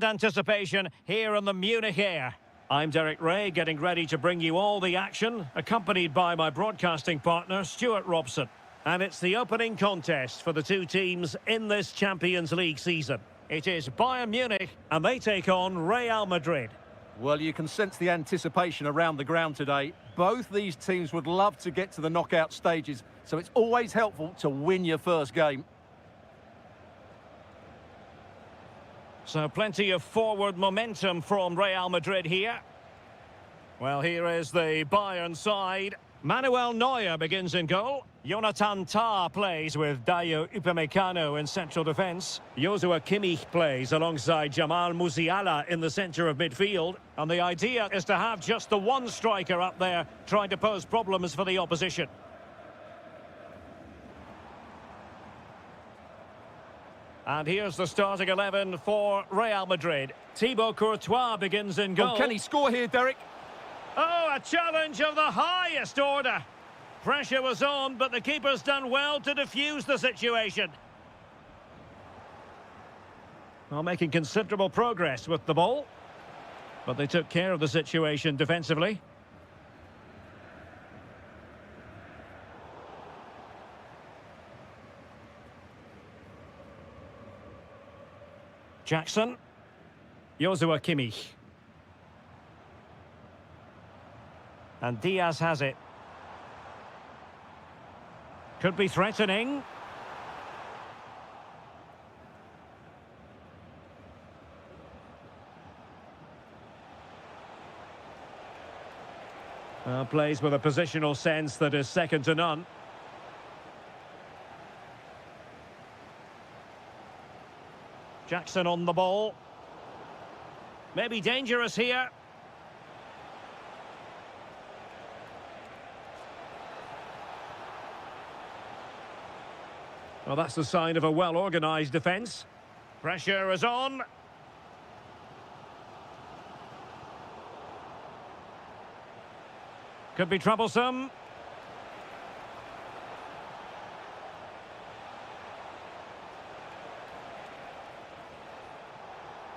Anticipation here in the Munich air. I'm Derek Ray, getting ready to bring you all the action, accompanied by my broadcasting partner, Stuart Robson. And it's the opening contest for the two teams in this Champions League season. It is Bayern Munich, and they take on Real Madrid. Well, you can sense the anticipation around the ground today. Both these teams would love to get to the knockout stages, so it's always helpful to win your first game. So plenty of forward momentum from Real Madrid here. Well, here is the Bayern side. Manuel Neuer begins in goal. Jonathan Tah plays with Dayo Upamecano in central defence. Joshua Kimmich plays alongside Jamal Musiala in the centre of midfield. And the idea is to have just the one striker up there trying to pose problems for the opposition. And here's the starting 11 for Real Madrid. Thibaut Courtois begins in goal. Oh, can he score here, Derek? Oh, a challenge of the highest order. Pressure was on, but the keeper's done well to defuse the situation. Well, making considerable progress with the ball. But they took care of the situation defensively. Jackson. Joshua Kimmich. And Diaz has it. Could be threatening. Plays with a positional sense that is second to none. Jackson on the ball. Maybe dangerous here. Well, that's the sign of a well-organised defence. Pressure is on. Could be troublesome.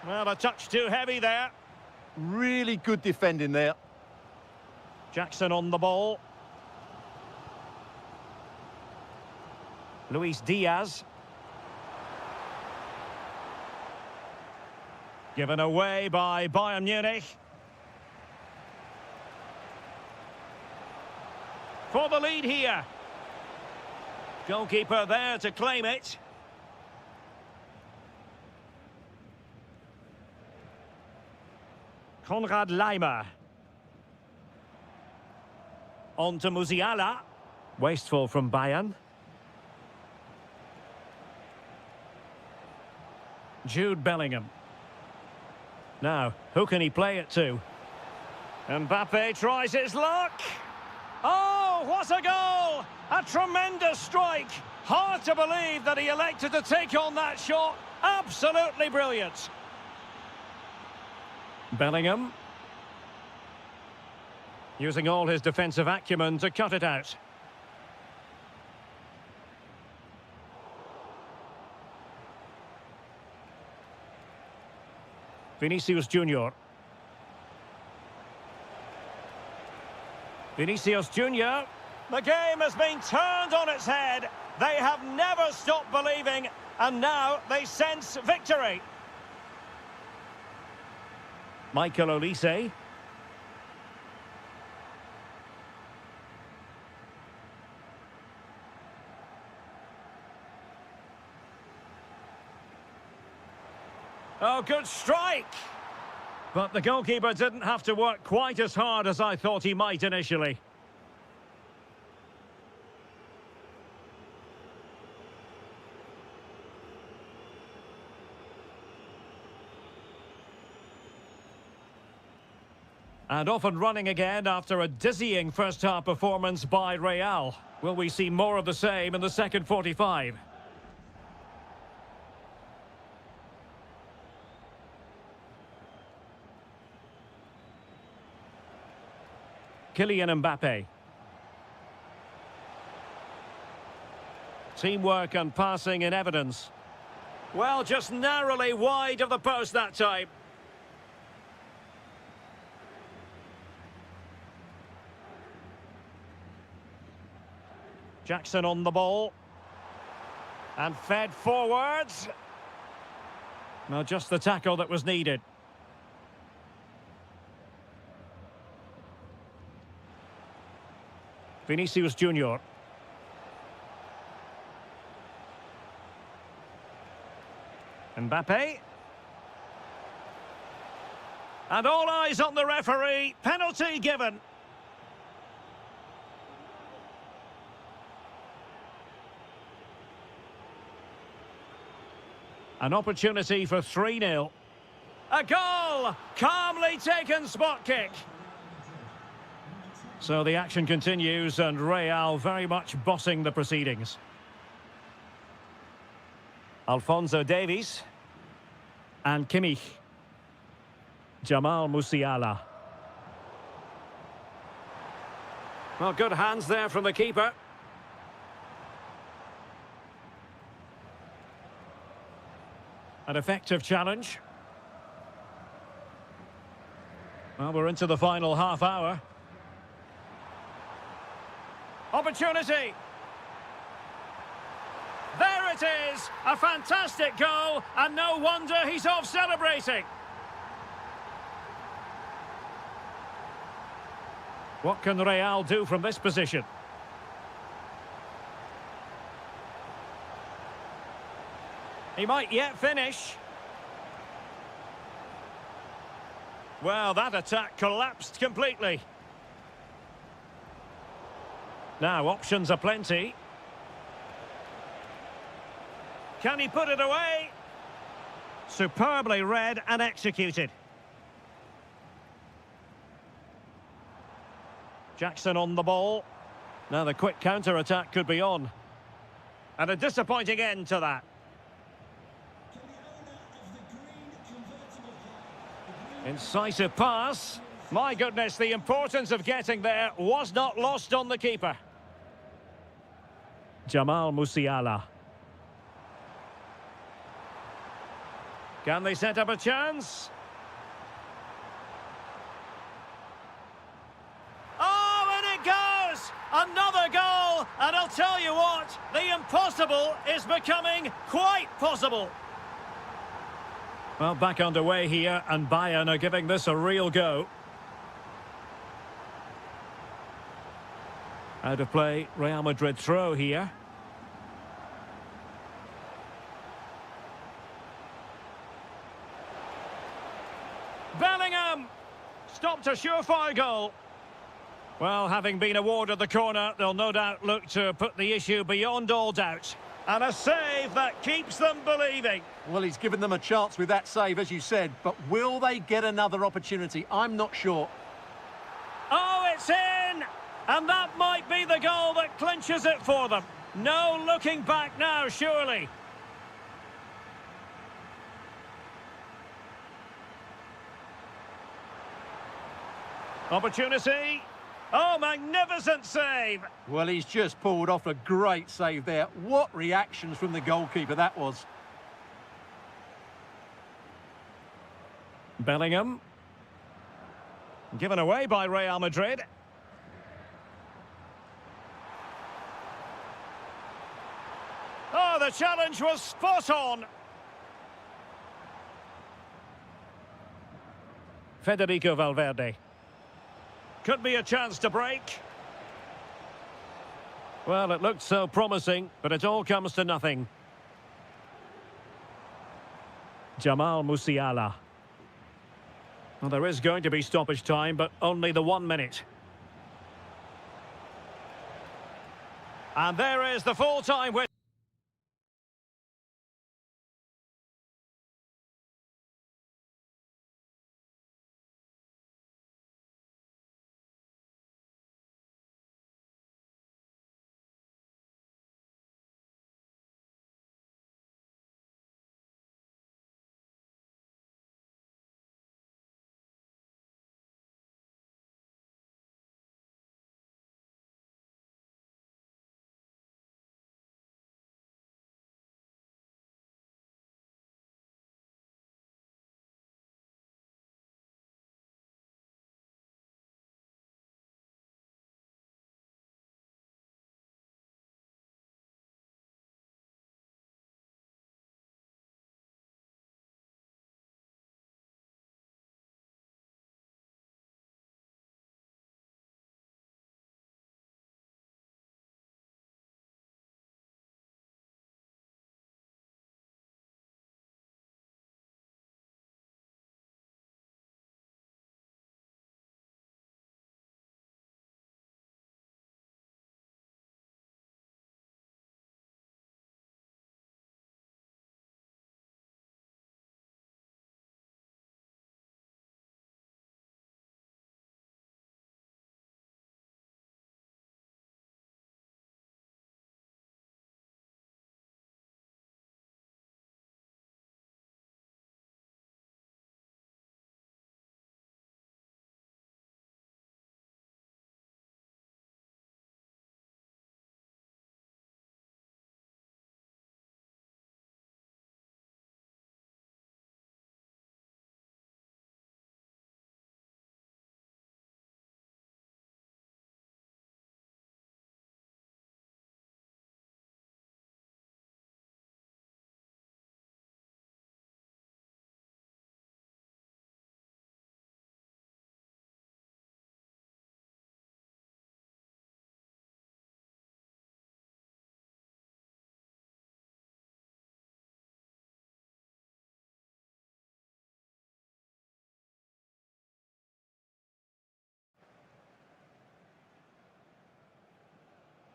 Well, a touch too heavy there. Really good defending there. Jackson on the ball. Luis Diaz. Given away by Bayern Munich. For the lead here. Goalkeeper there to claim it. Konrad Laimer. On to Musiala. Wasteful from Bayern. Jude Bellingham. Now, who can he play it to? Mbappe tries his luck. Oh, what a goal! A tremendous strike. Hard to believe that he elected to take on that shot. Absolutely brilliant. Bellingham. Using all his defensive acumen to cut it out. Vinicius Junior. Vinicius Junior. The game has been turned on its head. They have never stopped believing, and now they sense victory. Michael Olise. Oh, good strike! But the goalkeeper didn't have to work quite as hard as I thought he might initially. And off and running again after a dizzying first-half performance by Real. Will we see more of the same in the second 45? Kylian Mbappe. Teamwork and passing in evidence. Well, just narrowly wide of the post that time. Jackson on the ball. And fed forwards. No, just the tackle that was needed. Vinicius Junior. Mbappe. And all eyes on the referee. Penalty given. An opportunity for 3-0. A goal! Calmly taken spot kick. So the action continues and Real very much bossing the proceedings. Alphonso Davies. And Kimmich. Jamal Musiala. Well, good hands there from the keeper. An effective challenge. Well, we're into the final half hour. Opportunity. There it is! A fantastic goal, and no wonder he's off celebrating. What can Real do from this position? He might yet finish. Well, that attack collapsed completely. Now, options are plenty. Can he put it away? Superbly read and executed. Jackson on the ball. Now the quick counter-attack could be on. And a disappointing end to that. Incisive pass. My goodness, the importance of getting there was not lost on the keeper. Jamal Musiala. Can they set up a chance? Oh, and it goes! Another goal! And I'll tell you what, the impossible is becoming quite possible. Well, back underway here, and Bayern are giving this a real go. Out of play, Real Madrid throw here. Bellingham! Stopped a surefire goal. Well, having been awarded the corner, they'll no doubt look to put the issue beyond all doubt. And a save that keeps them believing. Well, he's given them a chance with that save, as you said, but will they get another opportunity? I'm not sure. Oh, it's in! And that might be the goal that clinches it for them. No looking back now, surely. Opportunity. Oh, magnificent save. Well, he's just pulled off a great save there. What reactions from the goalkeeper that was. Bellingham. Given away by Real Madrid. Oh, the challenge was spot on. Federico Valverde. Could be a chance to break. Well, it looked so promising, but it all comes to nothing. Jamal Musiala. Well, there is going to be stoppage time, but only the 1 minute. And there is the full-time whistle.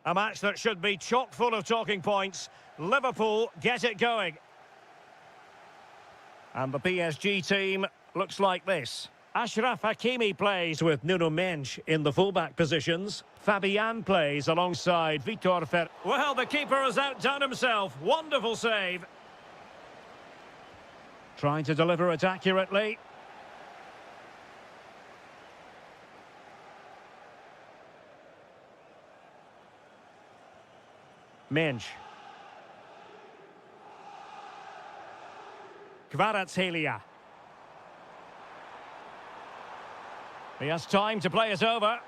A match that should be chock full of talking points. Liverpool get it going. And the PSG team looks like this. Ashraf Hakimi plays with Nuno Mendes in the fullback positions. Fabian plays alongside Vitor Fer. Well, the keeper has outdone himself. Wonderful save. Trying to deliver it accurately. Mendes. Kvaratskhelia. He has time to play it over.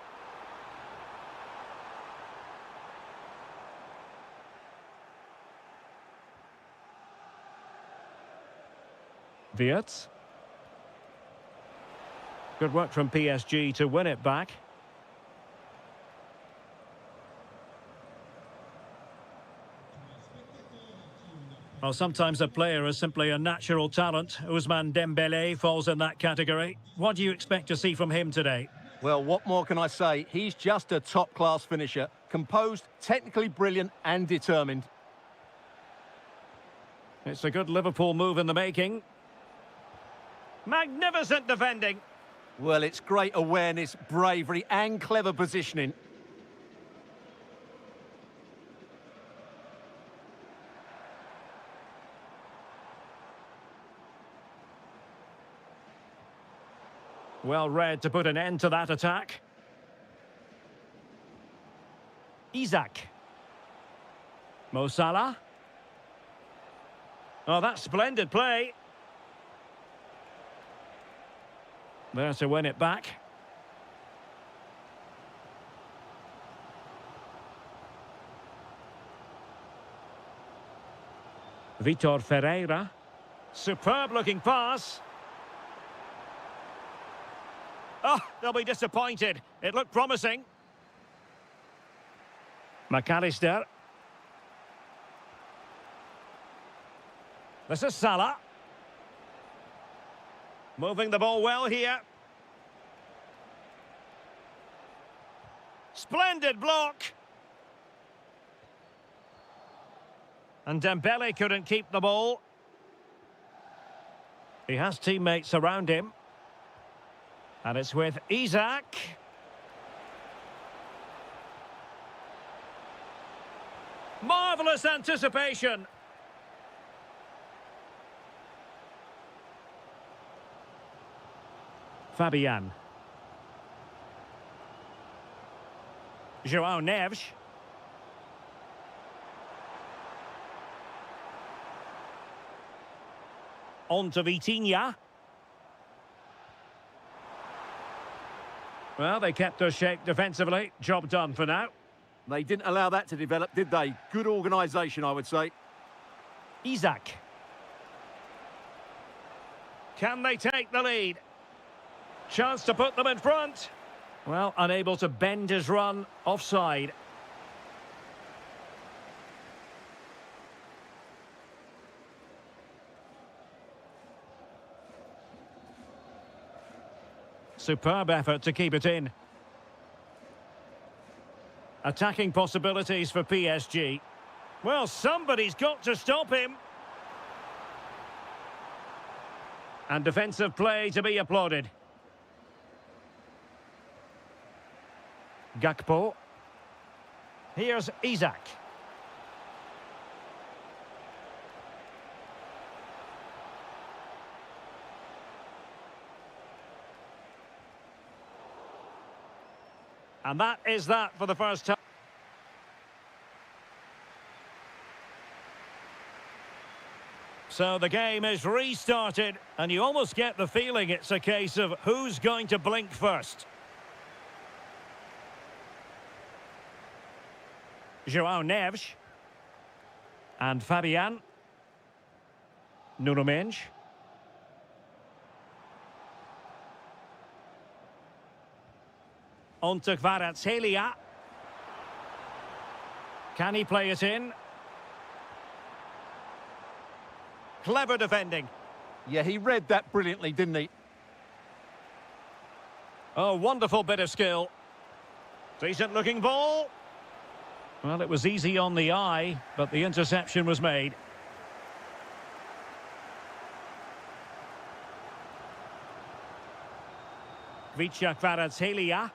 Wirtz. Good work from PSG to win it back. Well, sometimes a player is simply a natural talent. Ousmane Dembélé falls in that category. What do you expect to see from him today? Well, what more can I say? He's just a top-class finisher. Composed, technically brilliant and determined. It's a good Liverpool move in the making. Magnificent defending. Well, it's great awareness, bravery and clever positioning. Well read to put an end to that attack. Isak. Mo Salah. Oh, that's splendid play. There to win it back. Vitor Ferreira. Superb looking pass. Oh, they'll be disappointed. It looked promising. McAllister. This is Salah. Moving the ball well here. Splendid block. And Dembele couldn't keep the ball. He has teammates around him. And it's with Isak. Marvellous anticipation. Fabian. João Neves. On to Vitinha. Well, they kept their shape defensively. Job done for now. They didn't allow that to develop, did they? Good organisation, I would say. Isak. Can they take the lead? Chance to put them in front. Well, unable to bend his run. Offside. Superb effort to keep it in. Attacking possibilities for PSG. Well, somebody's got to stop him. And defensive play to be applauded. Gakpo. Here's Isak. And that is that for the first time. So the game is restarted, and you almost get the feeling it's a case of who's going to blink first. João Neves. And Fabian. Nuno Mendes. On to Kvaratskhelia. Can he play it in? Clever defending. Yeah, he read that brilliantly, didn't he? Oh, wonderful bit of skill. Decent looking ball. Well, it was easy on the eye, but the interception was made. Kvaratskhelia.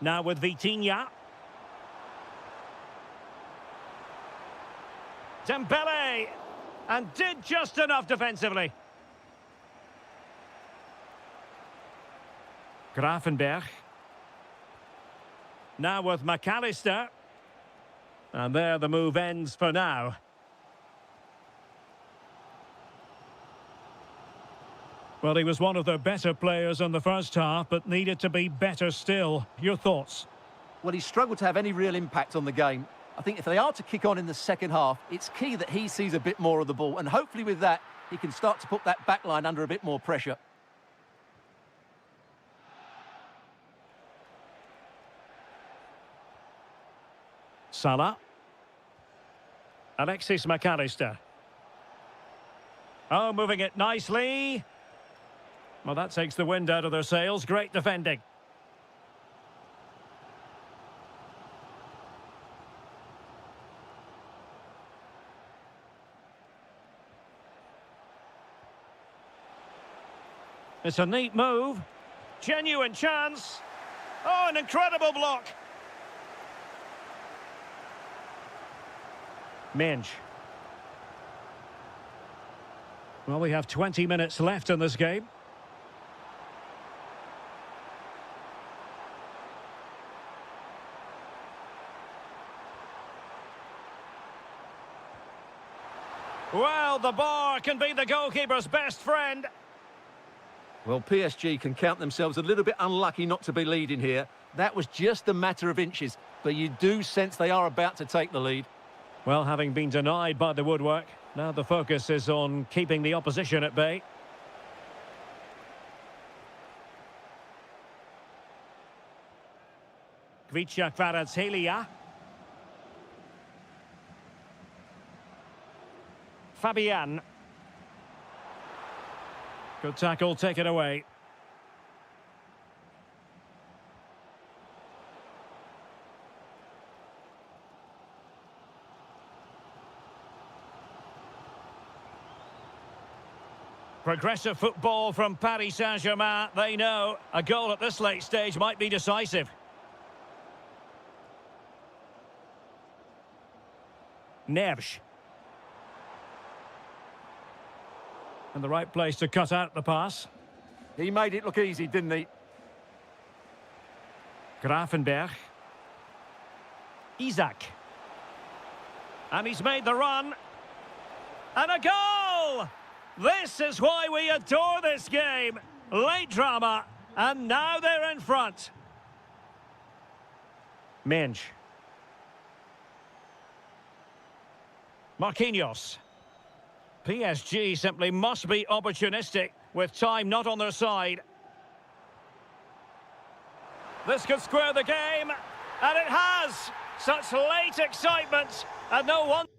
Now with Vitinha. Dembele! And did just enough defensively. Grafenberg. Now with McAllister. And there the move ends for now. Well, he was one of their better players in the first half, but needed to be better still. Your thoughts? Well, he struggled to have any real impact on the game. I think if they are to kick on in the second half, it's key that he sees a bit more of the ball. And hopefully with that, he can start to put that back line under a bit more pressure. Salah. Alexis McAllister. Oh, moving it nicely. Well, that takes the wind out of their sails. Great defending. It's a neat move. Genuine chance. Oh, an incredible block. Minge. Well, we have 20 minutes left in this game. Well, the bar can be the goalkeeper's best friend. Well, PSG can count themselves a little bit unlucky not to be leading here. That was just a matter of inches, but you do sense they are about to take the lead. Well, having been denied by the woodwork, now the focus is on keeping the opposition at bay. Kvaratskhelia. Fabian. Good tackle, take it away. Progressive football from Paris Saint-Germain. They know a goal at this late stage might be decisive. Neves. And the right place to cut out the pass. He made it look easy, didn't he? Grafenberg. Isaac. And he's made the run. And a goal! This is why we adore this game. Late drama, and now they're in front. Minge. Marquinhos. PSG simply must be opportunistic with time not on their side. This could square the game, and it has. Such late excitement, and no wonder.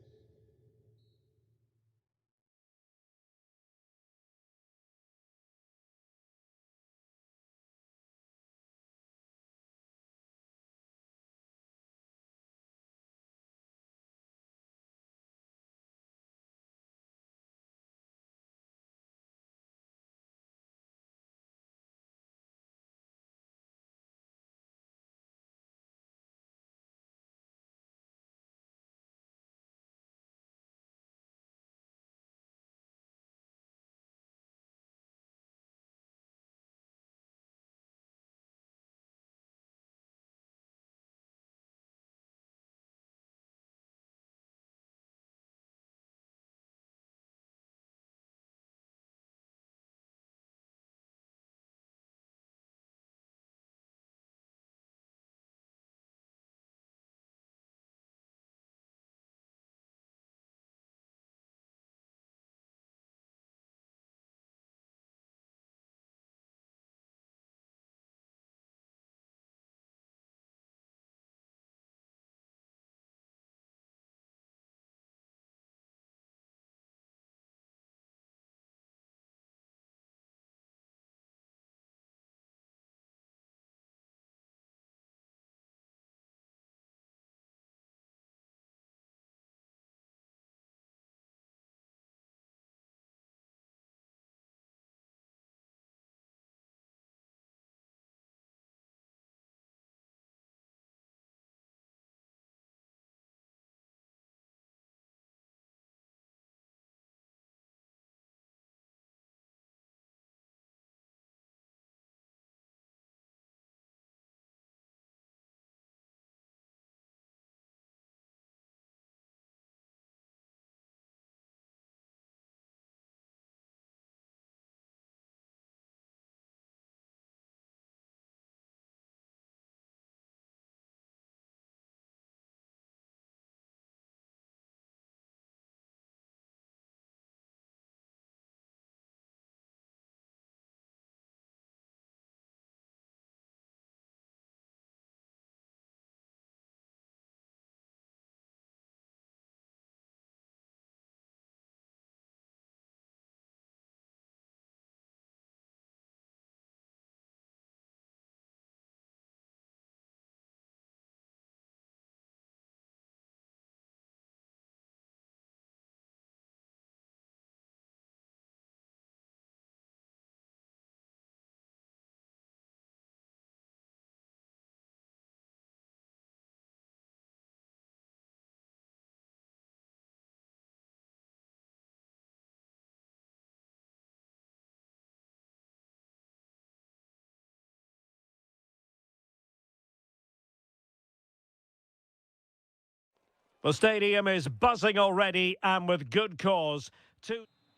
The stadium is buzzing already, and with good cause.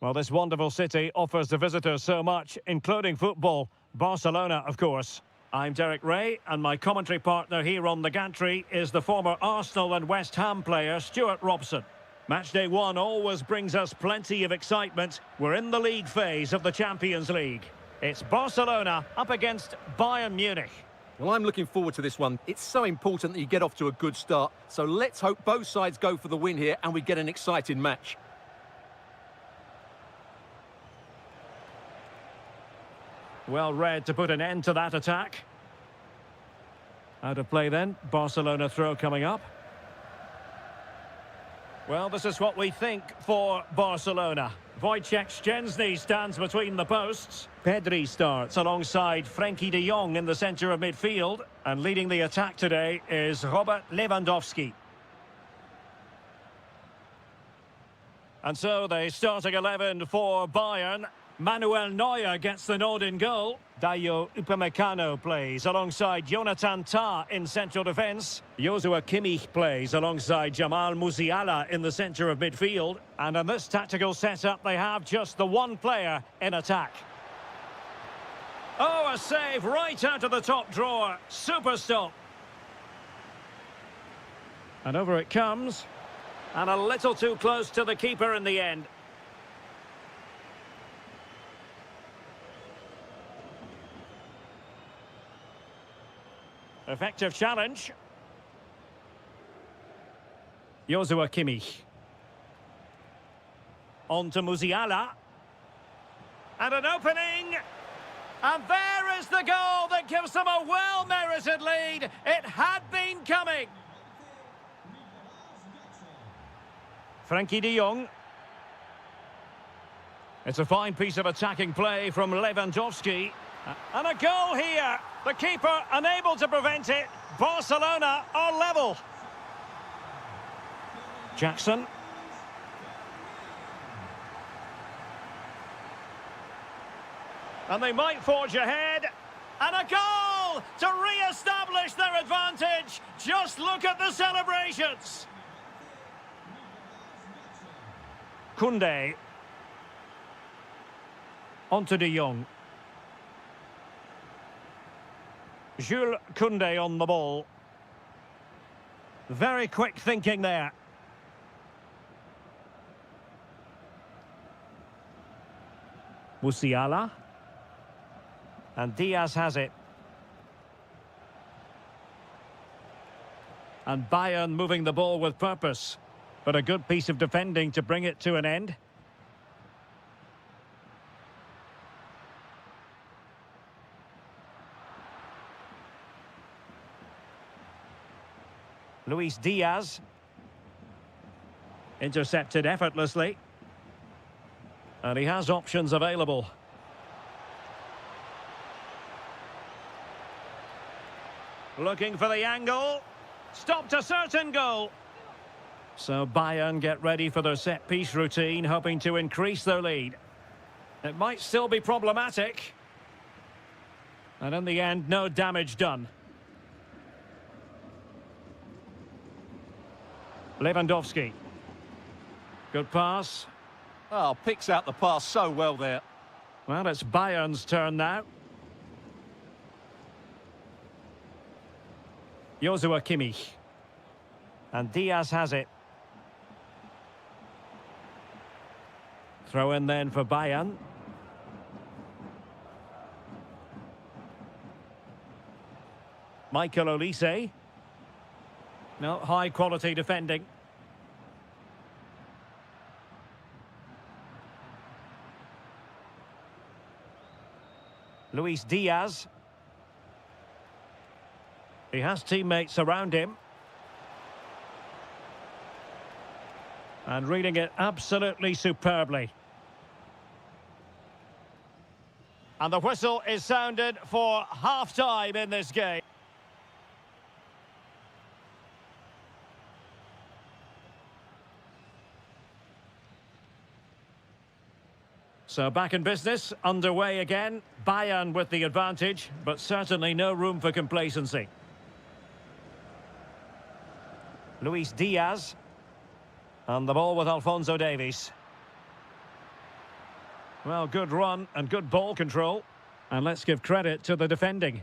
Well, this wonderful city offers the visitors so much, including football. Barcelona, of course. I'm Derek Ray, and my commentary partner here on the gantry is the former Arsenal and West Ham player Stuart Robson. Matchday 1 always brings us plenty of excitement. We're in the league phase of the Champions League. It's Barcelona up against Bayern Munich. Well, I'm looking forward to this one. It's so important that you get off to a good start. So let's hope both sides go for the win here and we get an exciting match. Well read to put an end to that attack. Out of play then. Barcelona throw coming up. Well, this is what we think for Barcelona. Wojciech Szczęsny stands between the posts. Pedri starts alongside Frenkie de Jong in the centre of midfield. And leading the attack today is Robert Lewandowski. And so the starting 11 for Bayern. Manuel Neuer gets the nod in goal. Dayo Upamecano plays alongside Jonathan Tah in central defence. Joshua Kimmich plays alongside Jamal Musiala in the centre of midfield. And in this tactical setup, they have just the one player in attack. Oh, a save right out of the top drawer. Super stop. And over it comes. And a little too close to the keeper in the end. Effective challenge. Joshua Kimmich. On to Musiala. And an opening. And there is the goal that gives them a well-merited lead. It had been coming. Frenkie de Jong. It's a fine piece of attacking play from Lewandowski. And a goal here. The keeper unable to prevent it. Barcelona are level. Jackson. And they might forge ahead. And a goal to re-establish their advantage. Just look at the celebrations. Koundé. On to de Jong. Jules Koundé on the ball. Very quick thinking there. Musiala. And Diaz has it. And Bayern moving the ball with purpose. But a good piece of defending to bring it to an end. Luis Diaz. Intercepted effortlessly. And he has options available. Looking for the angle. Stopped a certain goal. So Bayern get ready for their set-piece routine, hoping to increase their lead. It might still be problematic. And in the end, no damage done. Lewandowski. Good pass. Oh, picks out the pass so well there. Well, it's Bayern's turn now. Joshua Kimmich. And Diaz has it. Throw in then for Bayern. Michael Olise. No, high quality defending. Luis Diaz. He has teammates around him. And reading it absolutely superbly. And the whistle is sounded for half-time in this game. So back in business, underway again. Bayern with the advantage, but certainly no room for complacency. Luis Diaz. And the ball with Alphonso Davies. Well, good run and good ball control. And let's give credit to the defending.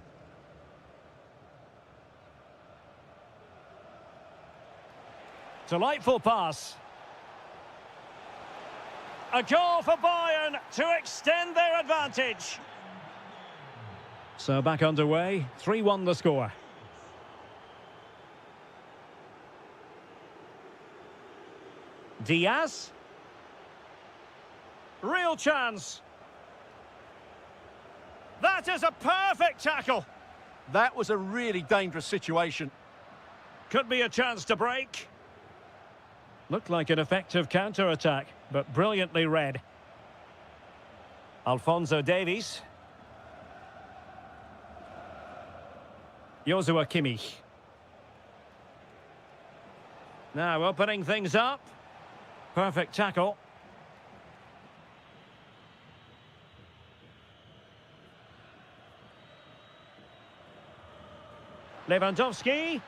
Delightful pass. A goal for Bayern to extend their advantage. So back underway, 3-1 the score. Diaz. Real chance. That is a perfect tackle. That was a really dangerous situation. Could be a chance to break. Looked like an effective counter-attack, but brilliantly read. Alphonso Davies. Joshua Kimmich. Now opening things up. Perfect tackle. Lewandowski.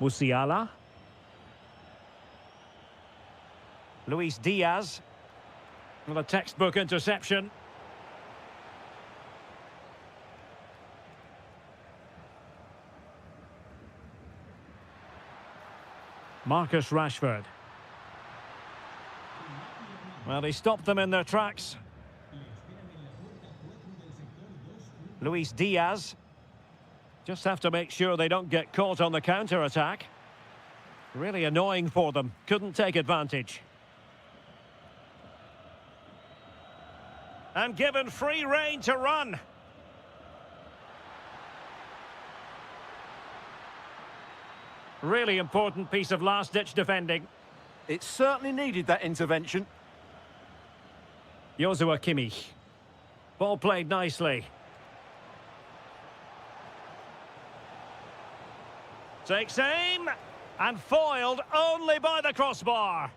Musiala. Luis Diaz. With a textbook interception. Marcus Rashford. Well, he stopped them in their tracks. Luis Diaz. Just have to make sure they don't get caught on the counter-attack. Really annoying for them. Couldn't take advantage. And given free rein to run. Really important piece of last-ditch defending. It certainly needed that intervention. Joshua Kimmich. Ball played nicely. Takes aim. And foiled only by the crossbar.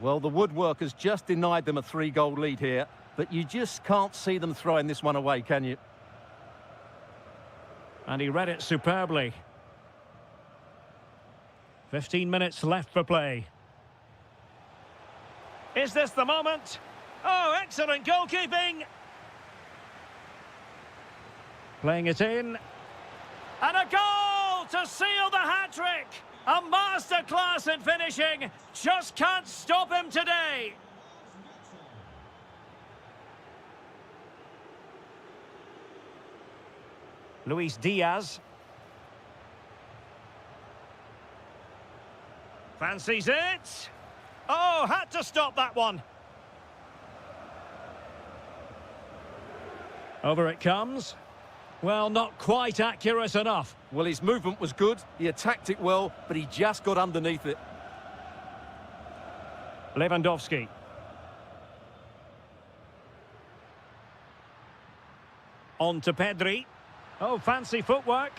Well, the woodworkers just denied them a 3-goal lead here, but you just can't see them throwing this one away, can you? And he read it superbly. 15 minutes left for play. Is this the moment? Oh, excellent goalkeeping! Playing it in. And a goal to seal the hat-trick! A masterclass in finishing. Just can't stop him today. Luis Diaz. Fancies it. Oh, had to stop that one. Over it comes. Well, not quite accurate enough. Well, his movement was good, he attacked it well, but he just got underneath it. Lewandowski. On to Pedri. Oh, fancy footwork.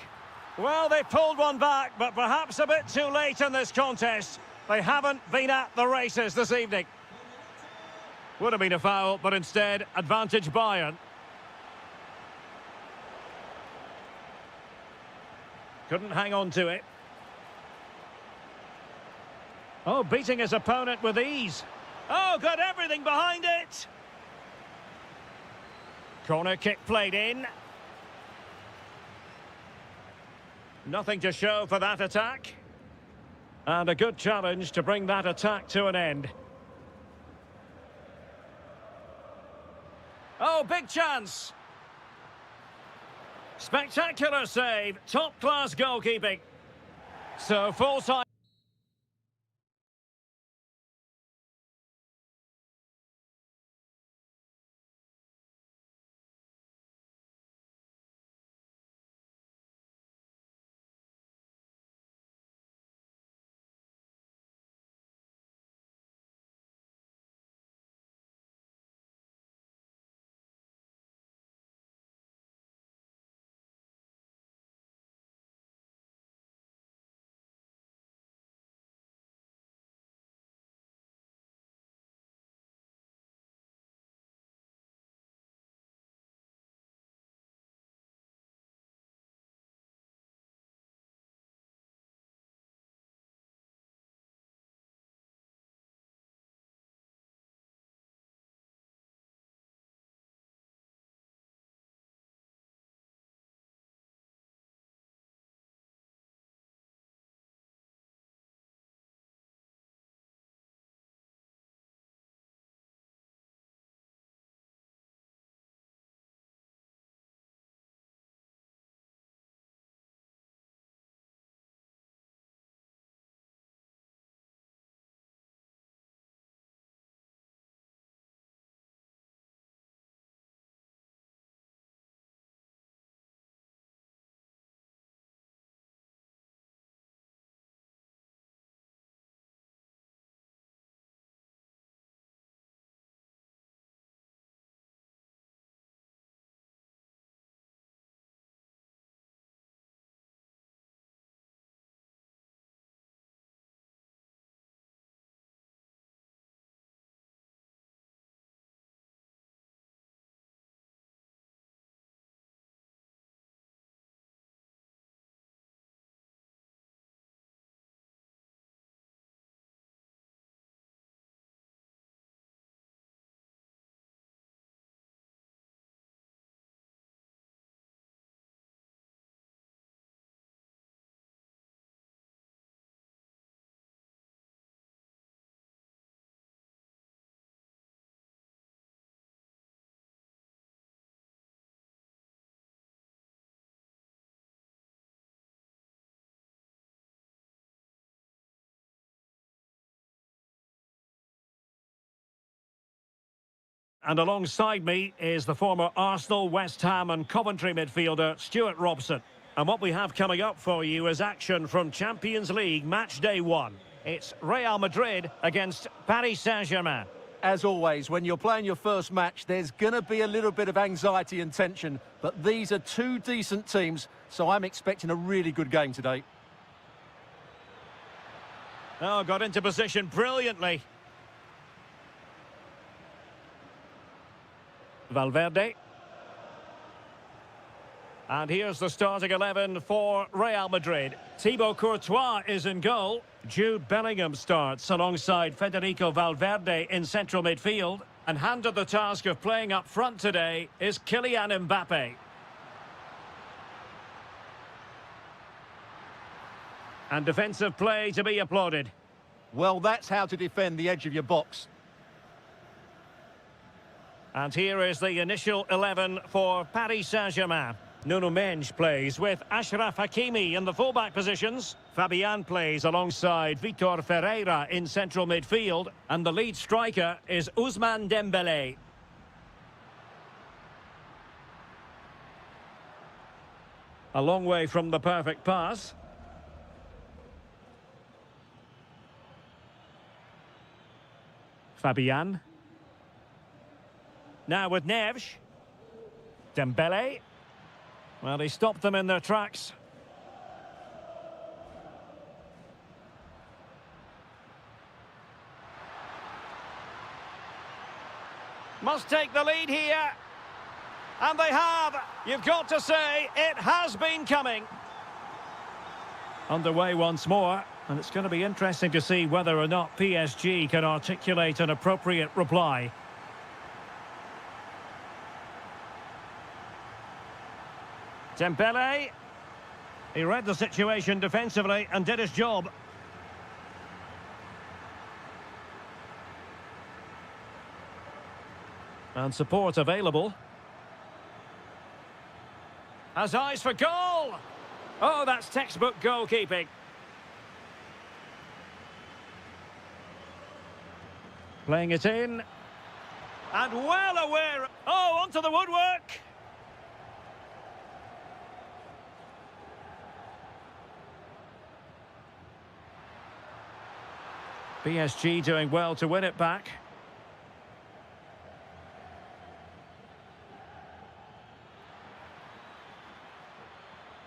Well, they pulled one back, but perhaps a bit too late in this contest. They haven't been at the races this evening. Would have been a foul, but instead, advantage Bayern. Couldn't hang on to it. Oh, beating his opponent with ease. Oh, got everything behind it. Corner kick played in. Nothing to show for that attack. And a good challenge to bring that attack to an end. Oh, big chance. Spectacular save, top-class goalkeeping. So full time. And alongside me is the former Arsenal, West Ham and Coventry midfielder, Stuart Robson. And what we have coming up for you is action from Champions League match day 1. It's Real Madrid against Paris Saint-Germain. As always, when you're playing your first match, there's going to be a little bit of anxiety and tension. But these are two decent teams, so I'm expecting a really good game today. Oh, got into position brilliantly. Valverde. And here's the starting 11 for Real Madrid. Thibaut Courtois is in goal. Jude Bellingham starts alongside Federico Valverde in central midfield. And handed the task of playing up front today is Kylian Mbappe. And defensive play to be applauded. Well, that's how to defend the edge of your box. And here is the initial 11 for Paris Saint-Germain. Nuno Mendes plays with Achraf Hakimi in the fullback positions. Fabian plays alongside Vitor Ferreira in central midfield. And the lead striker is Ousmane Dembélé. A long way from the perfect pass. Fabian. Now with Neves. Dembélé. Well, he stopped them in their tracks. Must take the lead here. And they have. You've got to say, it has been coming. Underway once more. And it's going to be interesting to see whether or not PSG can articulate an appropriate reply. Dembélé. He read the situation defensively and did his job. And support available. Has eyes for goal! Oh, that's textbook goalkeeping. Playing it in. And well aware. Oh, onto the woodwork. PSG doing well to win it back.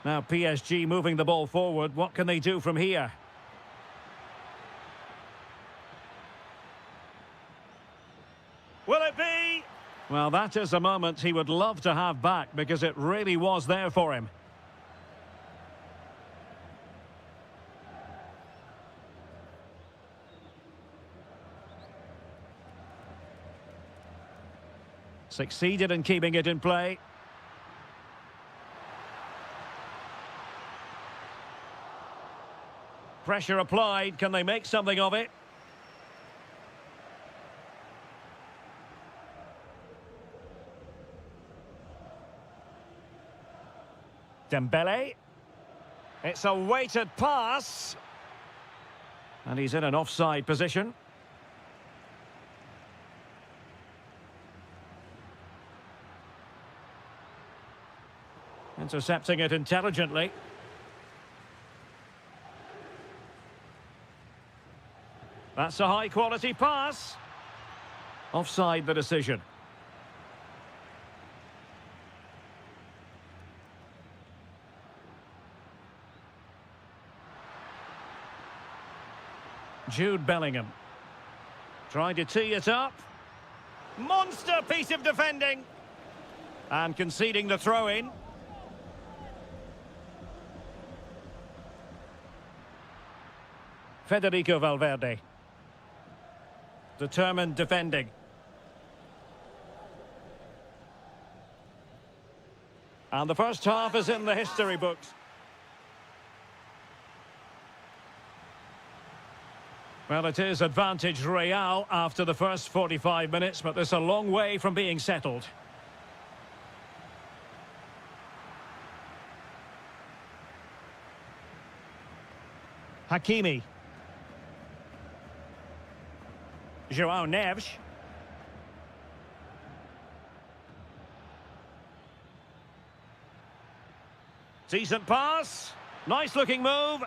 Now PSG moving the ball forward. What can they do from here? Will it be? Well, that is a moment he would love to have back because it really was there for him. Succeeded in keeping it in play. Pressure applied. Can they make something of it? Dembélé. It's a weighted pass. And he's in an offside position. Intercepting it intelligently. That's a high-quality pass. Offside the decision. Jude Bellingham. Trying to tee it up. Monster piece of defending. And conceding the throw-in. Federico Valverde. Determined defending. And the first half is in the history books. Well, it is advantage Real after the first 45 minutes, but there's a long way from being settled. Hakimi. João Neves. Decent pass. Nice looking move.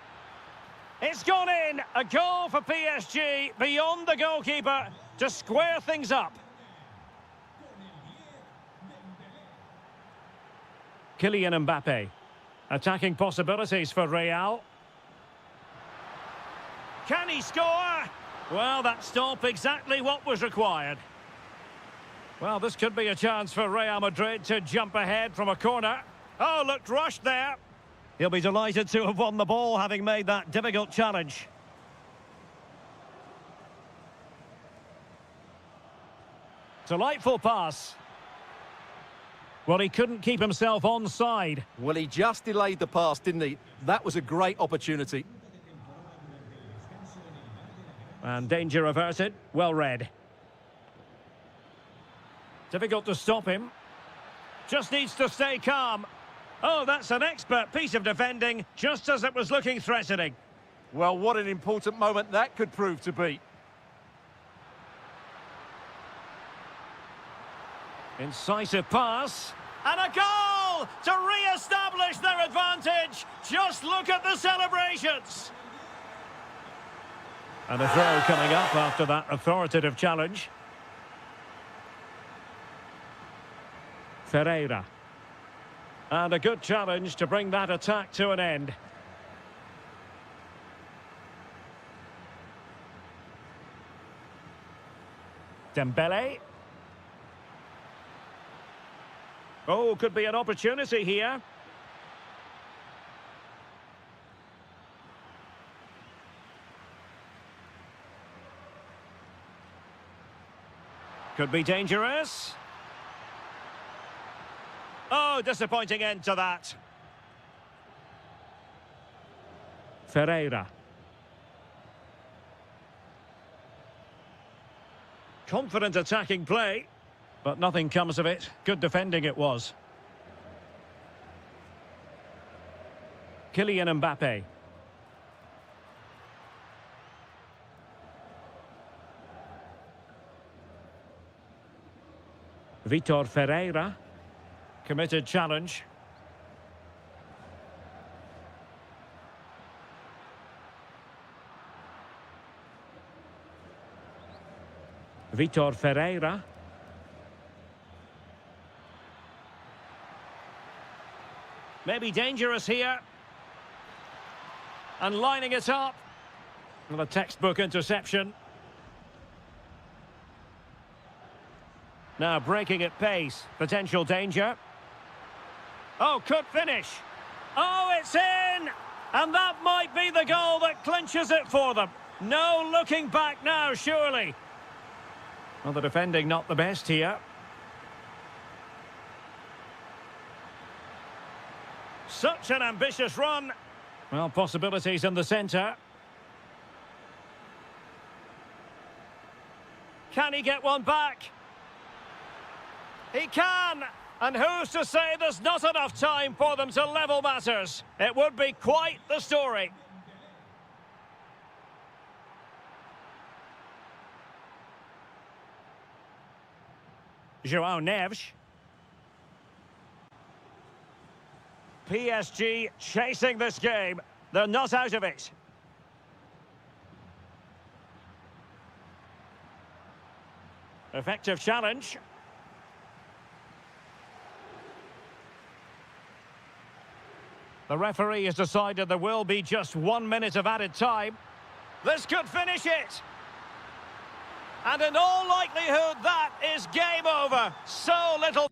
It's gone in. A goal for PSG beyond the goalkeeper to square things up. Kylian Mbappe. Attacking possibilities for Real. Can he score? Well, that stop exactly what was required. Well, this could be a chance for Real Madrid to jump ahead from a corner. Oh, looked rushed there. He'll be delighted to have won the ball, having made that difficult challenge. Delightful pass. Well, he couldn't keep himself onside. Well, he just delayed the pass, didn't he? That was a great opportunity. And danger averted. Well read. Difficult to stop him. Just needs to stay calm. Oh, that's an expert piece of defending, just as it was looking threatening. Well, what an important moment that could prove to be. Incisive pass. And a goal to re-establish their advantage. Just look at the celebrations. And a throw coming up after that authoritative challenge. Ferreira. And a good challenge to bring that attack to an end. Dembele. Oh, could be an opportunity here. Could be dangerous. Oh, disappointing end to that. Ferreira. Confident attacking play, but nothing comes of it. Good defending it was. Kylian Mbappe. Vitor Ferreira. Committed challenge. Vitor Ferreira. Maybe dangerous here. And lining it up. And a textbook interception. Now breaking at pace. Potential danger. Oh, could finish. Oh, it's in! And that might be the goal that clinches it for them. No looking back now, surely. Well, the defending not the best here. Such an ambitious run. Well, possibilities in the centre. Can he get one back? He can! And who's to say there's not enough time for them to level matters? It would be quite the story. João Neves. PSG chasing this game. They're not out of it. Effective challenge. The referee has decided there will be just 1 minute of added time. This could finish it. And in all likelihood, that is game over. So little...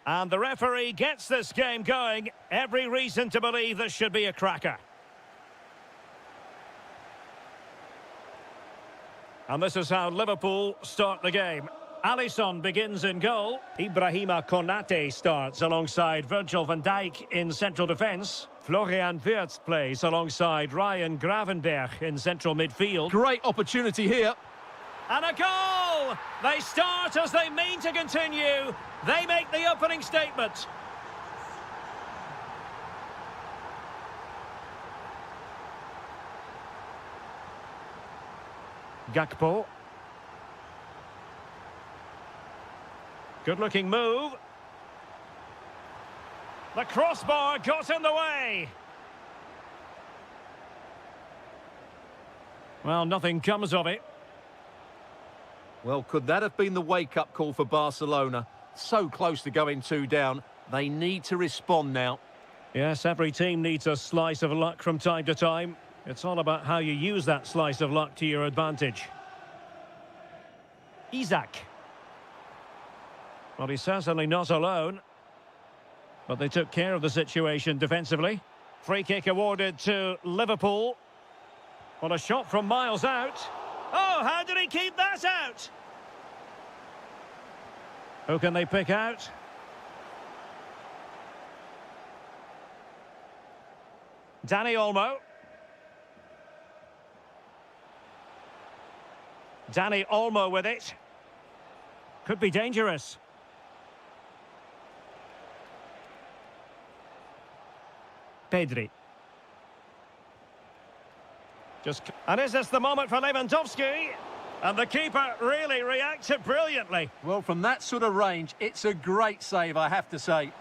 And the referee gets this game going. Every reason to believe this should be a cracker. And this is how Liverpool start the game. Alisson begins in goal. Ibrahima Konate starts alongside Virgil van Dijk in central defence. Florian Wirtz plays alongside Ryan Gravenberch in central midfield. Great opportunity here. And a goal! They start as they mean to continue. They make the opening statement. Gakpo. Good-looking move. The crossbar got in the way. Well, nothing comes of it. Well, could that have been the wake-up call for Barcelona? So close to going 2 down. They need to respond now. Yes, every team needs a slice of luck from time to time. It's all about how you use that slice of luck to your advantage. Isak. Well, he's certainly not alone. But they took care of the situation defensively. Free kick awarded to Liverpool. Well, a shot from miles out. Oh, how did he keep that out? Who can they pick out? Dani Olmo. Dani Olmo with it. Could be dangerous. Pedri. And is this the moment for Lewandowski? And the keeper really reacted brilliantly. Well, from that sort of range, it's a great save, I have to say.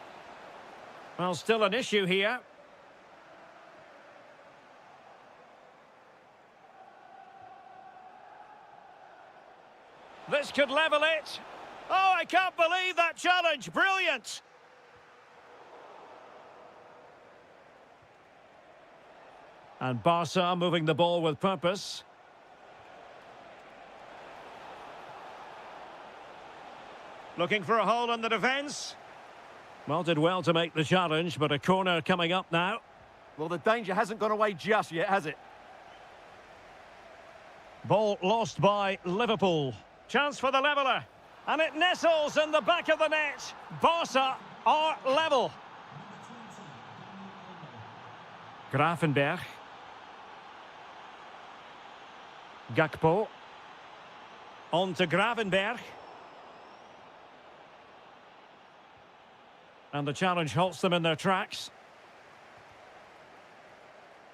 Well, still an issue here. This could level it. Oh, I can't believe that challenge. Brilliant. And Barca moving the ball with purpose. Looking for a hole in the defence. Well, did well to make the challenge, but a corner coming up now. Well, the danger hasn't gone away just yet, has it? Ball lost by Liverpool. Chance for the leveller. And it nestles in the back of the net. Barca are level. Gravenberch. Gakpo. On to Gravenberch. And the challenge halts them in their tracks.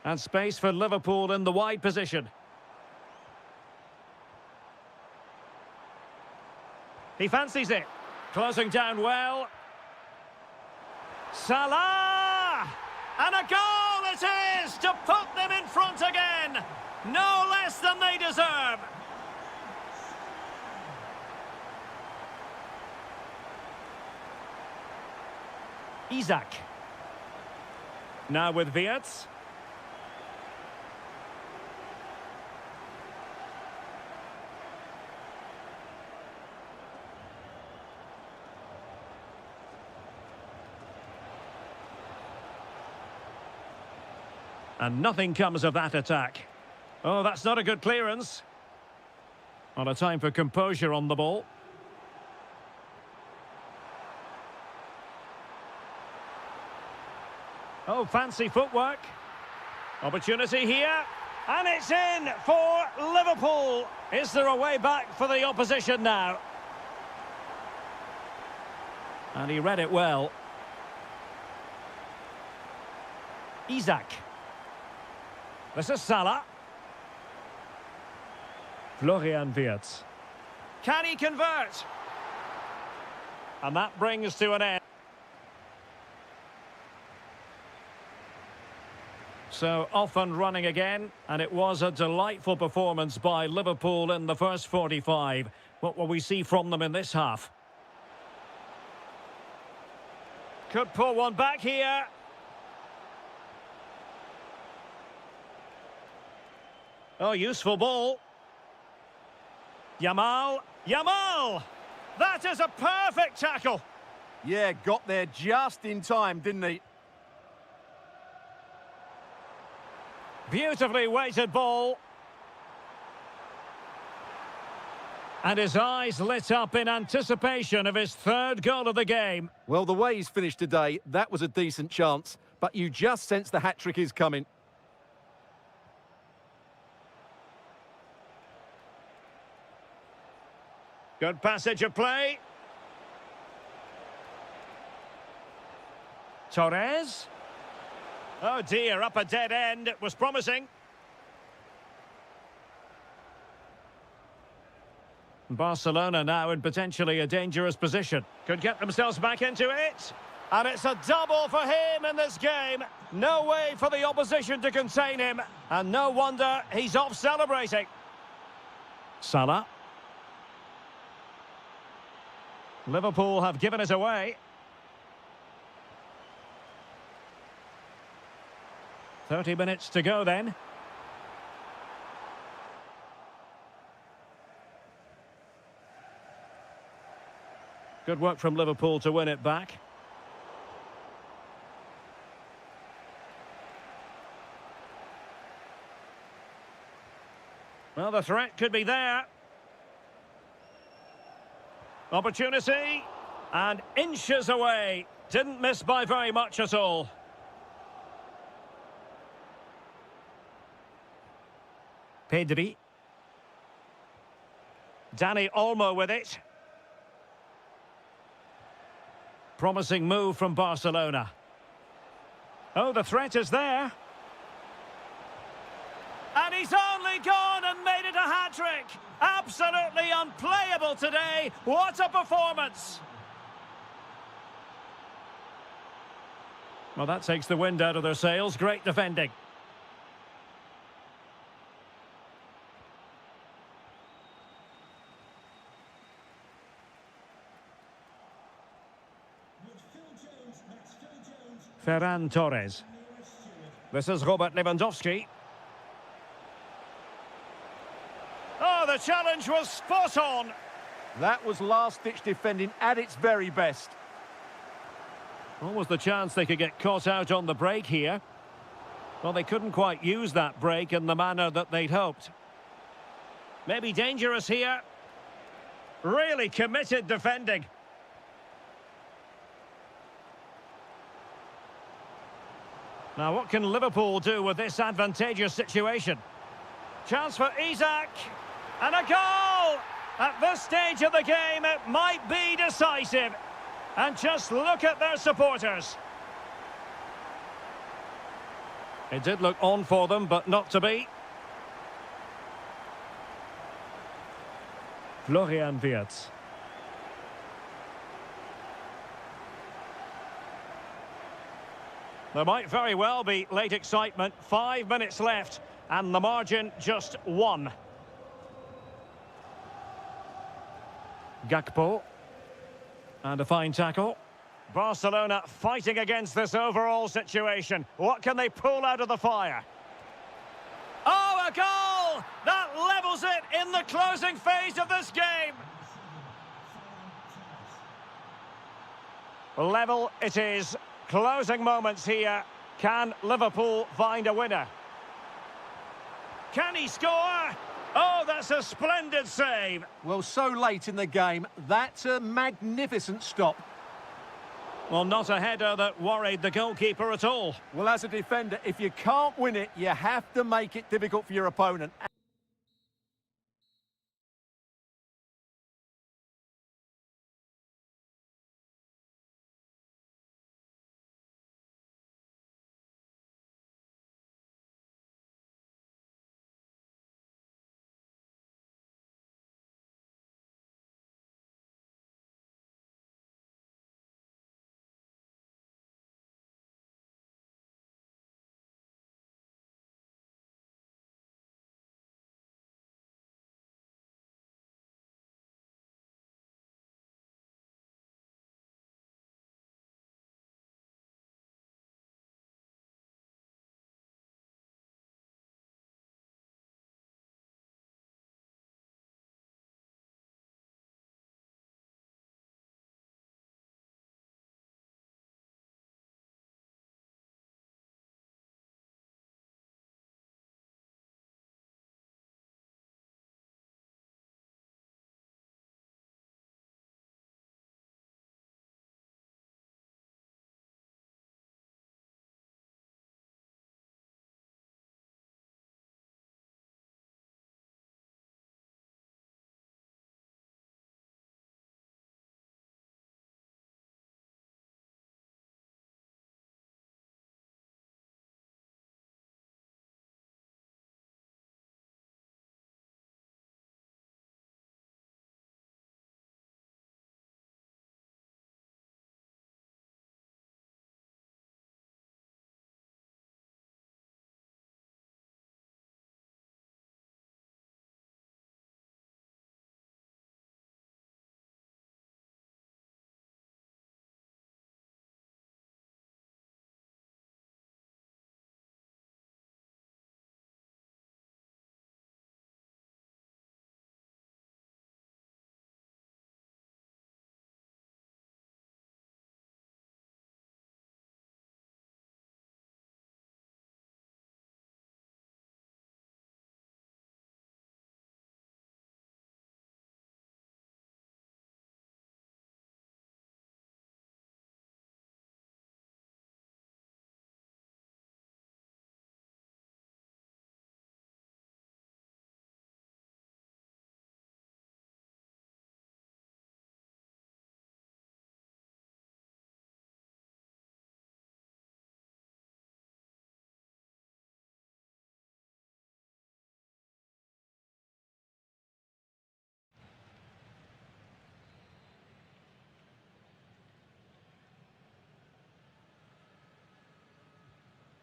And space for Liverpool in the wide position. He fancies it. Closing down well. Salah! And a goal it is to put them in front again. No less than they deserve. Isak. Now with Wirtz. And nothing comes of that attack. Oh, that's not a good clearance. Not a time for composure on the ball. Oh, fancy footwork. Opportunity here. And it's in for Liverpool. Is there a way back for the opposition now? And he read it well. Isak. This is Salah. Florian Wirtz. Can he convert? And that brings to an end. So off and running again, and it was a delightful performance by Liverpool in the first 45. What will we see from them in this half? Could pull one back here. Oh, useful ball. Yamal. Yamal! That is a perfect tackle. Yeah, got there just in time, didn't he? Beautifully weighted ball. And his eyes lit up in anticipation of his third goal of the game. Well, the way he's finished today, that was a decent chance, but you just sense the hat-trick is coming. Good passage of play. Torres. Oh dear, up a dead end. It was promising. Barcelona now in potentially a dangerous position. Could get themselves back into it. And it's a double for him in this game. No way for the opposition to contain him. And no wonder he's off celebrating. Salah. Liverpool have given it away. 30 minutes to go then. Good work from Liverpool to win it back. Well, the threat could be there. Opportunity. And inches away. Didn't miss by very much at all. Pedri. Dani Olmo with it. Promising move from Barcelona. Oh, the threat is there. And he's only gone and made it a hat-trick. Absolutely unplayable today. What a performance. Well, that takes the wind out of their sails. Great defending. Ferran Torres. This is Robert Lewandowski. Oh, the challenge was spot on. That was last-ditch defending at its very best. What was the chance they could get caught out on the break here? Well, they couldn't quite use that break in the manner that they'd hoped. Maybe dangerous here. Really committed defending. Now, what can Liverpool do with this advantageous situation? Chance for Isak. And a goal! At this stage of the game, it might be decisive. And just look at their supporters. It did look on for them, but not to be. Florian Wirtz. There might very well be late excitement. 5 minutes left, and the margin just 1. Gakpo. And a fine tackle. Barcelona fighting against this overall situation. What can they pull out of the fire? Oh, a goal! That levels it in the closing phase of this game. Level it is. Closing moments here. Can Liverpool find a winner? Can he score? Oh, that's a splendid save. Well, so late in the game, that's a magnificent stop. Well, not a header that worried the goalkeeper at all. Well, as a defender, if you can't win it, you have to make it difficult for your opponent.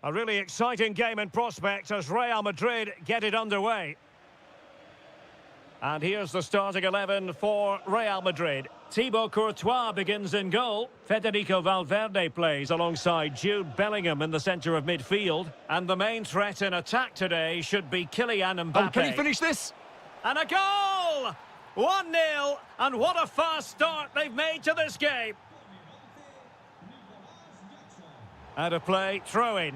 A really exciting game in prospect as Real Madrid get it underway. And here's the starting 11 for Real Madrid. Thibaut Courtois begins in goal. Federico Valverde plays alongside Jude Bellingham in the centre of midfield. And the main threat in attack today should be Kylian Mbappe. Oh, can he finish this? And a goal! 1-0, and what a fast start they've made to this game. Out of play, throw in.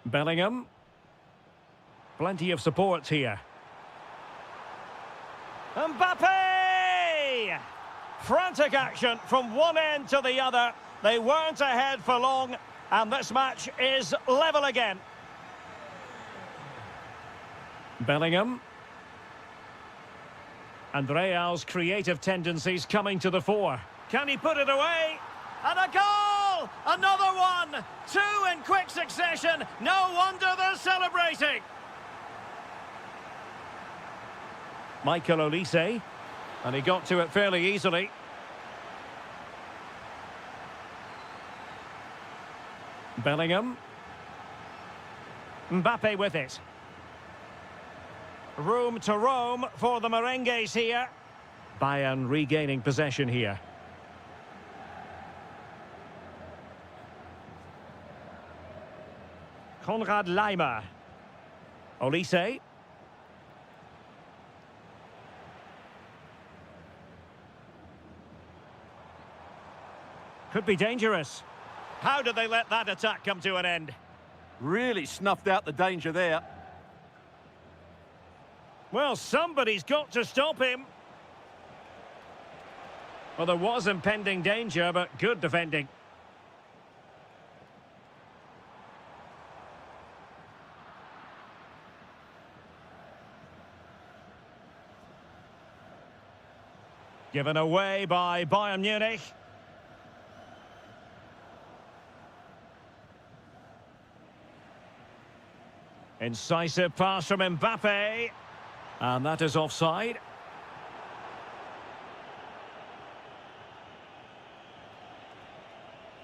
Bellingham. Plenty of support here. Mbappe! Frantic action from one end to the other. They weren't ahead for long, and this match is level again. Bellingham. And Real's creative tendencies coming to the fore. Can he put it away? And a goal! Another one! Two in quick succession. No wonder they're celebrating. Michael Olise. And he got to it fairly easily. Bellingham. Mbappe with it. Room to roam for the Merengues here. Bayern regaining possession here. Konrad Laimer. Olise. Could be dangerous. How did they let that attack come to an end? Really snuffed out the danger there. Well, somebody's got to stop him. Well, there was impending danger, but good defending. Given away by Bayern Munich. Incisive pass from Mbappe. And that is offside.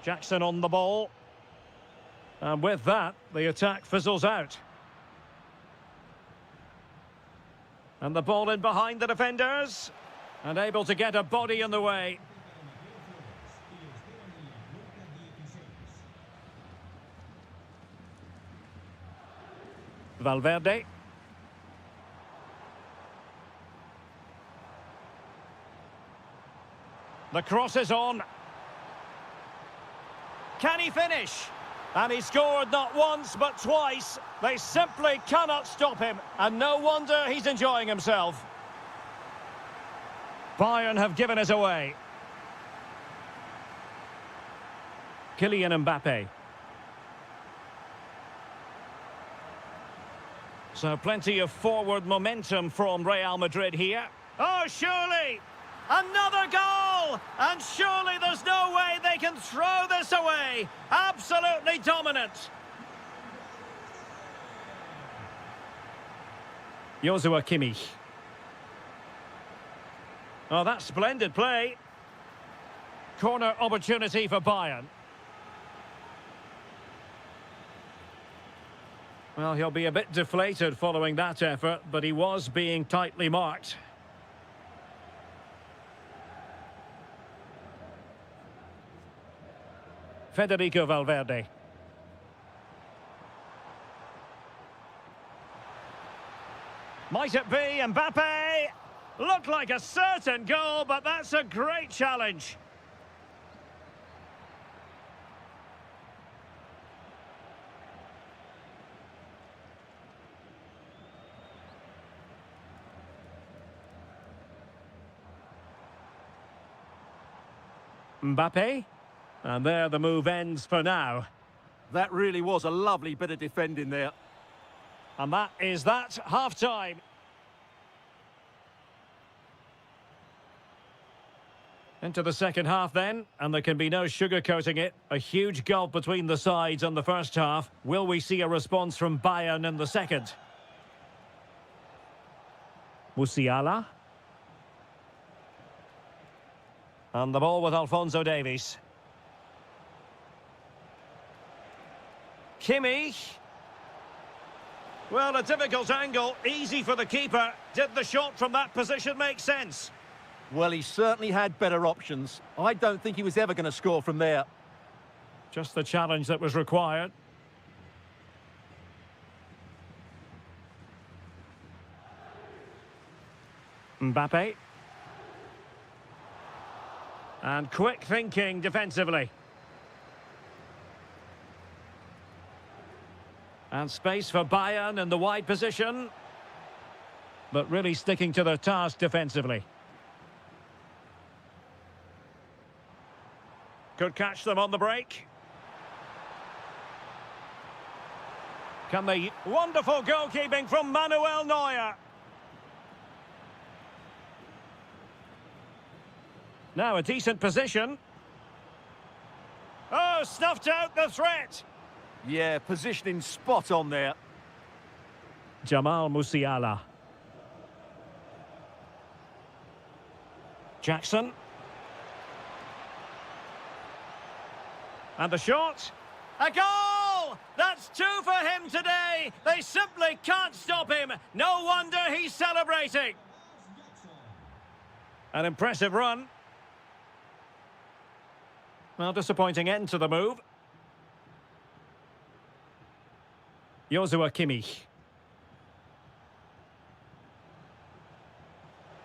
Jackson on the ball. And with that, the attack fizzles out. And the ball in behind the defenders. And able to get a body in the way. Valverde. The cross is on. Can he finish? And he scored not once but twice. They simply cannot stop him. And no wonder he's enjoying himself. Bayern have given us away. Kylian Mbappe. So plenty of forward momentum from Real Madrid here. Oh, surely! Another goal! And surely there's no way they can throw this away. Absolutely dominant. Joshua Kimmich. Oh, that's splendid play. Corner opportunity for Bayern. Well, he'll be a bit deflated following that effort, but he was being tightly marked. Federico Valverde. Might it be Mbappe? Looked like a certain goal, but that's a great challenge. Mbappe. And there the move ends for now. That really was a lovely bit of defending there. And that is that, half-time. Into the second half then, and there can be no sugarcoating it. A huge gulf between the sides in the first half. Will we see a response from Bayern in the second? Musiala. And the ball with Alphonso Davies. Kimmich. Well, a difficult angle, easy for the keeper. Did the shot from that position make sense? Well, he certainly had better options. I don't think he was ever going to score from there. Just the challenge that was required. Mbappe. And quick thinking defensively. And space for Bayern in the wide position. But really sticking to their task defensively. Could catch them on the break. Can they... Wonderful goalkeeping from Manuel Neuer. Now a decent position. Oh, snuffed out the threat. Yeah, positioning spot on there. Jamal Musiala. Jackson. And the shot. A goal! That's 2 for him today. They simply can't stop him. No wonder he's celebrating. An impressive run. Well, disappointing end to the move. Joshua Kimmich.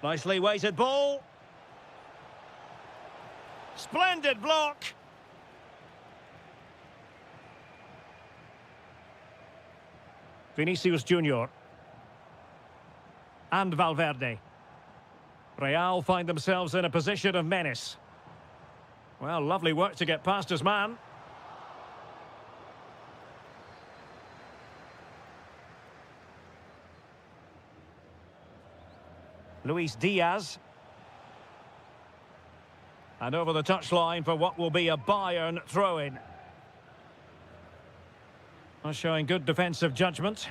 Nicely weighted ball. Splendid block. Vinicius Junior. And Valverde. Real find themselves in a position of menace. Well, lovely work to get past his man. Luis Diaz. And over the touchline for what will be a Bayern throw-in. Showing good defensive judgment.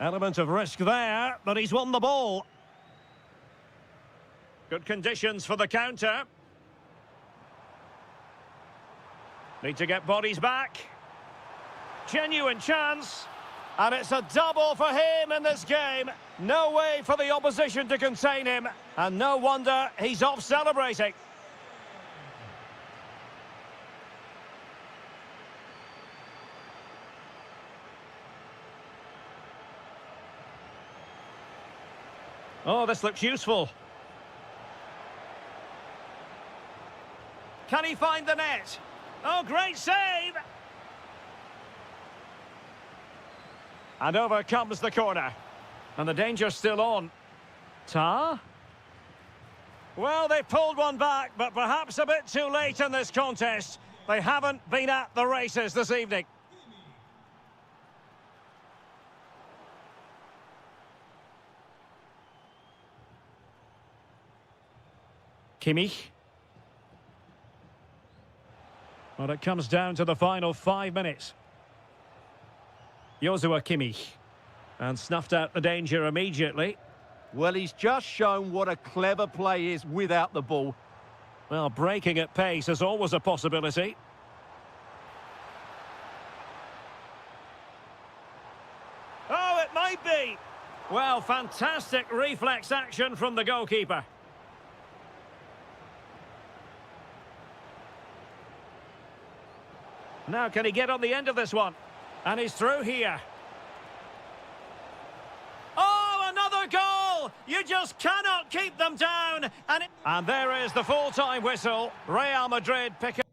Element of risk there, but he's won the ball. Good conditions for the counter. Need to get bodies back. Genuine chance. And it's a double for him in this game. No way for the opposition to contain him. And no wonder he's off celebrating. Oh, this looks useful. Can he find the net? Oh, great save! And over comes the corner. And the danger's still on. Ta? Well, they pulled one back, but perhaps a bit too late in this contest. They haven't been at the races this evening. Kimmich. Well, it comes down to the final 5 minutes. Joshua Kimmich. And snuffed out the danger immediately. Well, he's just shown what a clever play is without the ball. Well, breaking at pace is always a possibility. Oh, it might be. Well, fantastic reflex action from the goalkeeper. Now, can he get on the end of this one? And he's through here. Oh, another goal! You just cannot keep them down. And there is the full-time whistle. Real Madrid pick up.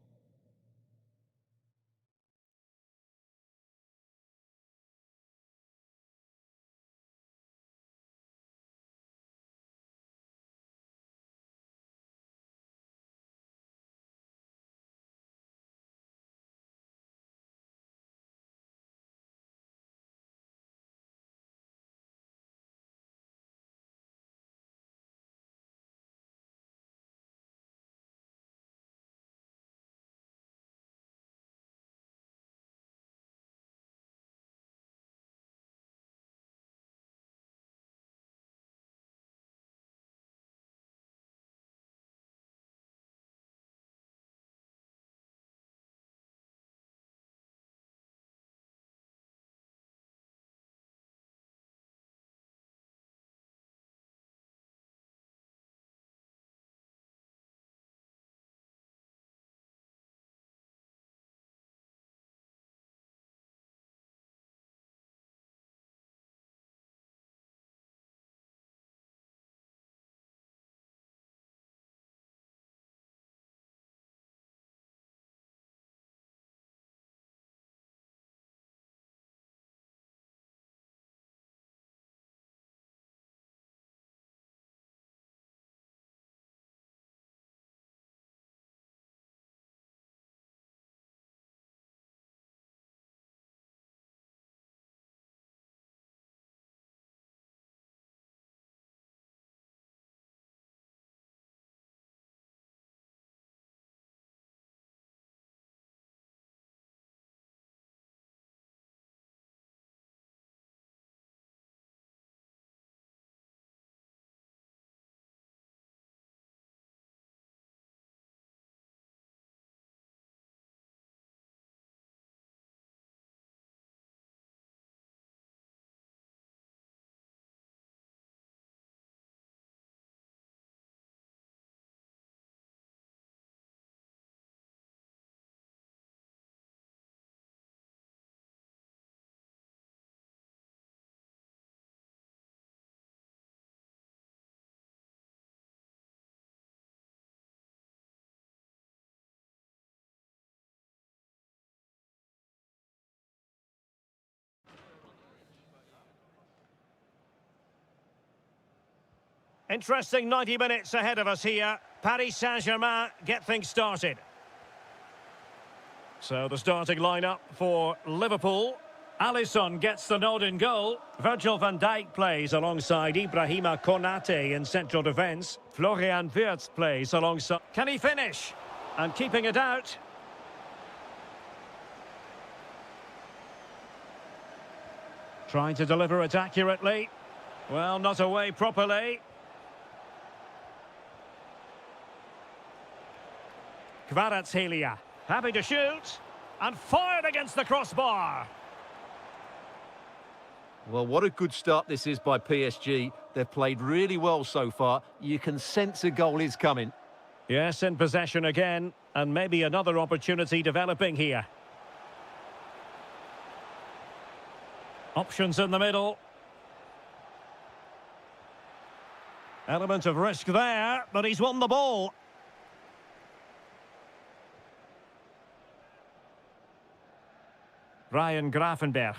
Interesting 90 minutes ahead of us here. Paris Saint-Germain get things started. So the starting lineup for Liverpool. Alisson gets the nod in goal. Virgil van Dijk plays alongside Ibrahima Konate in central defence. Florian Wirtz plays alongside... Can he finish? And keeping it out. Trying to deliver it accurately. Well, not away properly. Kvaratskhelia, happy to shoot, and fired against the crossbar. Well, what a good start this is by PSG. They've played really well so far. You can sense a goal is coming. Yes, in possession again, and maybe another opportunity developing here. Options in the middle. Element of risk there, but he's won the ball. Ryan Gravenberch.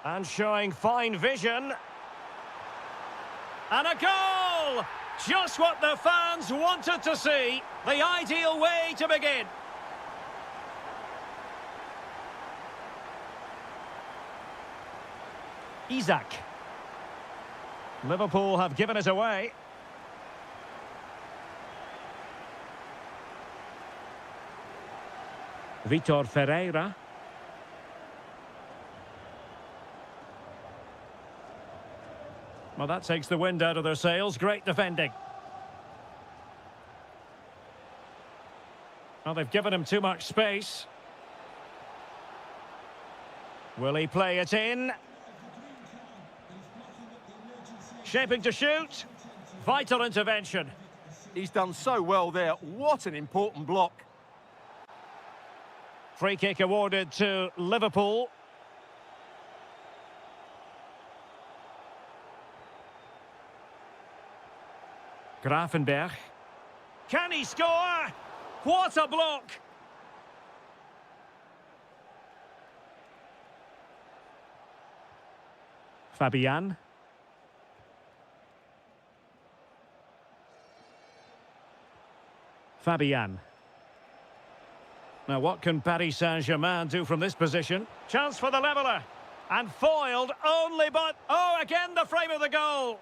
And showing fine vision. And a goal! Just what the fans wanted to see. The ideal way to begin. Isaac. Liverpool have given it away. Vitor Ferreira. Well, that takes the wind out of their sails. Great defending. Well, they've given him too much space. Will he play it in? Shaping to shoot. Vital intervention. He's done so well there. What an important block. Free kick awarded to Liverpool. Gravenberch. Can he score? What a block! Fabian. Fabian. Now what can Paris Saint-Germain do from this position? Chance for the leveller. And foiled only but... Oh, again the frame of the goal!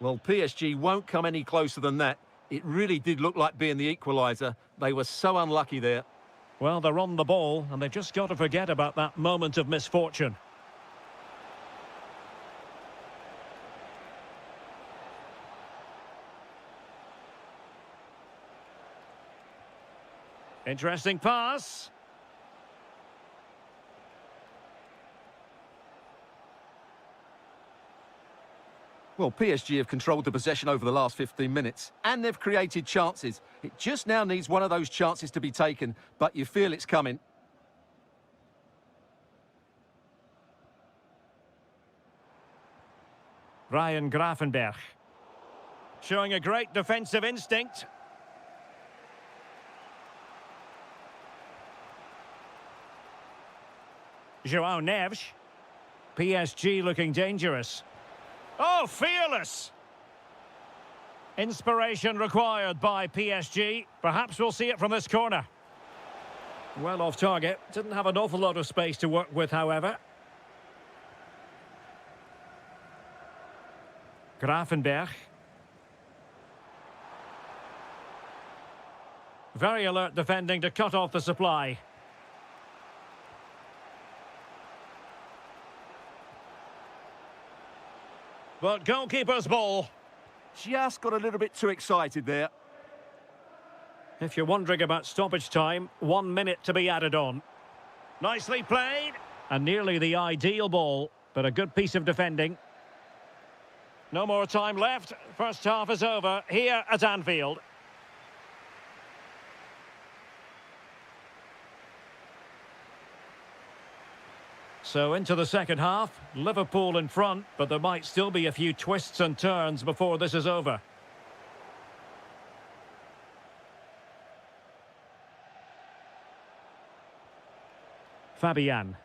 Well, PSG won't come any closer than that. It really did look like being the equaliser. They were so unlucky there. Well, they're on the ball, and they've just got to forget about that moment of misfortune. Interesting pass. Well, PSG have controlled the possession over the last 15 minutes, and they've created chances. It just now needs one of those chances to be taken, but you feel it's coming. Ryan Gravenberch. Showing a great defensive instinct. João Neves. PSG looking dangerous. Oh, fearless! Inspiration required by PSG. Perhaps we'll see it from this corner. Well off target. Didn't have an awful lot of space to work with, however. Gravenberch. Very alert defending to cut off the supply. But goalkeeper's ball. Just got a little bit too excited there. If you're wondering about stoppage time, 1 minute to be added on. Nicely played. And nearly the ideal ball, but a good piece of defending. No more time left. First half is over here at Anfield. So into the second half, Liverpool in front, but there might still be a few twists and turns before this is over. Fabian.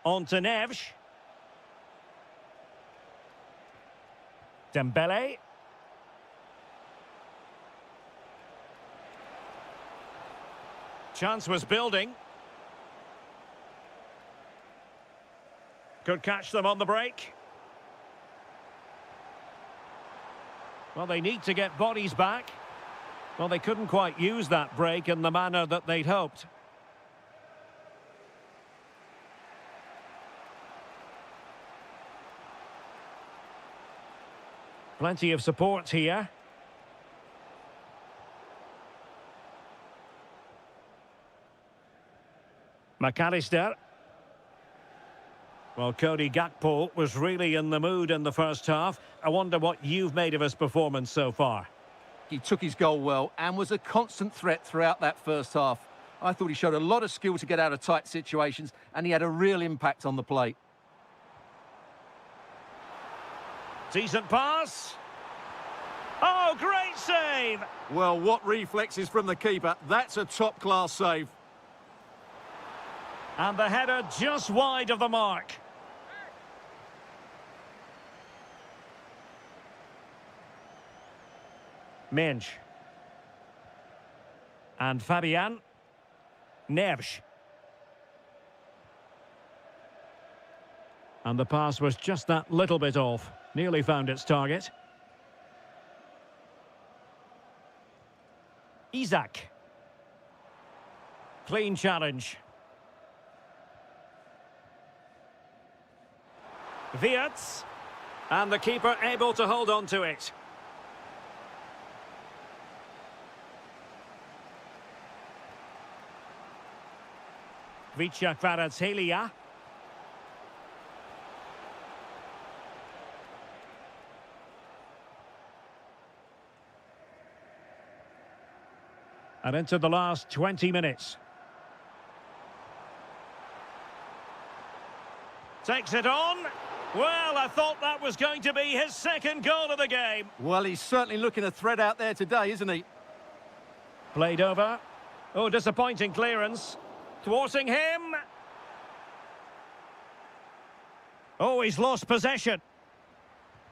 On to Neves. Dembele. Chance was building. Could catch them on the break. Well, they need to get bodies back. Well, they couldn't quite use that break in the manner that they'd hoped. Plenty of support here. McAllister. Well, Cody Gakpo was really in the mood in the first half. I wonder what you've made of his performance so far. He took his goal well and was a constant threat throughout that first half. I thought he showed a lot of skill to get out of tight situations, and he had a real impact on the plate. Decent pass. Oh, great save! Well, what reflexes from the keeper. That's a top-class save. And the header just wide of the mark. Minge. And Fabian. Neves. And the pass was just that little bit off. Nearly found its target. Isaac. Clean challenge. Wirtz. And the keeper able to hold on to it. Kvaratskhelia. And into the last 20 minutes. Takes it on. Well, I thought that was going to be his second goal of the game. Well, he's certainly looking a threat out there today, isn't he? Played over. Oh, disappointing clearance. Thwarting him. Oh, he's lost possession.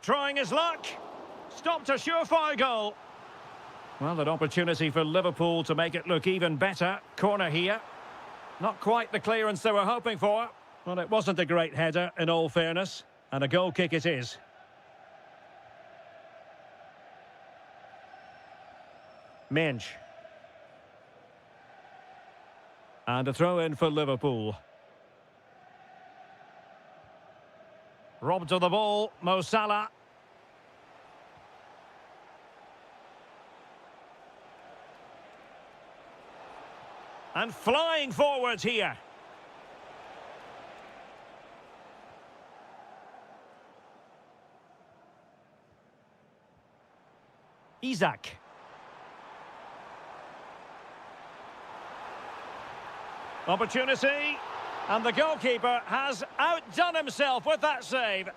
Trying his luck. Stopped a surefire goal. Well, an opportunity for Liverpool to make it look even better. Corner here. Not quite the clearance they were hoping for. Well, it wasn't a great header, in all fairness. And a goal kick it is. Minge. And a throw-in for Liverpool. Robbed of the ball, Mo Salah. And flying forwards here. Isaac. Opportunity. And the goalkeeper has outdone himself with that save.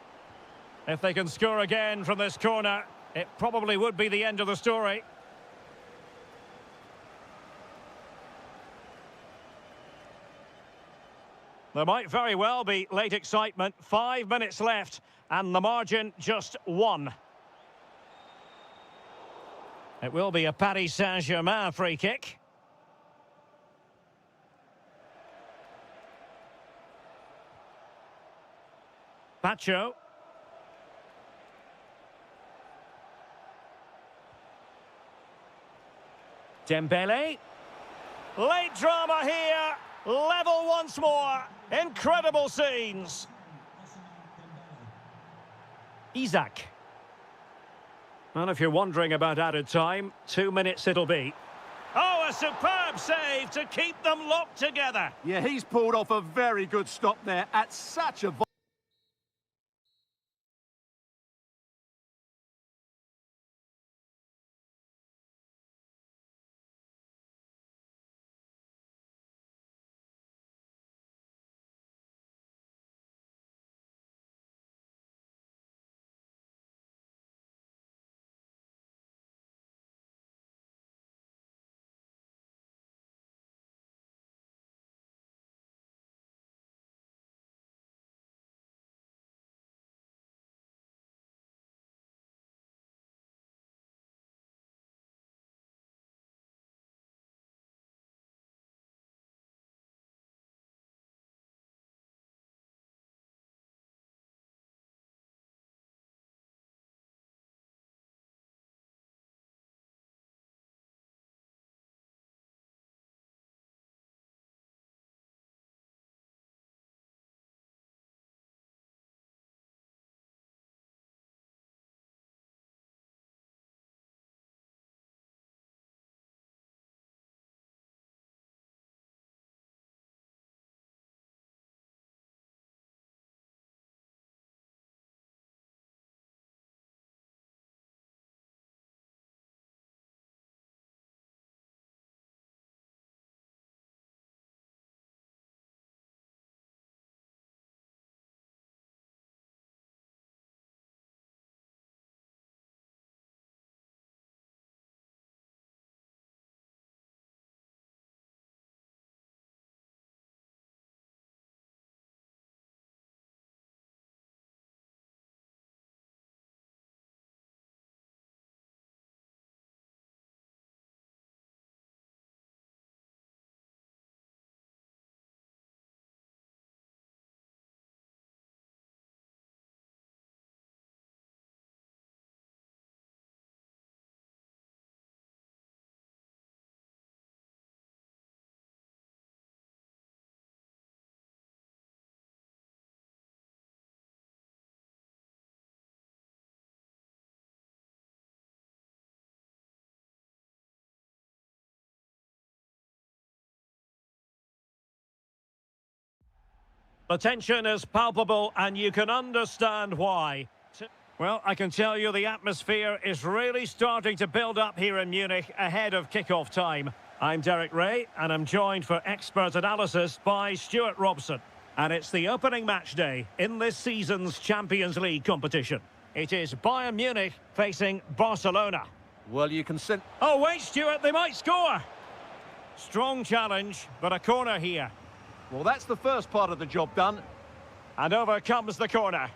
If they can score again from this corner, it probably would be the end of the story. There might very well be late excitement. 5 minutes left, and the margin just 1. It will be a Paris Saint-Germain free kick. Pacho. Dembele. Late drama here. Level once more. Incredible scenes. Isaac. And if you're wondering about added time, 2 minutes it'll be. Oh, a superb save to keep them locked together. Yeah, he's pulled off a very good stop there at such a The tension is palpable and you can understand why. Well, I can tell you the atmosphere is really starting to build up here in Munich ahead of kick-off time. I'm Derek Ray and I'm joined for expert analysis by Stuart Robson. And it's the opening match day in this season's Champions League competition. It is Bayern Munich facing Barcelona. Well, you can sense... Oh, wait, Stuart, they might score. Strong challenge, but a corner here. Well, that's the first part of the job done. And over comes the corner.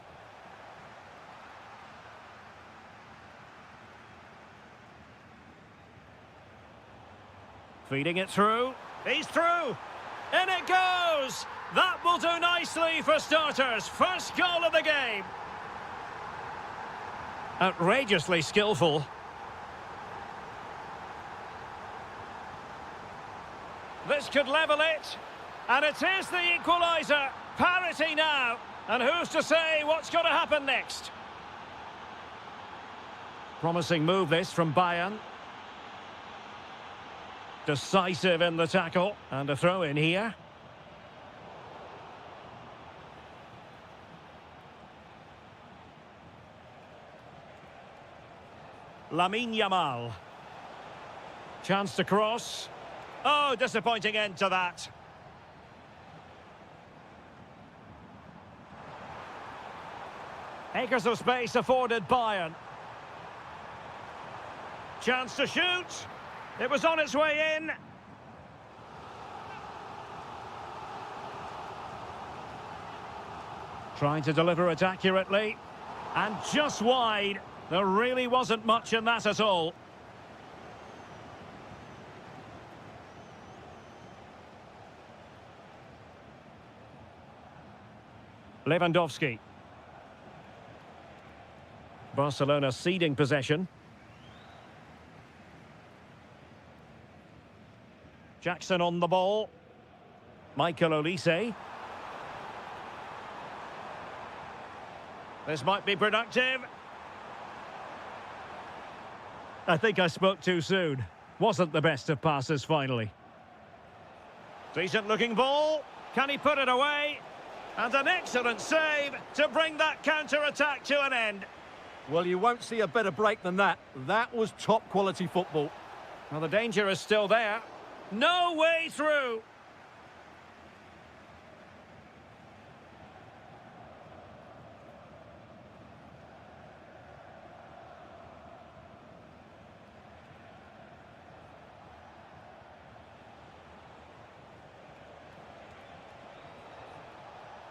Feeding it through. He's through. In it goes. That will do nicely for starters. First goal of the game. Outrageously skillful. This could level it. And it is the equaliser. Parity now. And who's to say what's going to happen next? Promising move this from Bayern. Decisive in the tackle. And a throw in here. Lamine Yamal. Chance to cross. Oh, disappointing end to that. Acres of space afforded Bayern. Chance to shoot. It was on its way in. Trying to deliver it accurately. And just wide. There really wasn't much in that at all. Lewandowski. Barcelona ceding possession. Jackson on the ball. Michael Olise. This might be productive. I think I spoke too soon. Wasn't the best of passes finally. Decent looking ball. Can he put it away? And an excellent save to bring that counter-attack to an end. Well, you won't see a better break than that. That was top-quality football. Well, the danger is still there. No way through.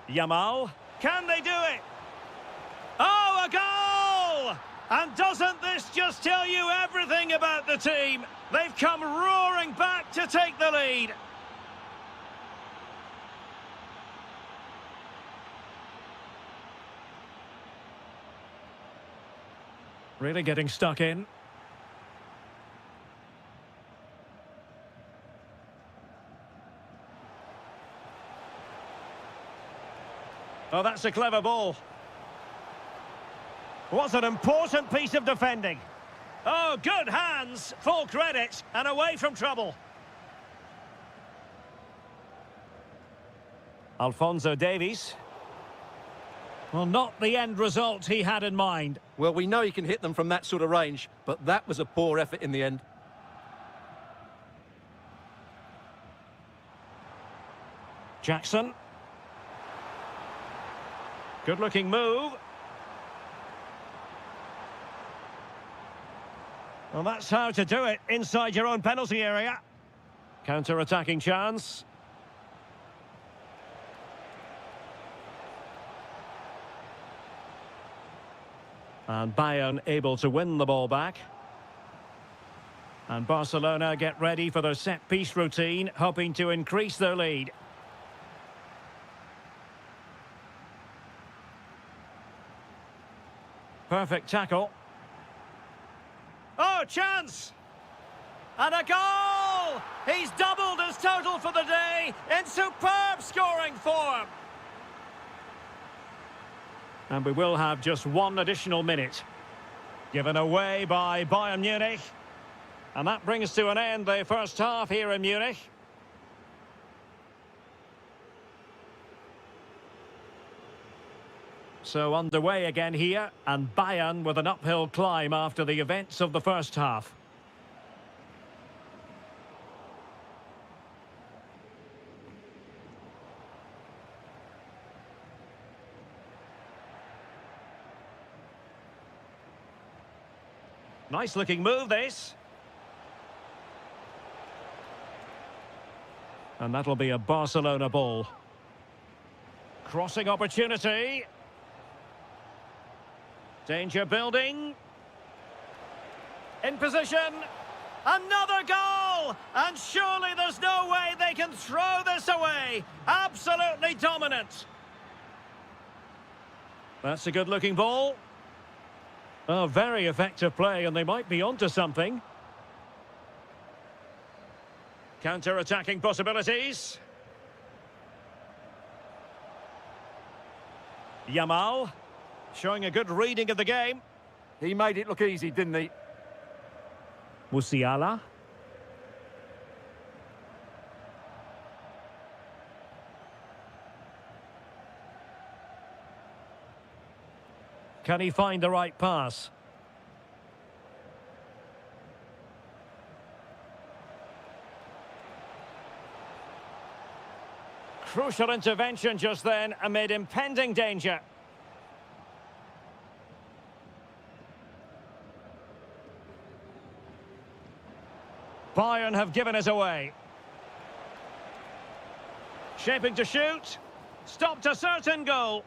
Yamal, can they do it? Oh, a goal! And doesn't this just tell you everything about the team? They've come roaring back to take the lead. Really getting stuck in. Oh, that's a clever ball. What an important piece of defending. Oh, good hands, full credit, and away from trouble. Alphonso Davies. Well, not the end result he had in mind. Well, we know he can hit them from that sort of range, but that was a poor effort in the end. Jackson. Good-looking move. Well, that's how to do it inside your own penalty area. Counter-attacking chance. And Bayern able to win the ball back. And Barcelona get ready for their set-piece routine, hoping to increase their lead. Perfect tackle. Oh, chance! And a goal! He's doubled his total for the day in superb scoring form. And we will have just one additional minute. Given away by Bayern Munich. And that brings to an end the first half here in Munich. So underway again here, and Bayern with an uphill climb after the events of the first half. Nice looking move, this. And that'll be a Barcelona ball. Crossing opportunity. Danger building. In position. Another goal! And surely there's no way they can throw this away. Absolutely dominant. That's a good looking ball. Oh, very effective play, and they might be onto something. Counter-attacking possibilities. Yamal, showing a good reading of the game. He made it look easy, didn't he? Musiala. Can he find the right pass? Crucial intervention just then amid impending danger. Bayern have given it away. Shaping to shoot. Stopped a certain goal.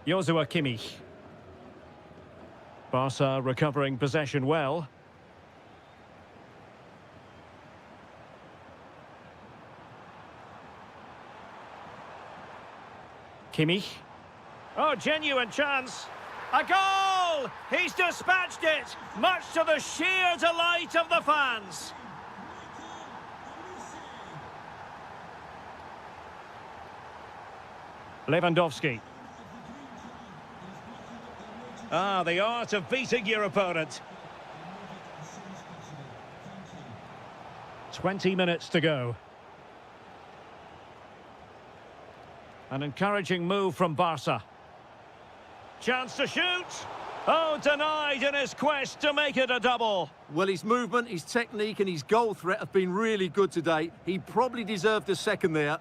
Joshua Kimmich. Barca recovering possession well. Kimmich. Oh, genuine chance. A goal! He's dispatched it, much to the sheer delight of the fans. Lewandowski. Ah, the art of beating your opponent. 20 minutes to go. An encouraging move from Barca. Chance to shoot. Oh, denied in his quest to make it a double. Well, his movement, his technique and his goal threat have been really good today. He probably deserved a second there.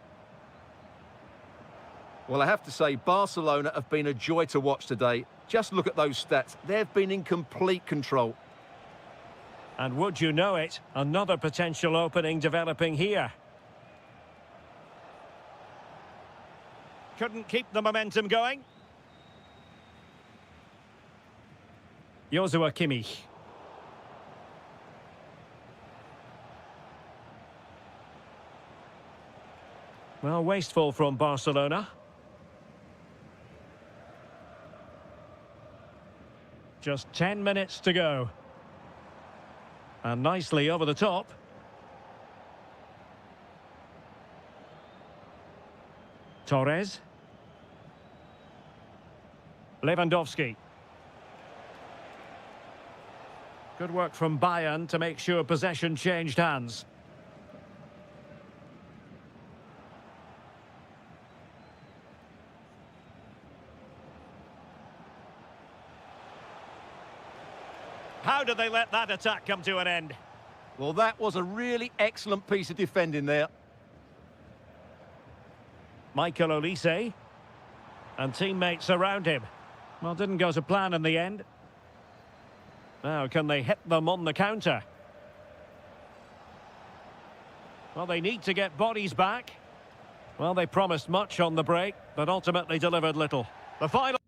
Well, I have to say, Barcelona have been a joy to watch today. Just look at those stats. They've been in complete control. And would you know it, another potential opening developing here. Couldn't keep the momentum going. Joshua Kimmich. Well, wasteful from Barcelona. Just 10 minutes to go. And nicely over the top. Torres. Lewandowski. Good work from Bayern to make sure possession changed hands. How did they let that attack come to an end? Well, that was a really excellent piece of defending there. Michael Olise. And teammates around him. Well, didn't go to plan in the end. Now, can they hit them on the counter? Well, they need to get bodies back. Well, they promised much on the break, but ultimately delivered little. The final...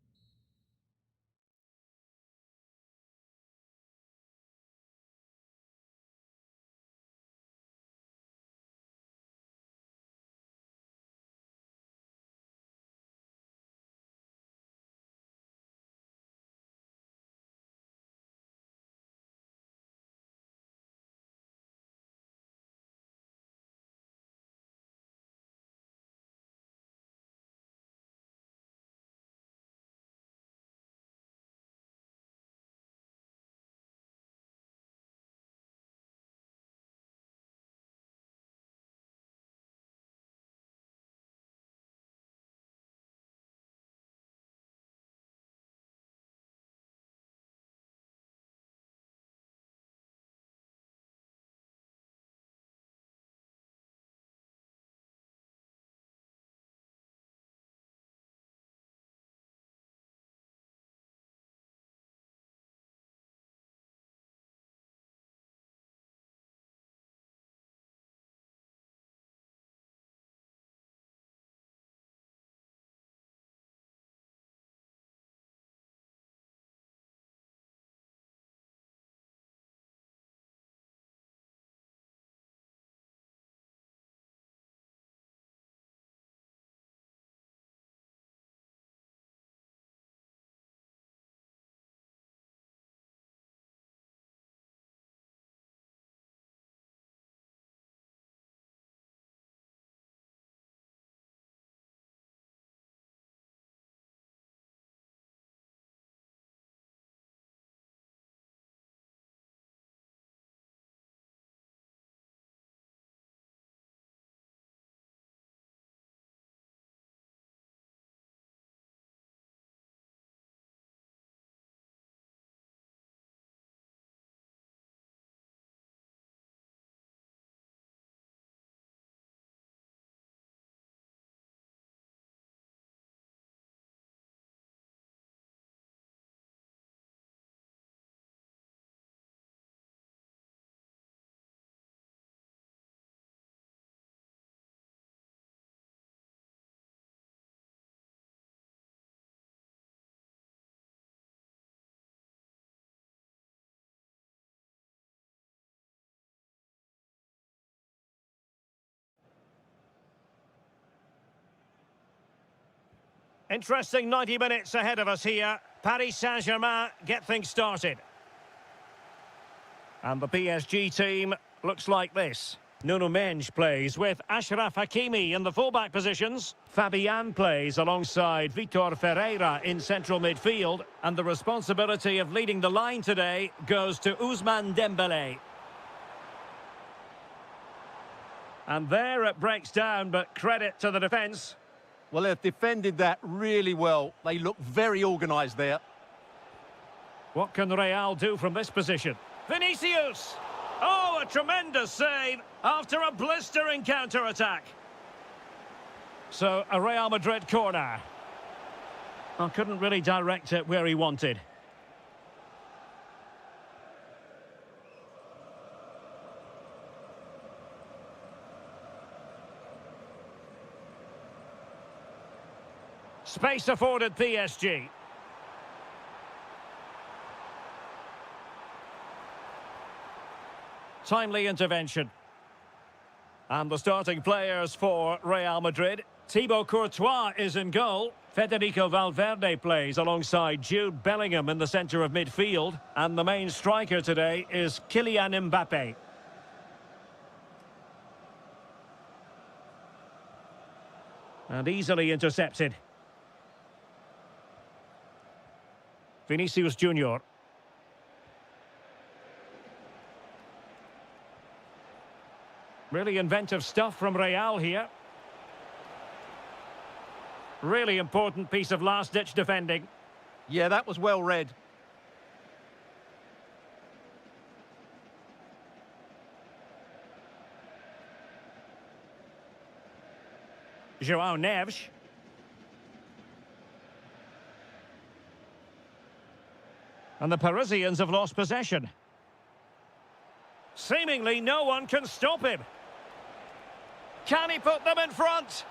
Interesting 90 minutes ahead of us here. Paris Saint-Germain get things started. And the PSG team looks like this. Nuno Mendes plays with Achraf Hakimi in the fullback positions. Fabian plays alongside Vitor Ferreira in central midfield. And the responsibility of leading the line today goes to Ousmane Dembélé. And there it breaks down, but credit to the defence. Well, they've defended that really well. They look very organised there. What can Real do from this position? Vinicius! Oh, a tremendous save after a blistering counter-attack. So, a Real Madrid corner. I couldn't really direct it where he wanted. Space afforded PSG. Timely intervention. And the starting players for Real Madrid. Thibaut Courtois is in goal. Federico Valverde plays alongside Jude Bellingham in the centre of midfield. And the main striker today is Kylian Mbappe. And easily intercepted. Vinicius Junior. Really inventive stuff from Real here. Really important piece of last-ditch defending. Yeah, that was well read. João Neves. And the Parisians have lost possession. Seemingly no one can stop him. Can he put them in front?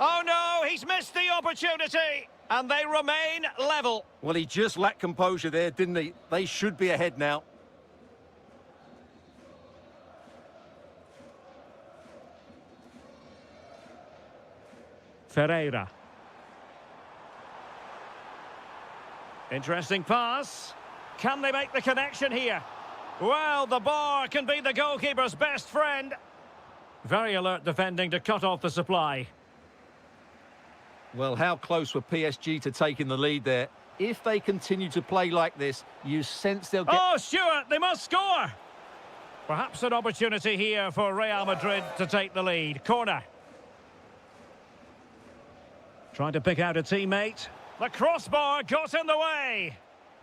Oh no, he's missed the opportunity. And they remain level. Well, he just lacked composure there, didn't he? They should be ahead now. Ferreira. Interesting pass. Can they make the connection here? Well, the bar can be the goalkeeper's best friend. Very alert defending to cut off the supply. Well, how close were PSG to taking the lead there? If they continue to play like this, you sense they'll get... Oh, Stuart, they must score! Perhaps an opportunity here for Real Madrid to take the lead. Corner. Trying to pick out a teammate. The crossbar got in the way.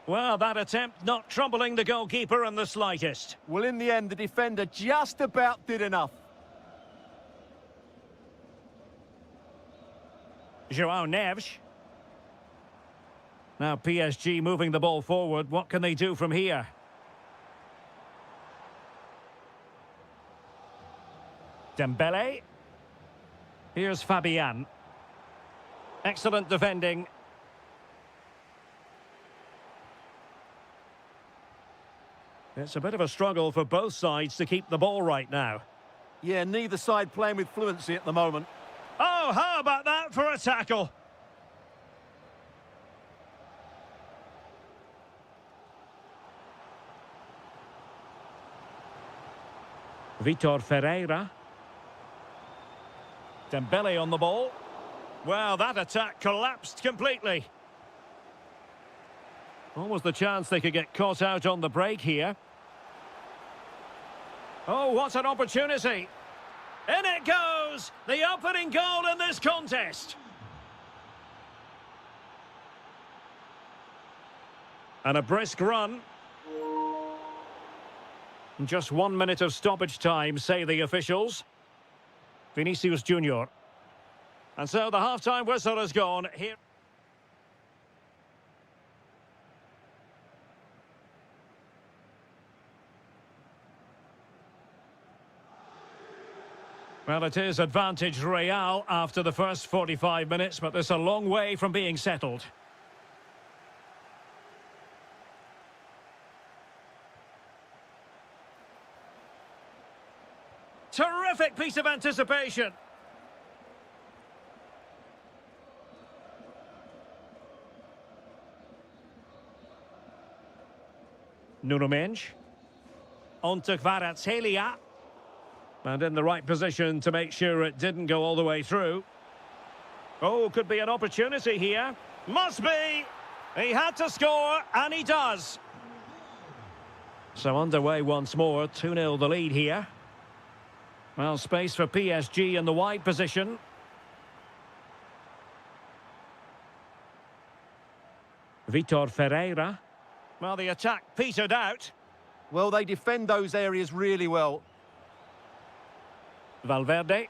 Well, that attempt not troubling the goalkeeper in the slightest. Well, in the end, the defender just about did enough. João Neves. Now PSG moving the ball forward. What can they do from here? Dembélé. Here's Fabian. Excellent defending. It's a bit of a struggle for both sides to keep the ball right now. Yeah, neither side playing with fluency at the moment. Oh, how about that for a tackle? Vitor Ferreira. Dembélé on the ball. Well, that attack collapsed completely. Almost the chance they could get caught out on the break here. Oh, what an opportunity. In it goes! The opening goal in this contest. And a brisk run. Just 1 minute of stoppage time, say the officials. Vinicius Junior. And so the half-time whistle has gone. Here. Well, it is advantage Real after the first 45 minutes, but there's a long way from being settled. Terrific piece of anticipation. Nuno Mendes. On to Kvaratskhelia. And in the right position to make sure it didn't go all the way through. Oh, could be an opportunity here. Must be! He had to score, and he does. So underway once more, 2-0 the lead here. Well, space for PSG in the wide position. Vitor Ferreira. Well, the attack petered out. Well, they defend those areas really well. Valverde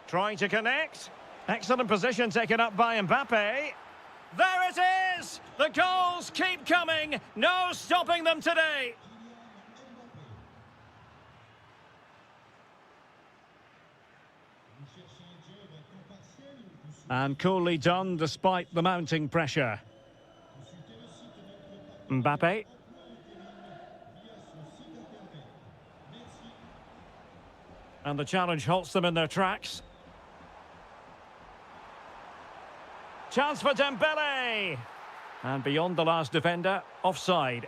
trying to connect. Excellent position taken up by Mbappe. There it is! The goals keep coming. No stopping them today. And coolly done despite the mounting pressure. Mbappe. And the challenge halts them in their tracks. Chance for Dembele. And beyond the last defender, offside.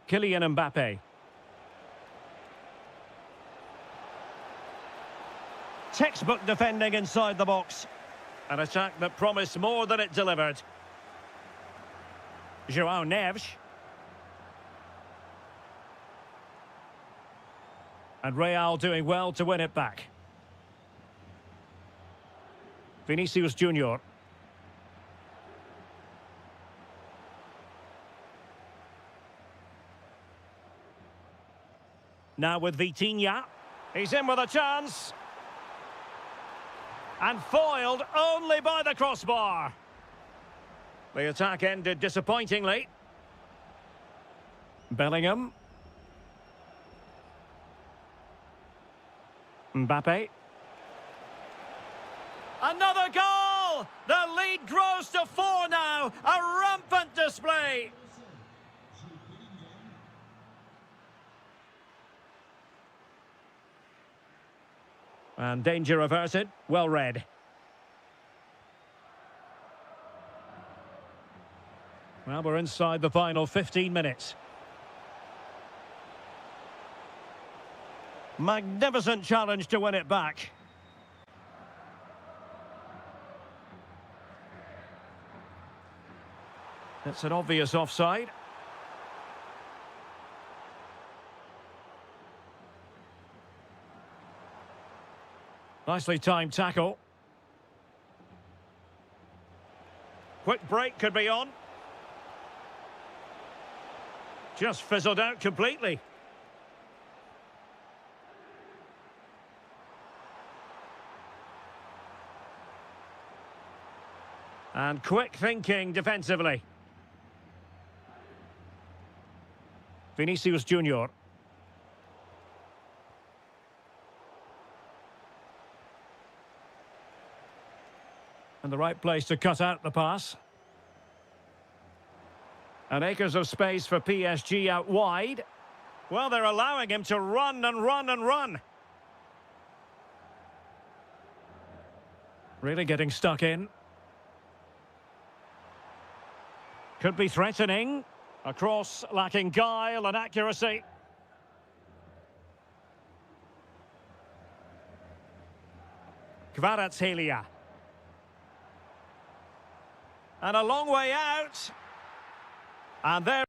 Kylian Mbappe. Textbook defending inside the box. An attack that promised more than it delivered. João Neves. And Real doing well to win it back. Vinicius Junior. Now with Vitinha. He's in with a chance. And foiled only by the crossbar. The attack ended disappointingly. Bellingham. Mbappe. Another goal! The lead grows to 4 now. A rampant display. And danger averted. Well read. Well, we're inside the final 15 minutes. Magnificent challenge to win it back. It's an obvious offside. Nicely timed tackle. Quick break could be on. Just fizzled out completely. And quick thinking defensively. Vinicius Junior. And the right place to cut out the pass. And acres of space for PSG out wide. Well, they're allowing him to run and run and run. Really getting stuck in. Could be threatening. A cross lacking guile and accuracy. Kvaratskhelia. And a long way out. And there.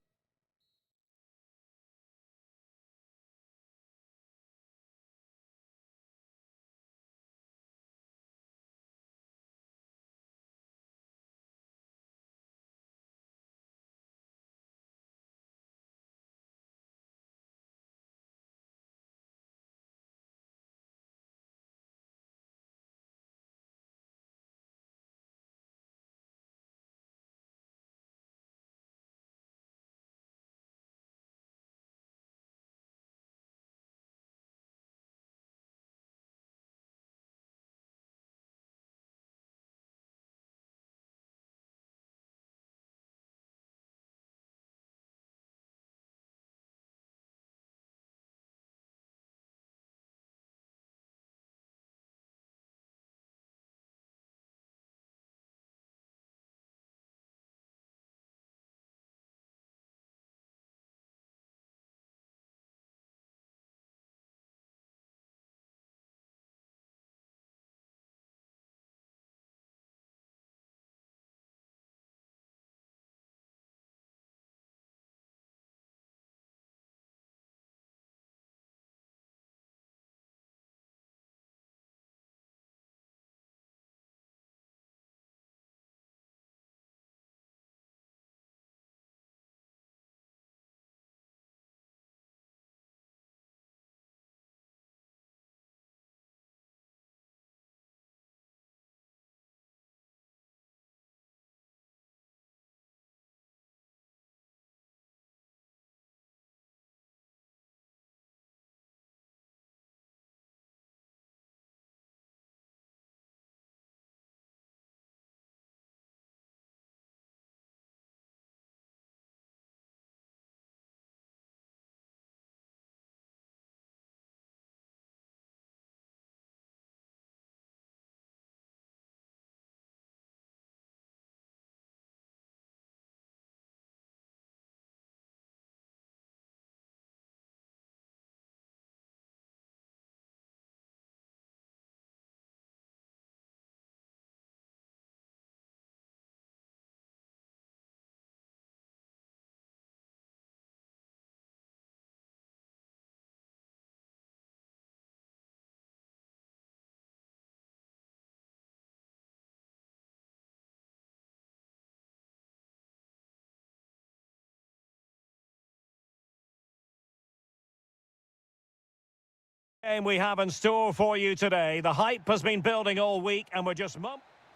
Game we have in store for you today. The hype has been building all week and we're just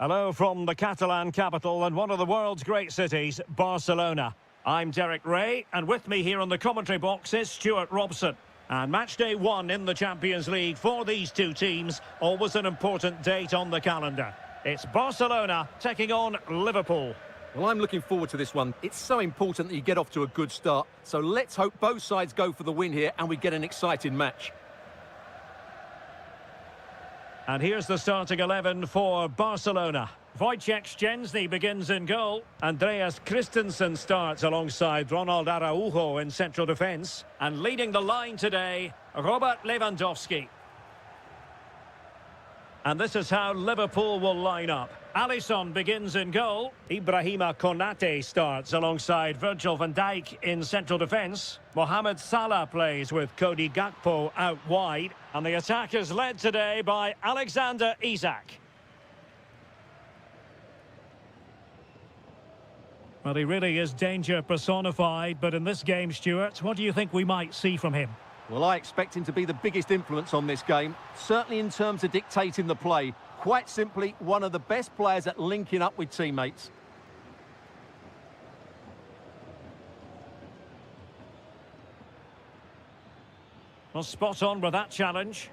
Hello from the Catalan capital and one of the world's great cities, Barcelona. I'm Derek Ray, and with me here on the commentary box is Stuart Robson. And match day 1 in the Champions League for these two teams, always an important date on the calendar. It's Barcelona taking on Liverpool. Well, I'm looking forward to this one. It's so important that you get off to a good start. So let's hope both sides go for the win here and we get an exciting match. And here's the starting 11 for Barcelona. Wojciech Szczęsny begins in goal. Andreas Christensen starts alongside Ronald Araujo in central defence. And leading the line today, Robert Lewandowski. And this is how Liverpool will line up. Alisson begins in goal. Ibrahima Konate starts alongside Virgil van Dijk in central defence. Mohamed Salah plays with Cody Gakpo out wide. And the attack is led today by Alexander Isak. Well, he really is danger personified, but in this game, Stuart, what do you think we might see from him? Well, I expect him to be the biggest influence on this game, certainly in terms of dictating the play. Quite simply, one of the best players at linking up with teammates. Well, spot on with that challenge.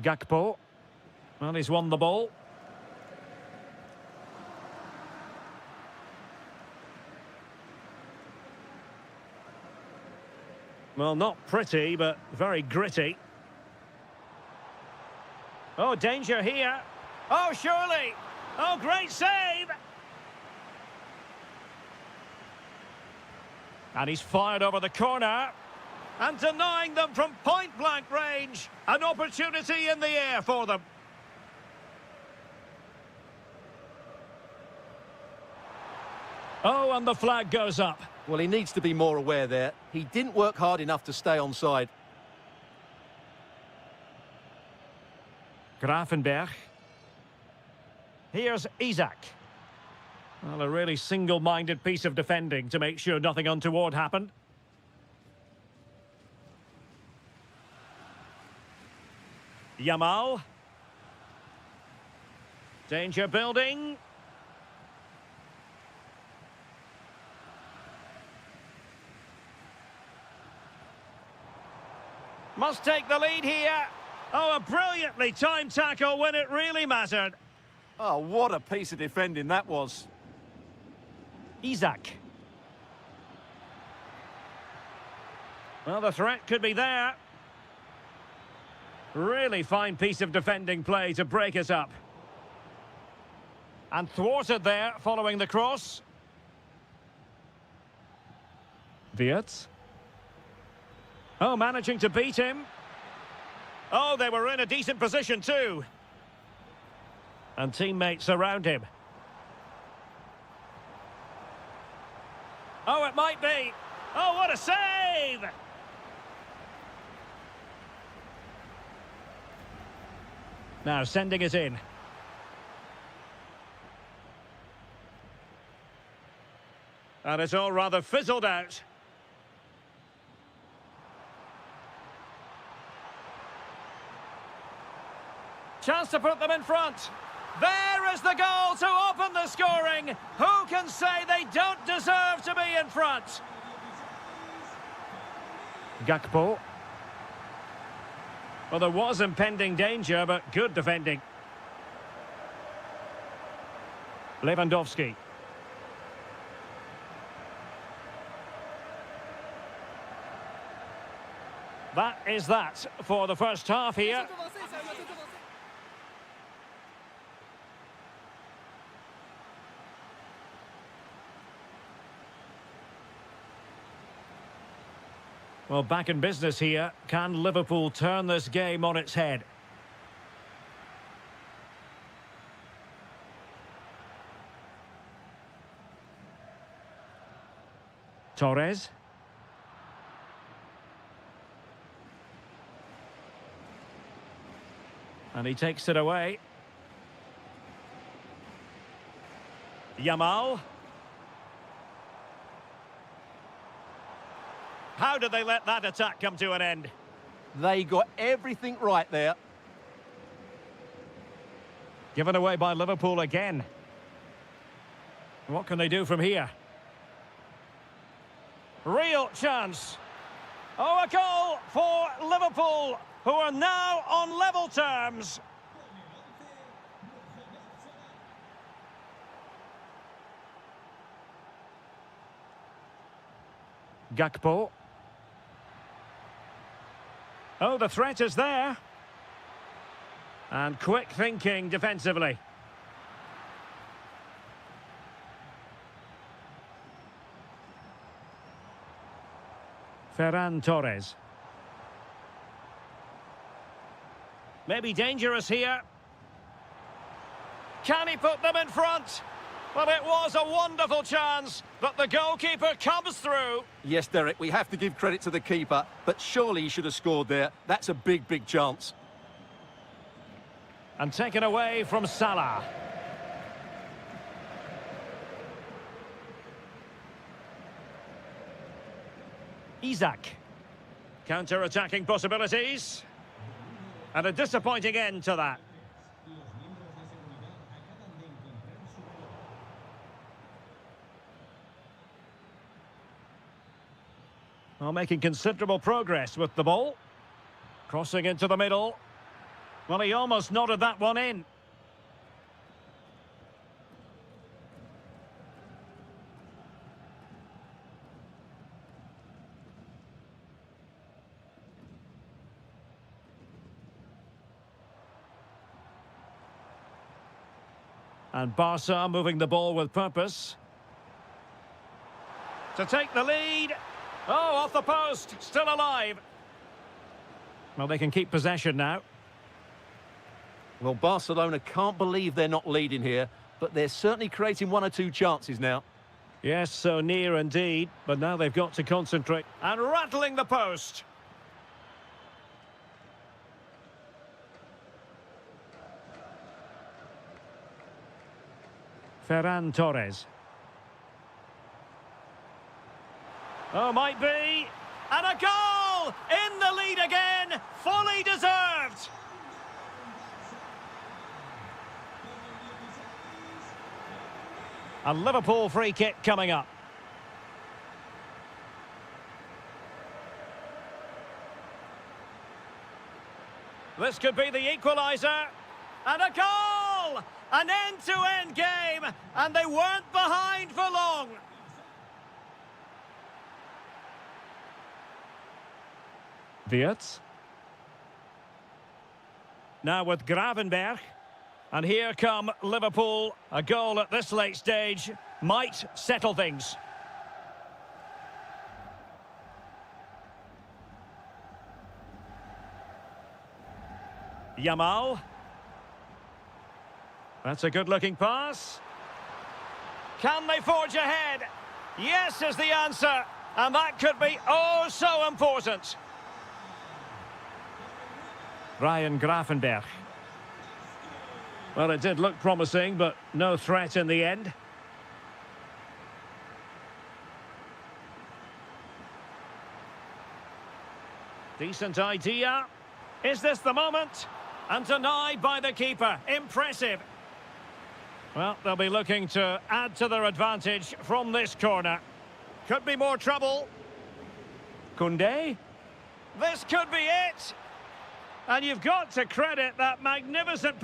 Gakpo. Well, he's won the ball. Well, not pretty, but very gritty. Oh, danger here. Oh, surely. Oh, great save. And he's fired over the corner. And denying them from point-blank range. An opportunity in the air for them. Oh, and the flag goes up. Well, he needs to be more aware there. He didn't work hard enough to stay onside. Grafenberg. Here's Isak. Well, a really single-minded piece of defending to make sure nothing untoward happened. Yamal. Danger building. Must take the lead here. Oh, a brilliantly timed tackle when it really mattered. Oh, what a piece of defending that was. Isak. Well, the threat could be there. Really fine piece of defending play to break it up. And thwarted there following the cross. Wirtz. Oh, managing to beat him. Oh, they were in a decent position too. And teammates around him. Oh, it might be. Oh, what a save! Now sending it in. And it's all rather fizzled out. Chance to put them in front. There is the goal to open the scoring. Who can say they don't deserve to be in front? Gakpo. Well, there was impending danger, but good defending. Lewandowski. That is that for the first half here. Well, back in business here. Can Liverpool turn this game on its head? Torres. And he takes it away. Yamal. How did they let that attack come to an end? They got everything right there. Given away by Liverpool again. What can they do from here? Real chance. Oh, a goal for Liverpool, who are now on level terms. Gakpo. Oh, the threat is there. And quick thinking defensively. Ferran Torres. Maybe dangerous here. Can he put them in front? Well, it was a wonderful chance, but the goalkeeper comes through. Yes, Derek, we have to give credit to the keeper, but surely he should have scored there. That's a big, big chance. And taken away from Salah. Isaac. Counter-attacking possibilities. And a disappointing end to that. Well, making considerable progress with the ball. Crossing into the middle. Well, he almost nodded that one in. And Barca moving the ball with purpose. To take the lead. Oh, off the post. Still alive. Well, they can keep possession now. Well, Barcelona can't believe they're not leading here, but they're certainly creating one or two chances now. Yes, so near indeed, but now they've got to concentrate. And rattling the post. Ferran Torres. Oh, might be. And a goal! In the lead again! Fully deserved! A Liverpool free kick coming up. This could be the equaliser. And a goal! An end-to-end game, and they weren't behind for long. Wirtz. Now with Gravenberch. And here come Liverpool. A goal at this late stage might settle things. Yamal. That's a good-looking pass. Can they forge ahead? Yes is the answer. And that could be oh so important. Ryan Gravenberch. Well, it did look promising, but no threat in the end. Decent idea. Is this the moment? And denied by the keeper. Impressive. Well, they'll be looking to add to their advantage from this corner. Could be more trouble. Koundé. This could be it. And you've got to credit that magnificent...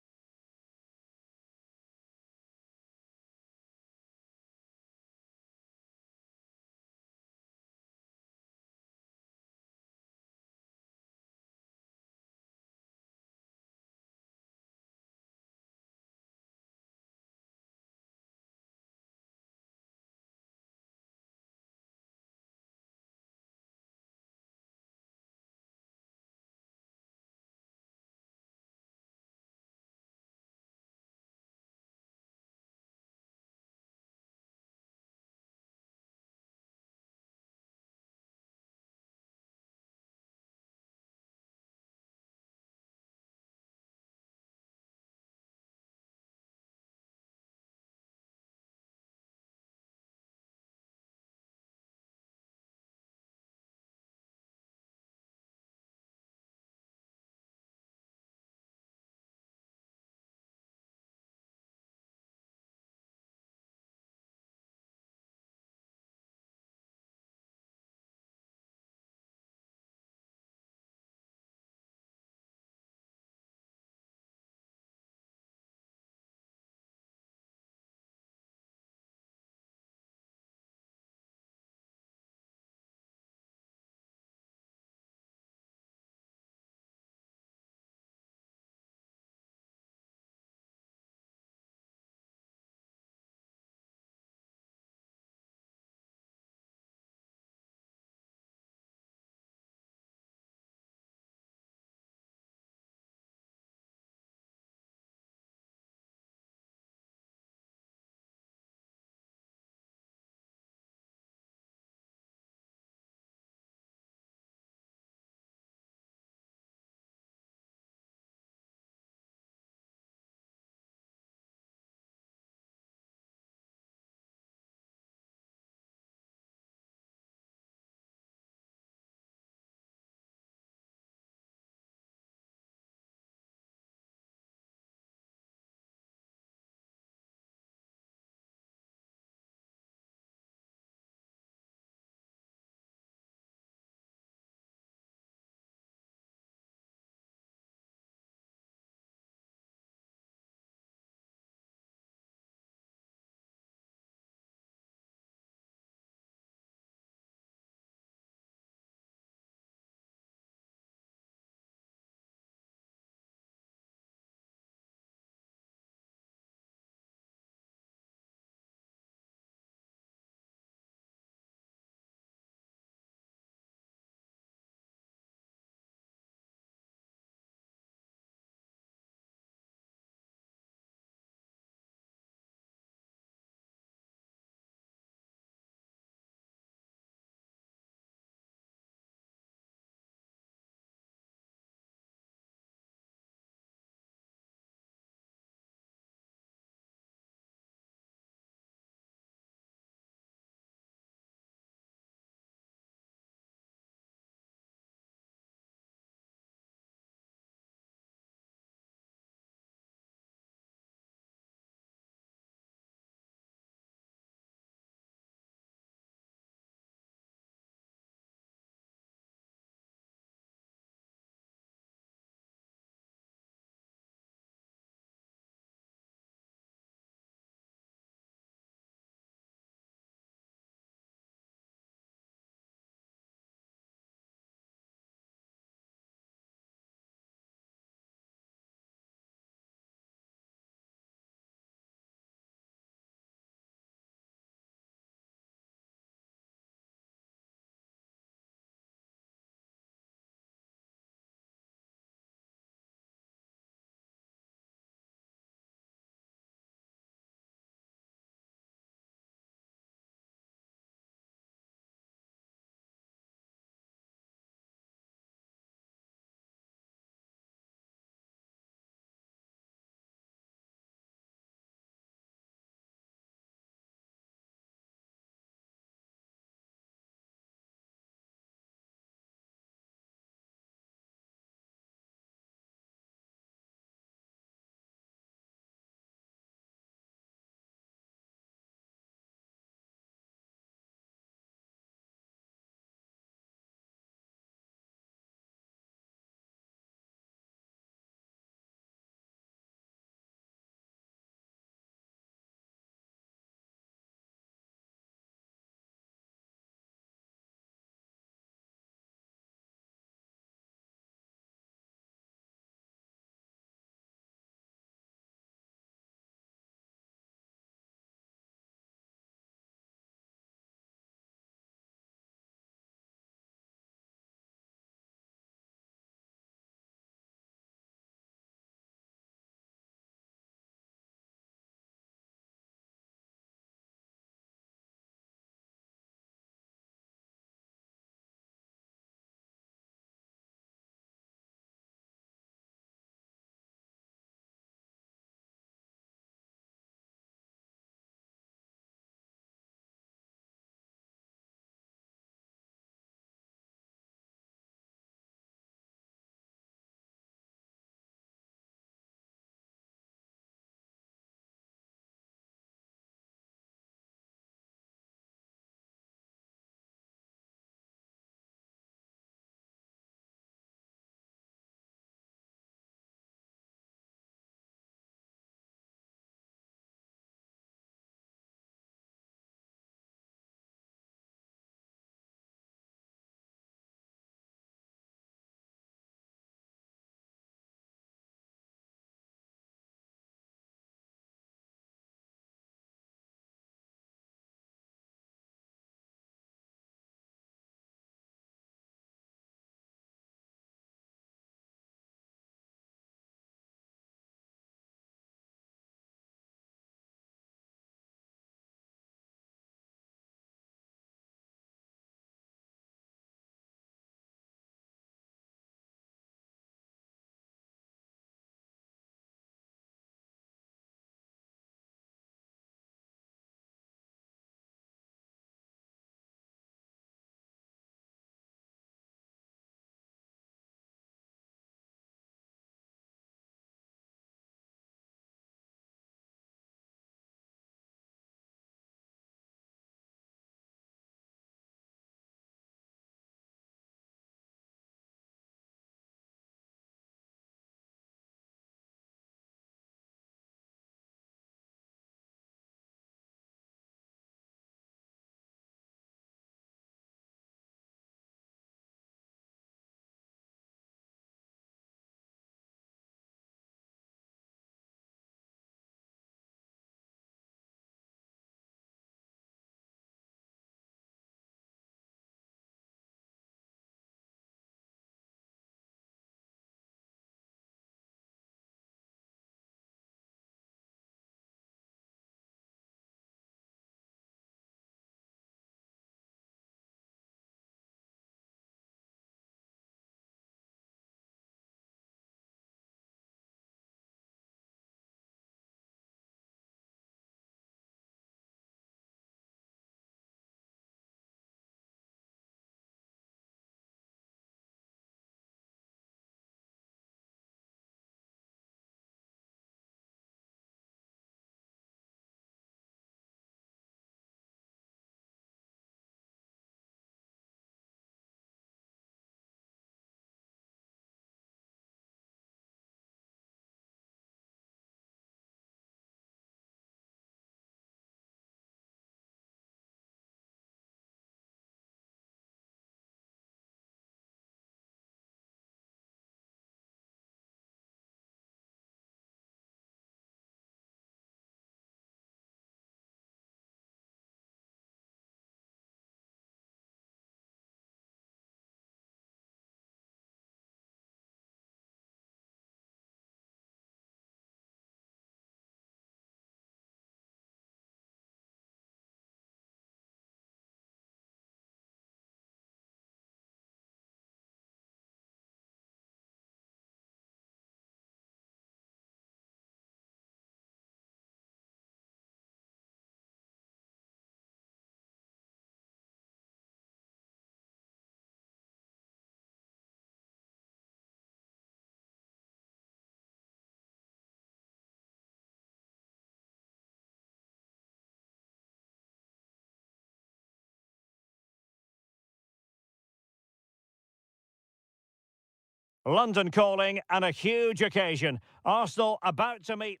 London calling and a huge occasion. Arsenal about to meet...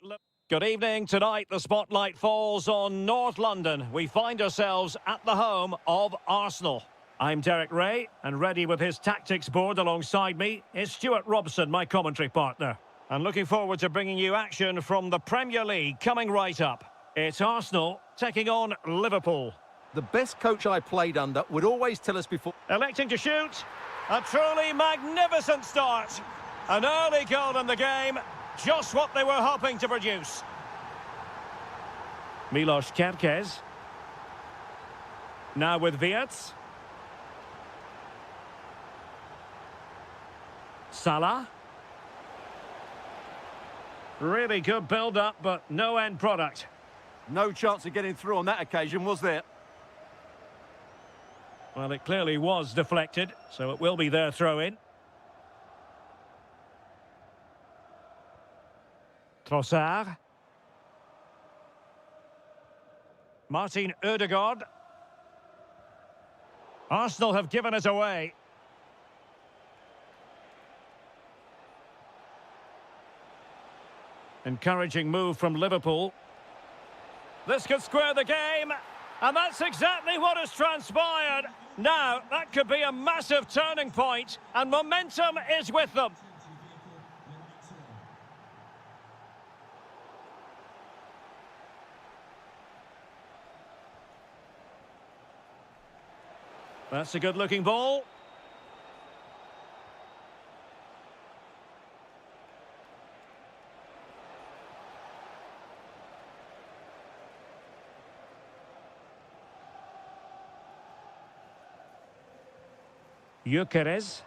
Good evening. Tonight, the spotlight falls on North London. We find ourselves at the home of Arsenal. I'm Derek Ray, and ready with his tactics board alongside me is Stuart Robson, my commentary partner. And looking forward to bringing you action from the Premier League coming right up. It's Arsenal taking on Liverpool. The best coach I played under would always tell us before... Electing to shoot. A truly magnificent start. An early goal in the game. Just what they were hoping to produce. Milos Kerkez. Now with Wirtz. Salah. Really good build-up, but no end product. No chance of getting through on that occasion, was there? Well, it clearly was deflected, so it will be their throw-in. Trossard. Martin Ødegaard. Arsenal have given it away. Encouraging move from Liverpool. This could square the game, and that's exactly what has transpired. Now, that could be a massive turning point, and momentum is with them. That's a good-looking ball. Gyökeres.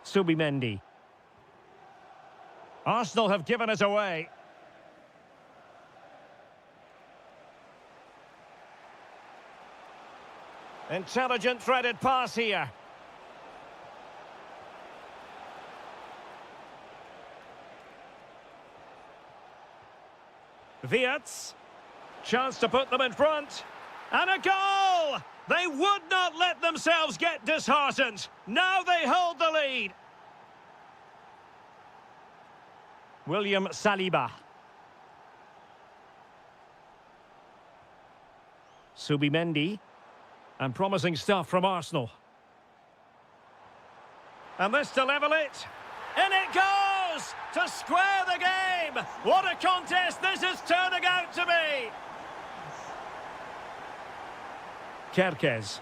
Subimendi. Arsenal have given it away. Intelligent threaded pass here. Wirtz. Chance to put them in front. And a goal! They would not let themselves get disheartened. Now they hold the lead. William Saliba. Subimendi. And promising stuff from Arsenal. And this to level it. And it goes! To square the game! What a contest this is turning out to be! Kerkez.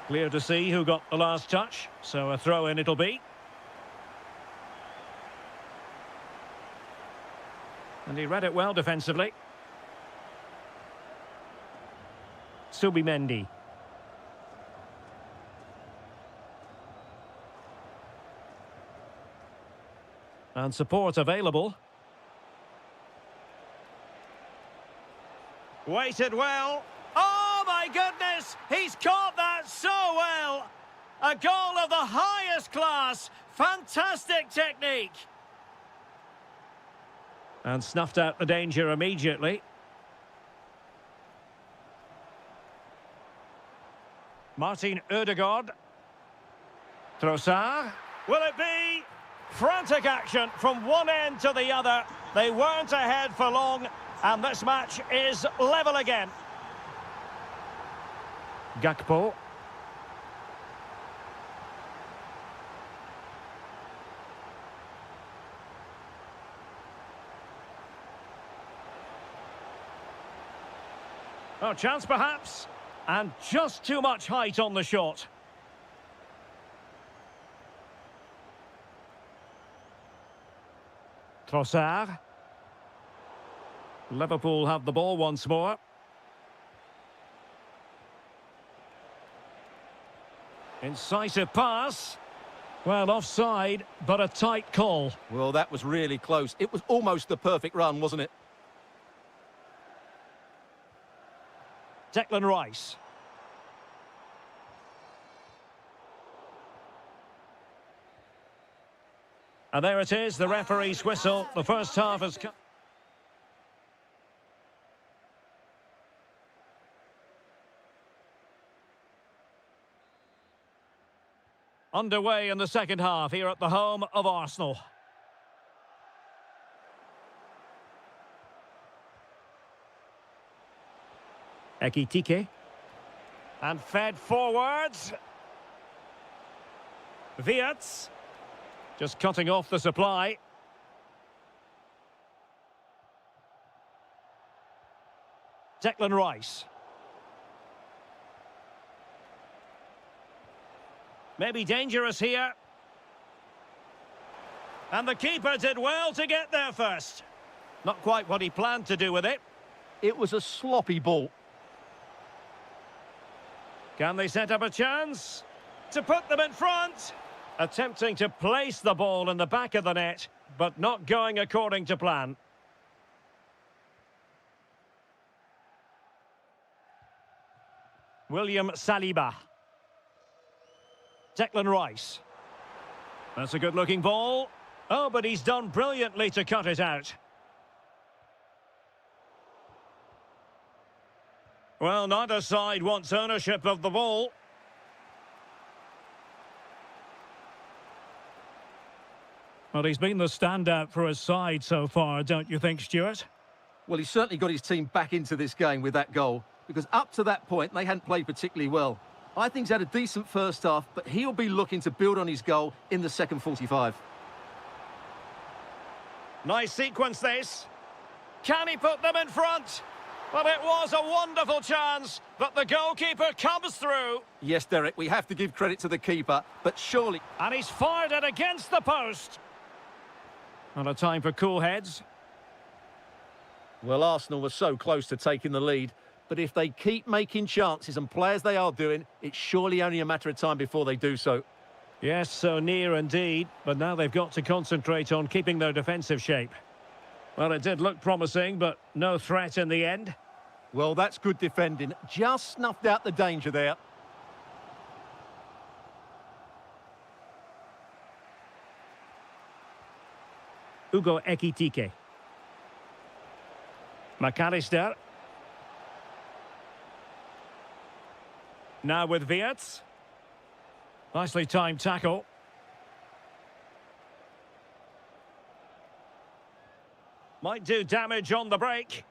Clear to see who got the last touch, so a throw-in it'll be. And he read it well defensively. Subimendi. And support available. Waited well. Oh my goodness! He's caught that so well! A goal of the highest class. Fantastic technique. And snuffed out the danger immediately. Martin Ødegaard. Trossard. Will it be? Frantic action from one end to the other. They weren't ahead for long, and this match is level again. Gakpo. Oh, chance perhaps. And just too much height on the shot. Trossard. Liverpool have the ball once more. Incisive pass. Well, offside, but a tight call. Well, that was really close. It was almost the perfect run, wasn't it? Declan Rice. And there it is, the referee's whistle. The first half has come. Underway in the second half here at the home of Arsenal. Ekitike. And fed forwards. Viets. Just cutting off the supply. Declan Rice. Maybe dangerous here. And the keeper did well to get there first. Not quite what he planned to do with it. It was a sloppy ball. Can they set up a chance to put them in front? Attempting to place the ball in the back of the net, but not going according to plan. William Saliba. Declan Rice. That's a good-looking ball. Oh, but he's done brilliantly to cut it out. Well, neither side wants ownership of the ball. Well, he's been the standout for his side so far, don't you think, Stuart? Well, he's certainly got his team back into this game with that goal, because up to that point, they hadn't played particularly well. I think he's had a decent first half, but he'll be looking to build on his goal in the second 45. Nice sequence, this. Can he put them in front? Well, it was a wonderful chance, but the goalkeeper comes through. Yes, Derek, we have to give credit to the keeper, but surely... And he's fired it against the post. Not a time for cool heads. Well, Arsenal were so close to taking the lead, but if they keep making chances and play as they are doing, it's surely only a matter of time before they do so. Yes, so near indeed, but now they've got to concentrate on keeping their defensive shape. Well, it did look promising, but no threat in the end. Well, that's good defending. Just snuffed out the danger there. Ugo Ekitike. McAllister. Now with Viets. Nicely timed tackle. Might do damage on the break.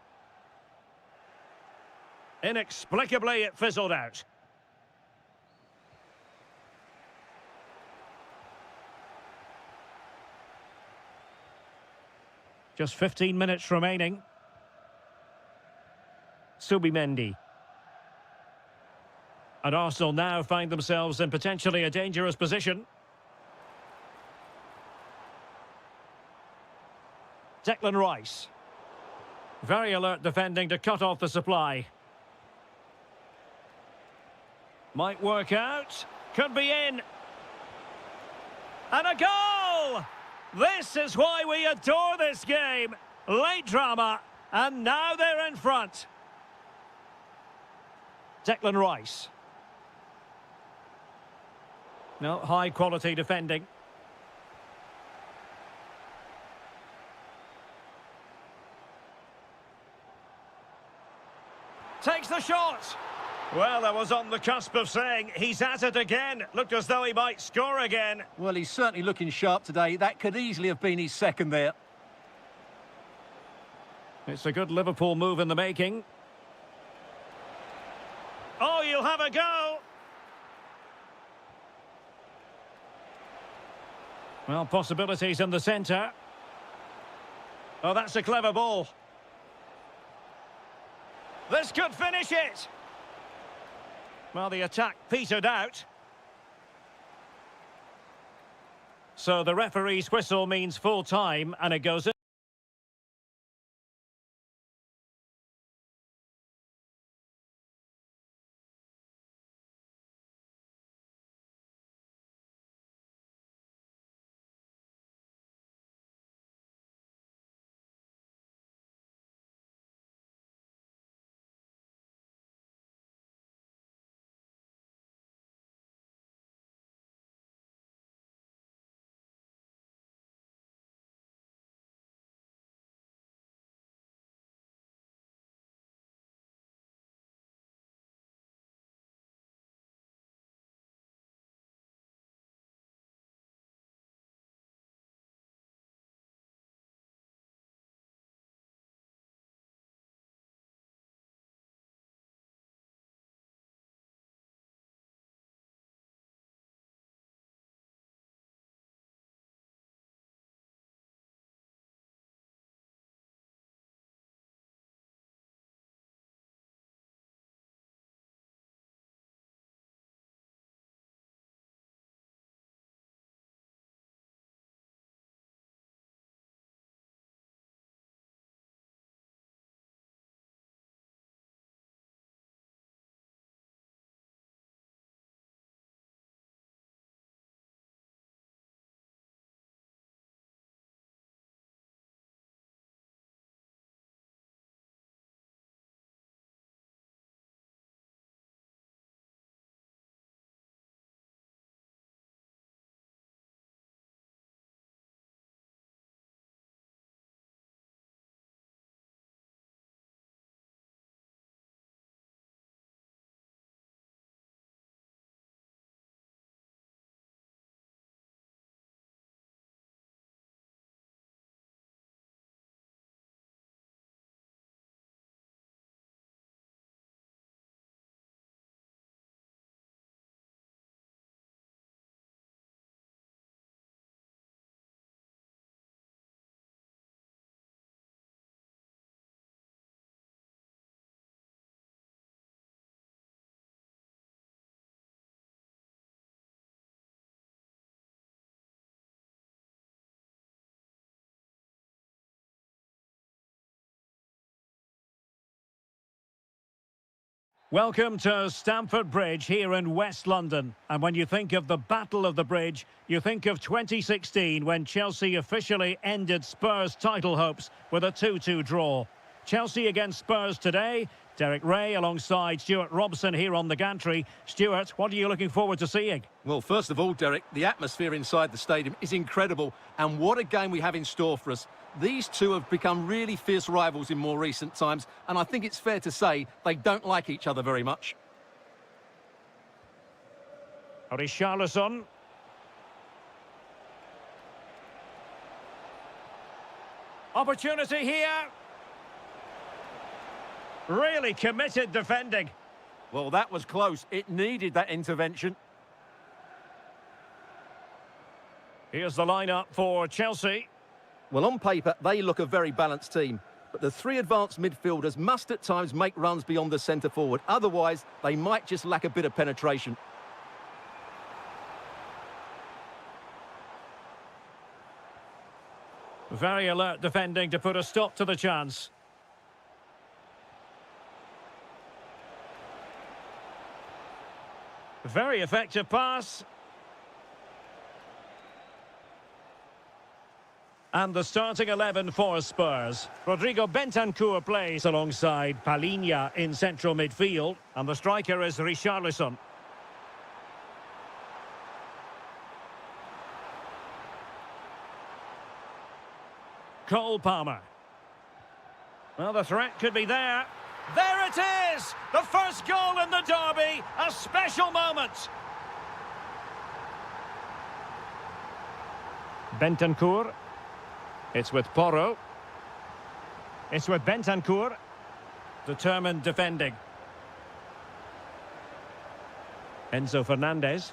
Inexplicably, it fizzled out. Just 15 minutes remaining. Subimendi. And Arsenal now find themselves in potentially a dangerous position. Declan Rice. Very alert defending to cut off the supply. Might work out. Could be in. And a goal! This is why we adore this game. Late drama, and now they're in front. Declan Rice. No, high quality defending. Takes the shot. Well, that was on the cusp of saying he's at it again. Looked as though he might score again. Well, he's certainly looking sharp today. That could easily have been his second there. It's a good Liverpool move in the making. Oh, you'll have a go. Well, possibilities in the centre. Oh, that's a clever ball. This could finish it. Well, the attack petered out. So the referee's whistle means full time, and it goes in. Welcome to Stamford Bridge here in West London. And when you think of the Battle of the Bridge, you think of 2016 when Chelsea officially ended Spurs' title hopes with a 2-2 draw. Chelsea against Spurs today. Derek Ray alongside Stuart Robson here on the gantry. Stuart, what are you looking forward to seeing? Well, first of all, Derek, the atmosphere inside the stadium is incredible. And what a game we have in store for us. These two have become really fierce rivals in more recent times, and I think it's fair to say they don't like each other very much. Richarlison. Opportunity here. Really committed defending. Well, that was close. It needed that intervention. Here's the lineup for Chelsea. Well, on paper, they look a very balanced team. But the three advanced midfielders must at times make runs beyond the centre-forward. Otherwise, they might just lack a bit of penetration. Very alert defending to put a stop to the chance. Very effective pass. And the starting 11 for Spurs. Rodrigo Bentancur plays alongside Palhinha in central midfield. And the striker is Richarlison. Cole Palmer. Well, the threat could be there. There it is! The first goal in the derby. A special moment. Bentancur. It's with Porro. It's with Bentancur. Determined defending. Enzo Fernandez.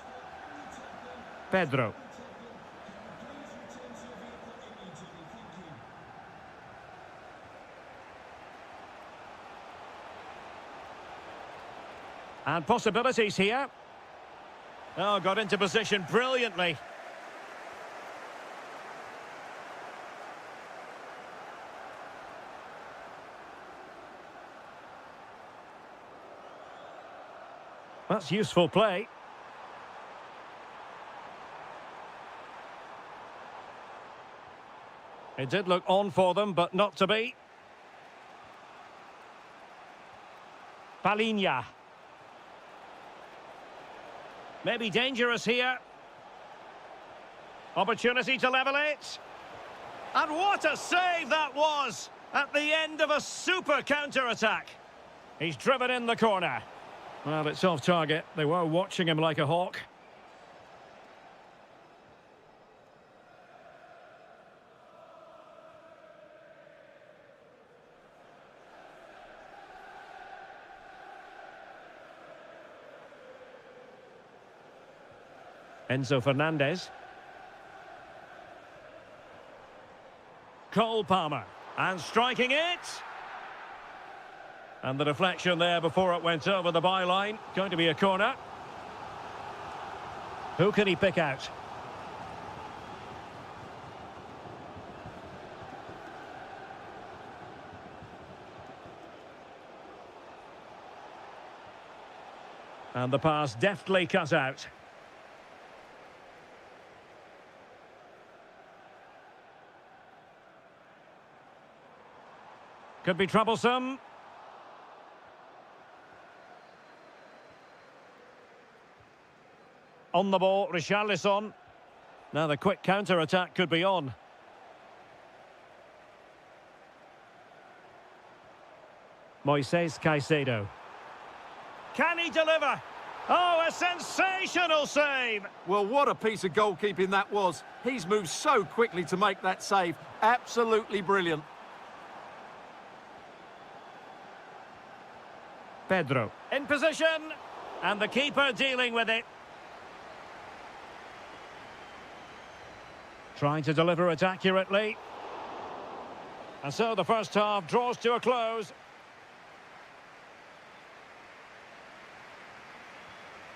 Pedro. And possibilities here. Oh, got into position brilliantly. That's useful play. It did look on for them, but not to be. Palhinha. Maybe dangerous here. Opportunity to level it. And what a save that was at the end of a super counter-attack. He's driven in the corner. Well, it's off target. They were watching him like a hawk. Enzo Fernandez. Cole Palmer. And striking it. And the deflection there before it went over the byline. Going to be a corner. Who can he pick out? And the pass deftly cut out. Could be troublesome. On the ball, Richarlison. Now the quick counter-attack could be on. Moises Caicedo. Can he deliver? Oh, a sensational save! Well, what a piece of goalkeeping that was. He's moved so quickly to make that save. Absolutely brilliant. Pedro. In position. And the keeper dealing with it. Trying to deliver it accurately. And so the first half draws to a close.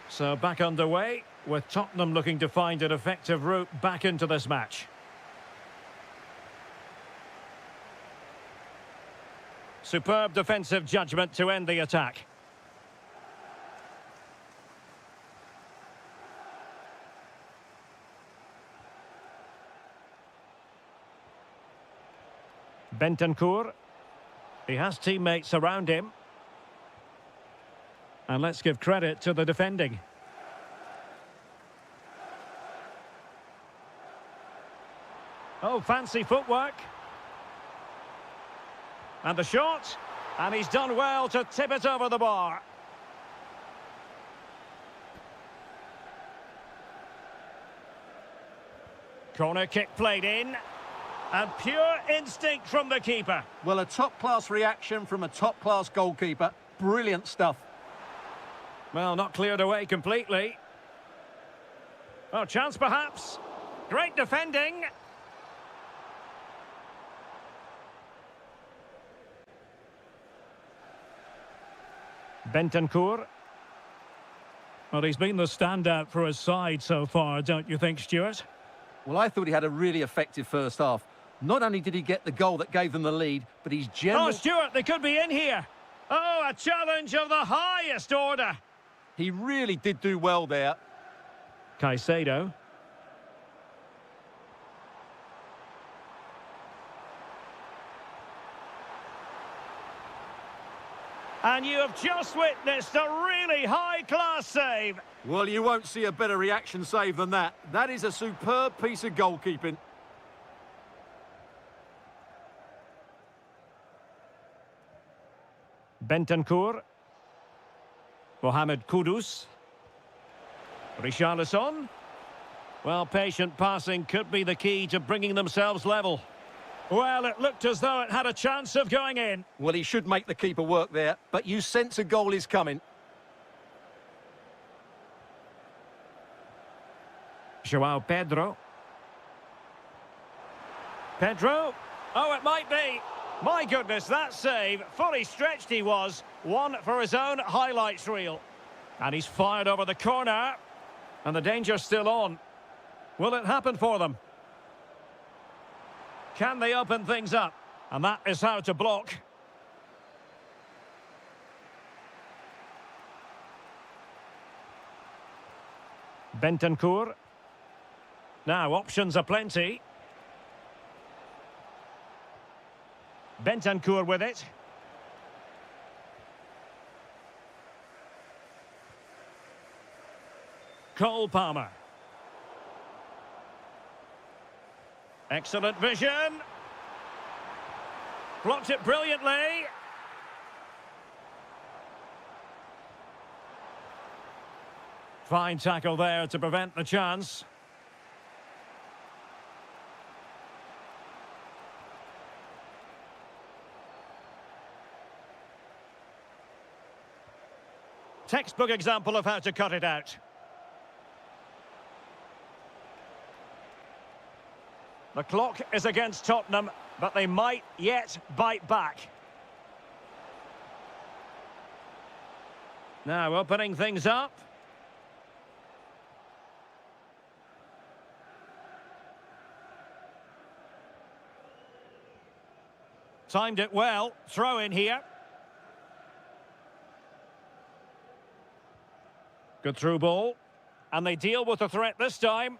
So back underway, with Tottenham looking to find an effective route back into this match. Superb defensive judgment to end the attack. Bentancur. He has teammates around him. And let's give credit to the defending. Oh, fancy footwork. And the shot. And he's done well to tip it over the bar. Corner kick played in. And pure instinct from the keeper. Well, a top-class reaction from a top-class goalkeeper. Brilliant stuff. Well, not cleared away completely. Oh, chance perhaps. Great defending. Bentancur. Well, he's been the standout for his side so far, don't you think, Stuart? Well, I thought he had a really effective first half. Not only did he get the goal that gave them the lead, but he's general... Oh, Stuart, they could be in here. Oh, a challenge of the highest order. He really did do well there. Caicedo. And you have just witnessed a really high-class save. Well, you won't see a better reaction save than that. That is a superb piece of goalkeeping. Bentancur. Mohamed Kudus. Richarlison. Well, patient passing could be the key to bringing themselves level. Well, it looked as though it had a chance of going in. Well, he should make the keeper work there, but you sense a goal is coming. João Pedro. Pedro. Oh, it might be. My goodness, that save. Fully stretched he was. One for his own highlights reel. And he's fired over the corner. And the danger's still on. Will it happen for them? Can they open things up? And that is how to block. Bentancur. Now, options aplenty. Bentancur with it. Cole Palmer. Excellent vision. Blocked it brilliantly. Fine tackle there to prevent the chance. Textbook example of how to cut it out. The clock is against Tottenham, but they might yet bite back. Now opening things up. Timed it well. Throw in here. Good through ball. And they deal with the threat this time.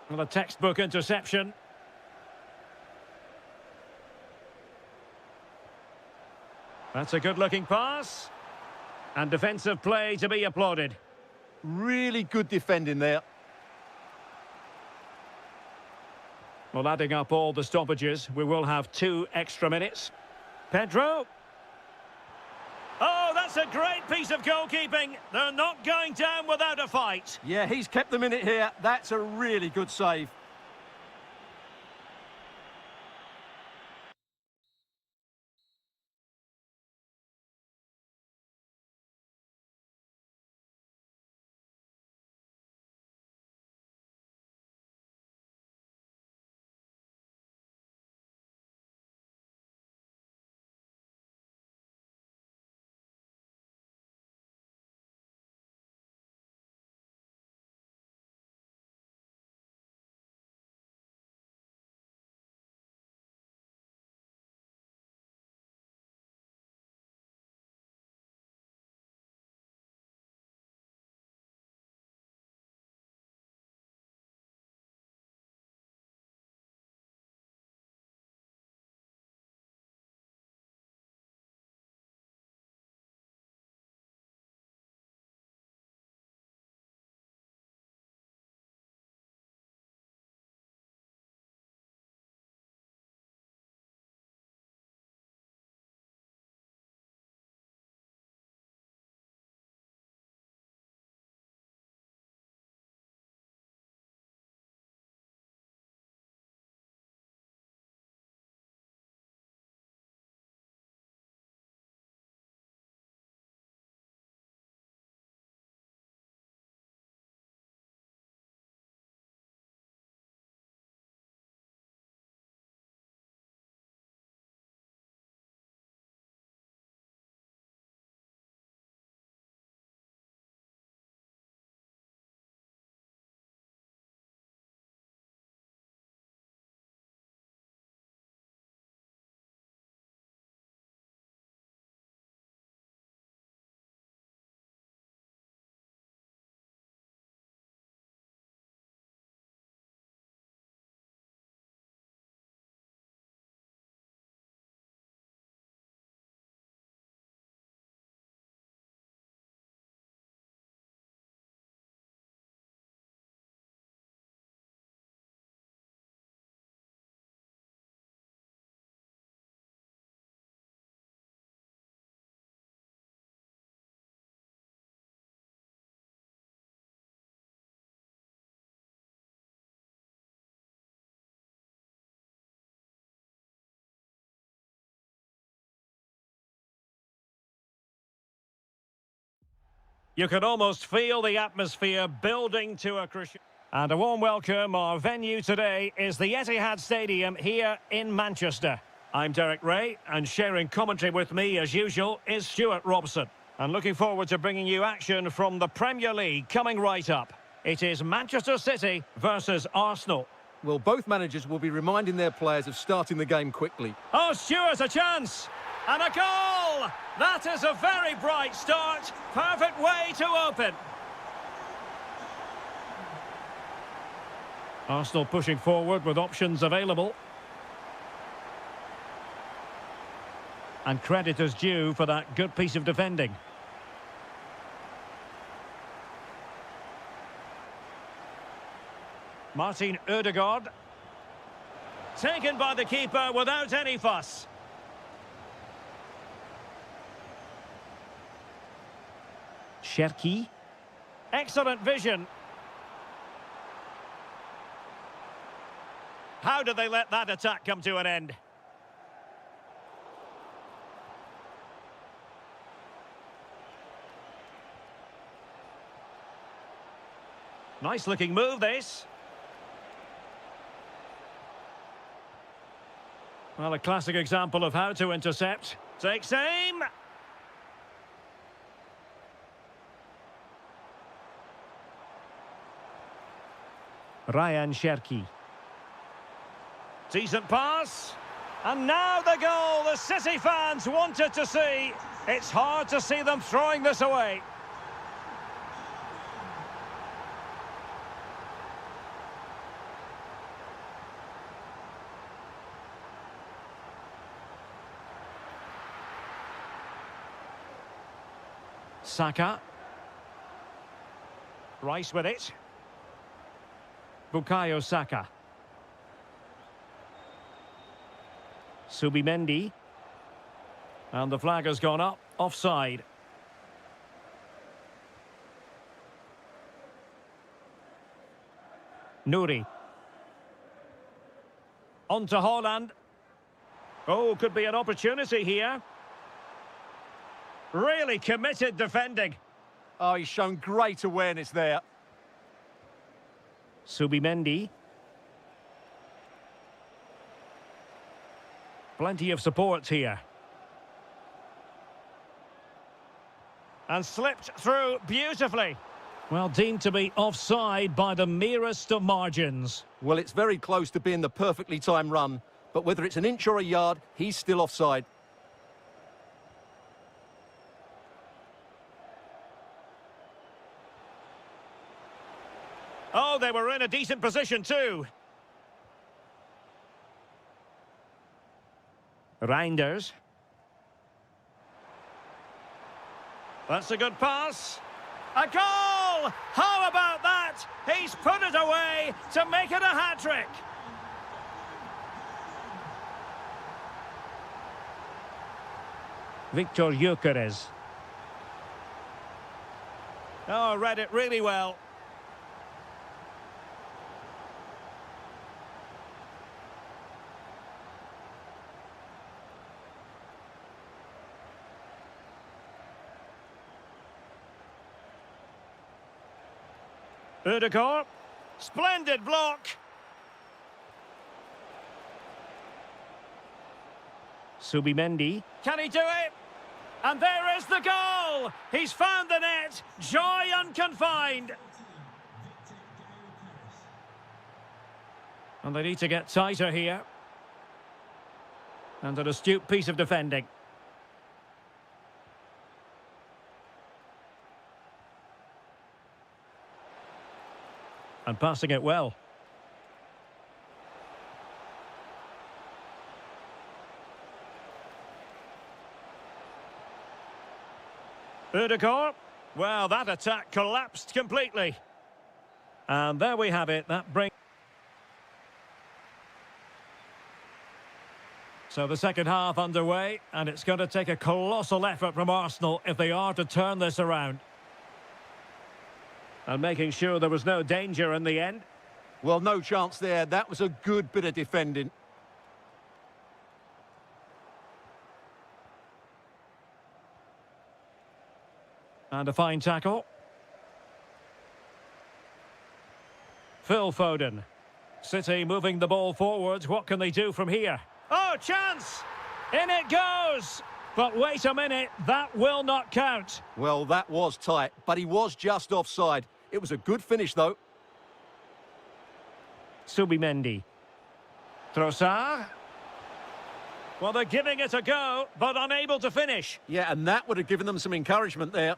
Well, a textbook interception. That's a good-looking pass. And defensive play to be applauded. Really good defending there. Well, adding up all the stoppages, we will have 2 extra minutes. Pedro. Oh, that's a great piece of goalkeeping. They're not going down without a fight. Yeah, he's kept them in it here. That's a really good save. You can almost feel the atmosphere building to a crescendo. And a warm welcome. Our venue today is the Etihad Stadium here in Manchester. I'm Derek Ray, and sharing commentary with me, as usual, is Stuart Robson. And looking forward to bringing you action from the Premier League coming right up. It is Manchester City versus Arsenal. Well, both managers will be reminding their players of starting the game quickly. Oh, Stuart, a chance! And a goal! That is a very bright start. Perfect way to open. Arsenal pushing forward with options available. And credit is due for that good piece of defending. Martin Ødegaard. Taken by the keeper without any fuss. Cherki. Excellent vision. How did they let that attack come to an end? Nice looking move, this. Well, a classic example of how to intercept. Takes aim. Ryan Cherki. Decent pass. And now the goal the City fans wanted to see. It's hard to see them throwing this away. Saka. Rice with it. Bukayo Saka. Subimendi. And the flag has gone up. Offside. Nouri. On to Haaland. Oh, could be an opportunity here. Really committed defending. Oh, he's shown great awareness there. Subimendi. Plenty of support here. And slipped through beautifully. Well, deemed to be offside by the merest of margins. Well, it's very close to being the perfectly timed run, but whether it's an inch or a yard, he's still offside. Oh, they were in a decent position too. Reinders. That's a good pass. A goal! How about that? He's put it away to make it a hat-trick. Victor Gyökeres. Oh, read it really well. Ødegaard. Splendid block. Subimendi. Can he do it? And there is the goal! He's found the net. Joy unconfined. And they need to get tighter here. And an astute piece of defending. And passing it well. Ødegaard. Well, that attack collapsed completely. And there we have it. That brings... So the second half underway, and it's going to take a colossal effort from Arsenal if they are to turn this around. And making sure there was no danger in the end. Well, no chance there. That was a good bit of defending. And a fine tackle. Phil Foden. City moving the ball forwards. What can they do from here? Oh, chance! In it goes! But wait a minute, that will not count. Well, that was tight, but he was just offside. It was a good finish, though. Subimendi. Trossard. Well, they're giving it a go, but unable to finish. Yeah, and that would have given them some encouragement there.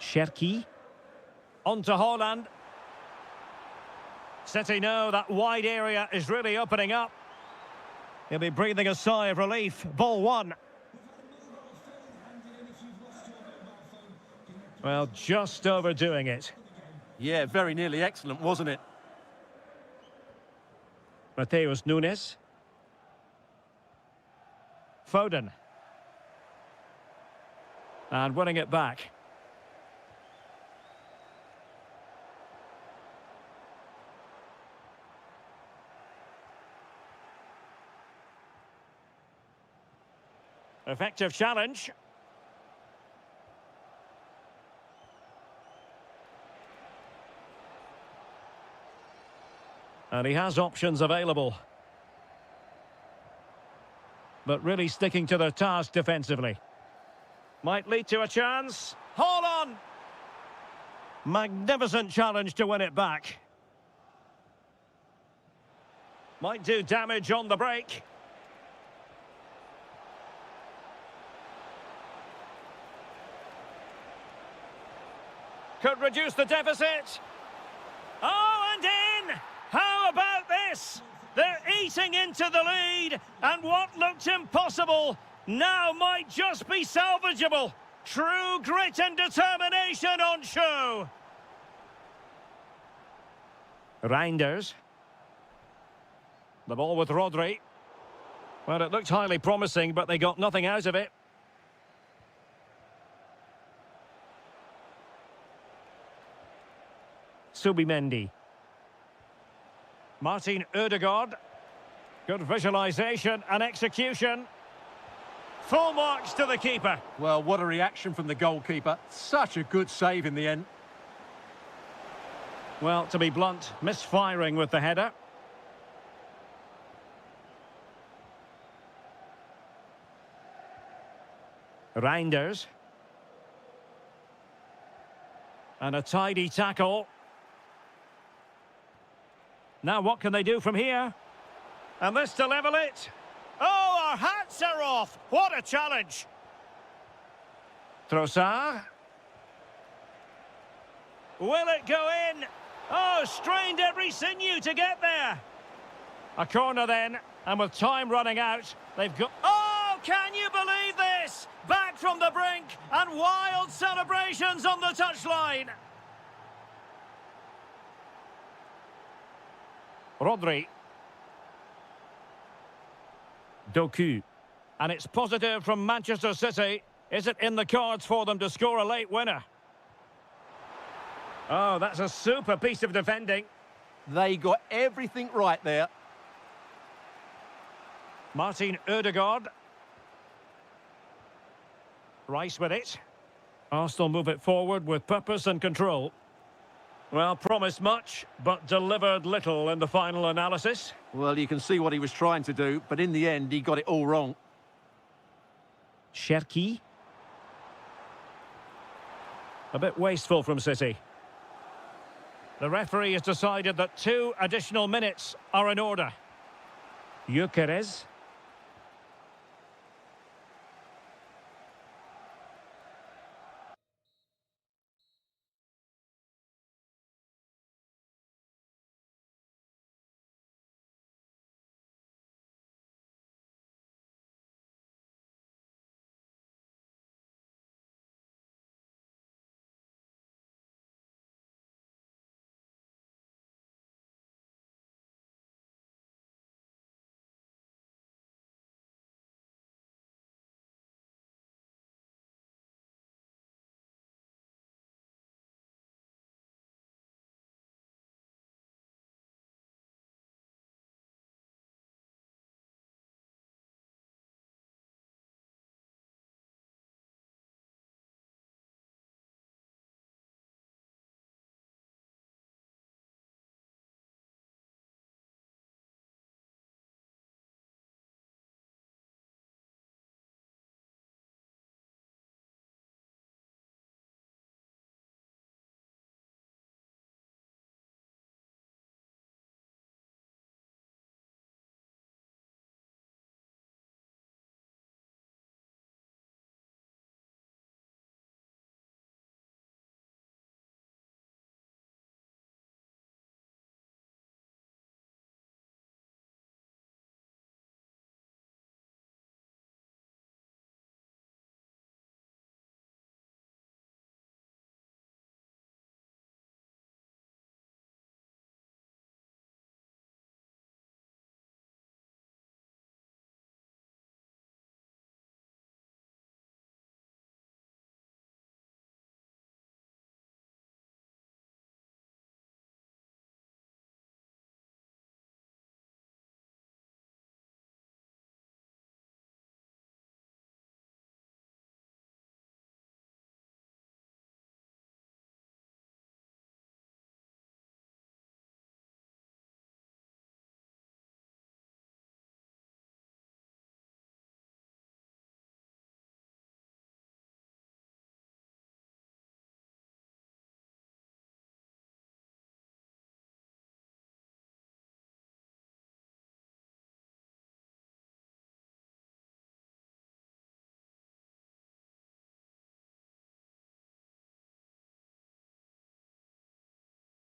Cherki. On to Haaland. City know that wide area is really opening up. He'll be breathing a sigh of relief. Ball one. Well, just overdoing it. Yeah, very nearly excellent, wasn't it? Mateus Nunes. Foden. And winning it back. Effective challenge. And he has options available. But really sticking to the task defensively. Might lead to a chance. Hold on! Magnificent challenge to win it back. Might do damage on the break. Could reduce the deficit. Oh, and in! How about this? They're eating into the lead, and what looked impossible now might just be salvageable. True grit and determination on show. Reinders. The ball with Rodri. Well, it looked highly promising, but they got nothing out of it. Subimendi. Martin Ødegaard. Good visualisation and execution. Full marks to the keeper. Well, what a reaction from the goalkeeper. Such a good save in the end. Well, to be blunt, misfiring with the header. Reinders. And a tidy tackle. Now what can they do from here? And this to level it. Oh, our hats are off. What a challenge. Trossard. Will it go in? Oh, strained every sinew to get there. A corner then, and with time running out, they've got... Oh, can you believe this? Back from the brink, and wild celebrations on the touchline. Rodri. Doku. And it's positive from Manchester City. Is it in the cards for them to score a late winner? Oh, that's a super piece of defending. They got everything right there. Martin Ødegaard. Rice with it. Arsenal move it forward with purpose and control. Well, promised much, but delivered little in the final analysis. Well, you can see what he was trying to do, but in the end, he got it all wrong. Cherki. A bit wasteful from City. The referee has decided that 2 additional minutes are in order. Gyökeres.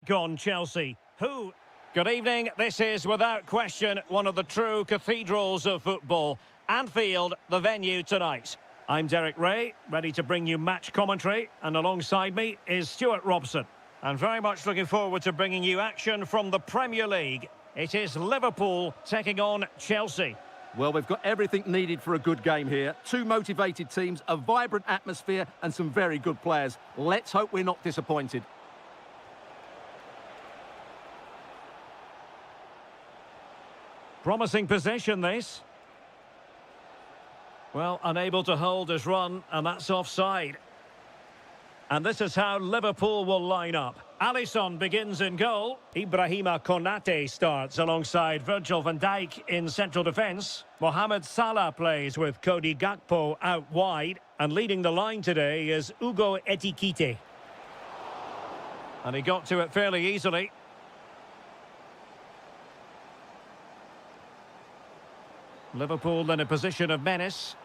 gone Chelsea. Who? Good evening. This is, without question, one of the true cathedrals of football. Anfield, the venue tonight. I'm Derek Ray, ready to bring you match commentary, and alongside me is Stuart Robson. And very much looking forward to bringing you action from the Premier League. It is Liverpool taking on Chelsea. Well, we've got everything needed for a good game here. Two motivated teams, a vibrant atmosphere and some very good players. Let's hope we're not disappointed. Promising possession, this. Well, unable to hold his run, and that's offside. And this is how Liverpool will line up. Alisson begins in goal. Ibrahima Konate starts alongside Virgil van Dijk in central defence. Mohamed Salah plays with Cody Gakpo out wide. And leading the line today is Ugo Etikite. And he got to it fairly easily. Liverpool in a position of menace.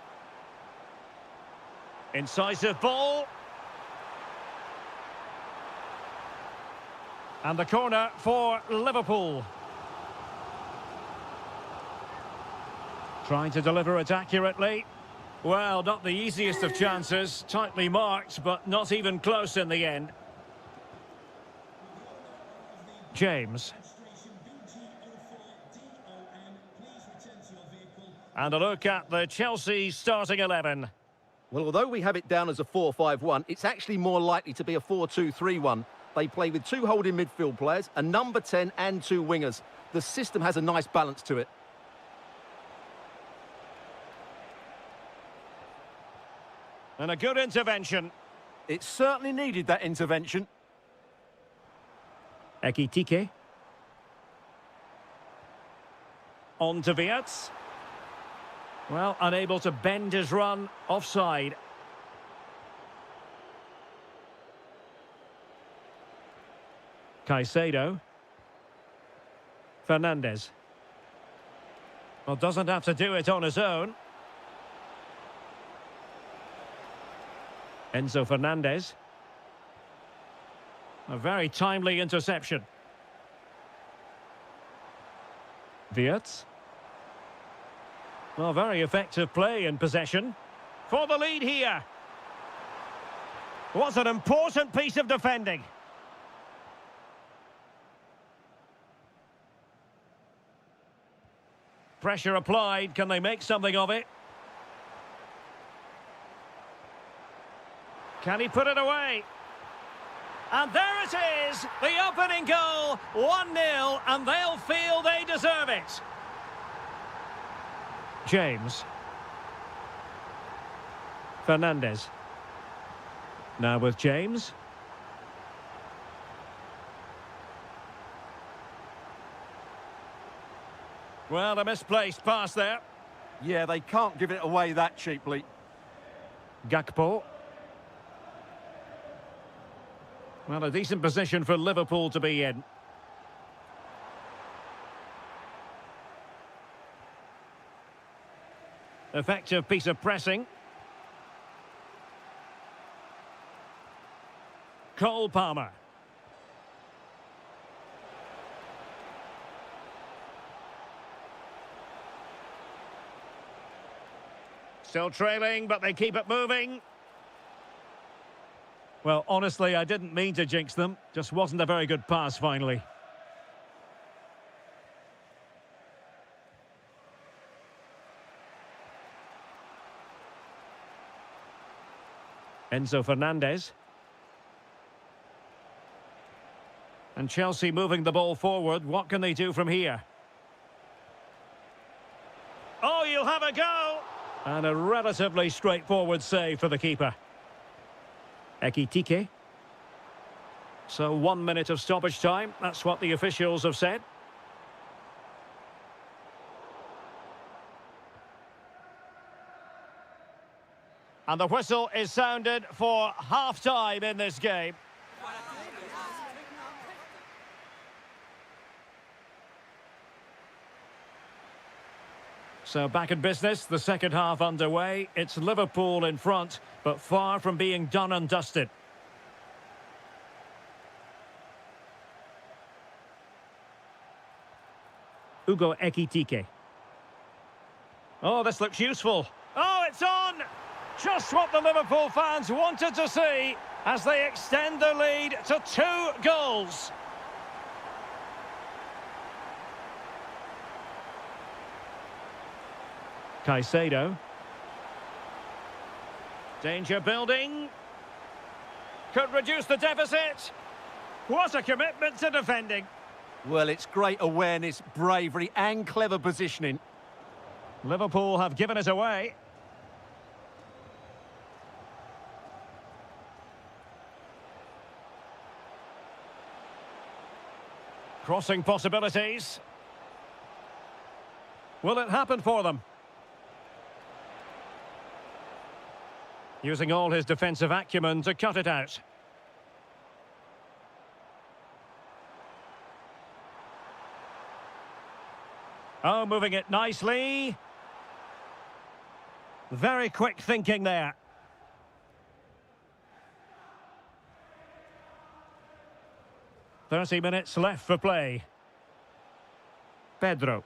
Incisive ball. And the corner for Liverpool. Trying to deliver it accurately. Well, not the easiest of chances. Tightly marked, but not even close in the end. James. And a look at the Chelsea starting 11. Well, although we have it down as a 4-5-1, it's actually more likely to be a 4-2-3-1. They play with two holding midfield players, a number 10 and two wingers. The system has a nice balance to it. And a good intervention. It certainly needed that intervention. Ekitike. On to Wirtz. Well, unable to bend his run, offside. Caicedo. Fernandes. Well, doesn't have to do it on his own. Enzo Fernandez. A very timely interception. Wirtz. Well, very effective play in possession. For the lead here. Was an important piece of defending. Pressure applied. Can they make something of it? Can he put it away? And there it is, the opening goal, 1-0, and they'll feel they deserve it. James. Fernandes. Now with James. Well, a misplaced pass there. Yeah, they can't give it away that cheaply. Gakpo. Well, a decent position for Liverpool to be in. Effective piece of pressing. Cole Palmer. Still trailing, but they keep it moving. Well, honestly, I didn't mean to jinx them. Just wasn't a very good pass, finally. Enzo Fernandez. And Chelsea moving the ball forward. What can they do from here? Oh, you'll have a go! And a relatively straightforward save for the keeper. Ekitike. So 1 minute of stoppage time. That's what the officials have said. And the whistle is sounded for half-time in this game. So back in business, the second half underway. It's Liverpool in front, but far from being done and dusted. Ugo Ekitike. Oh, this looks useful. Oh, it's on! Just what the Liverpool fans wanted to see as they extend their lead to 2 goals. Caicedo. Danger building. Could reduce the deficit. What a commitment to defending. Well, it's great awareness, bravery and clever positioning. Liverpool have given it away. Crossing possibilities. Will it happen for them? Using all his defensive acumen to cut it out. Oh, moving it nicely. Very quick thinking there. "30 minutes left for play. Pedro.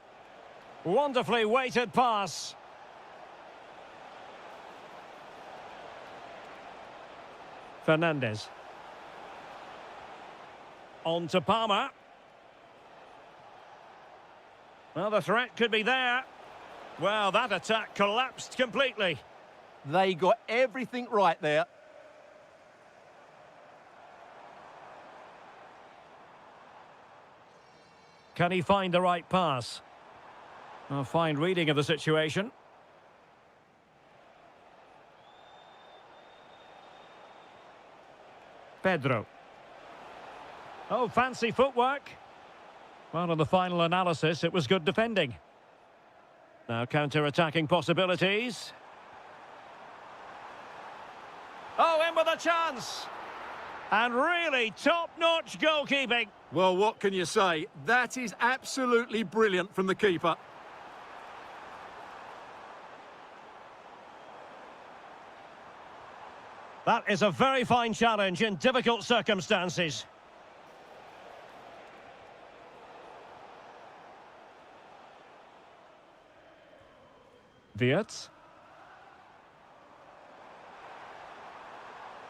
Wonderfully weighted pass. Fernandez. On to Palmer. Well, the threat could be there. Well, that attack collapsed completely. They got everything right there. Can he find the right pass? A fine reading of the situation. Pedro. Oh, fancy footwork. Well, in the final analysis, it was good defending. Now counter-attacking possibilities. Oh, in with a chance. And really top-notch goalkeeping. Well, what can you say? That is absolutely brilliant from the keeper. That is a very fine challenge in difficult circumstances. Wirtz.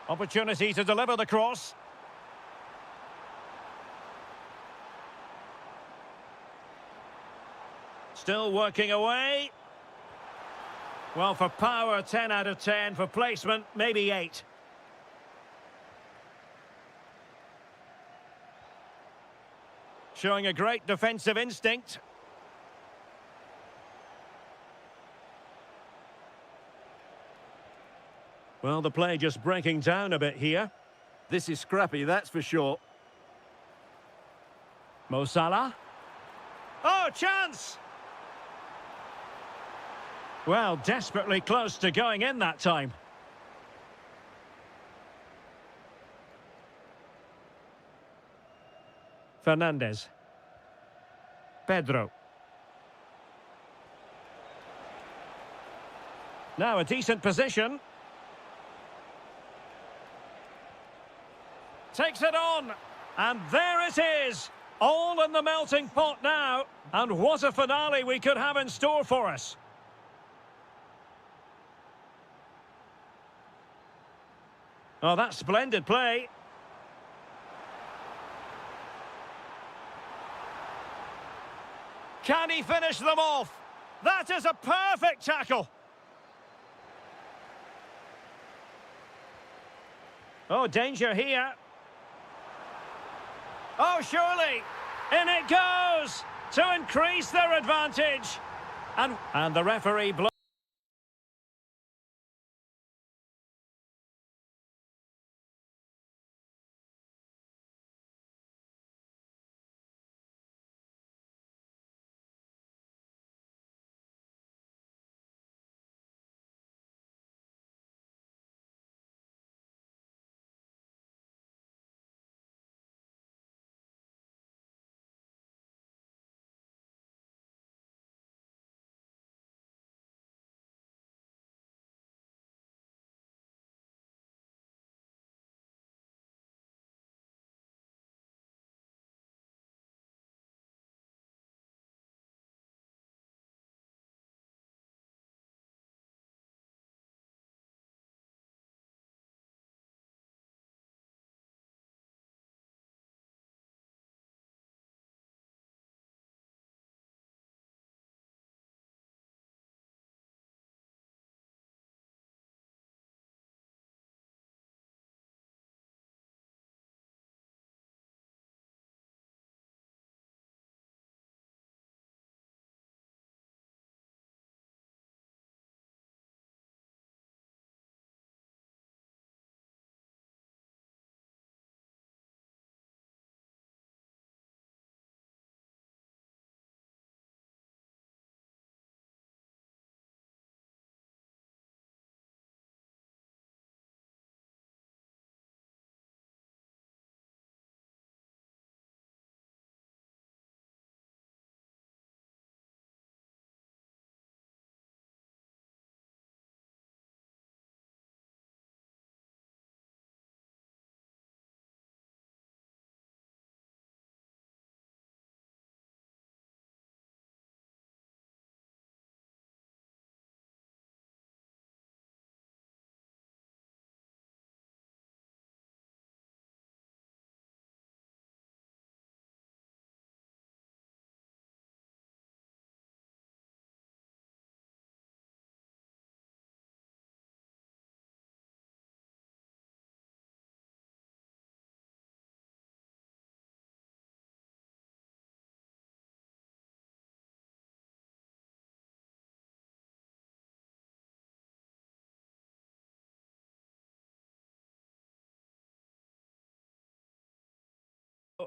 Opportunity to deliver the cross. Still working away. Well, for power, 10 out of 10. For placement, maybe 8. Showing a great defensive instinct. Well, the play just breaking down a bit here. This is scrappy, that's for sure. Mo Salah. Oh, chance! Well, desperately close to going in that time. Fernandez. Pedro. Now a decent position. Takes it on. And there it is. All in the melting pot now. And what a finale we could have in store for us. Oh, that's splendid play. Can he finish them off? That is a perfect tackle. Oh, danger here. Oh, surely. In it goes to increase their advantage. And the referee blows.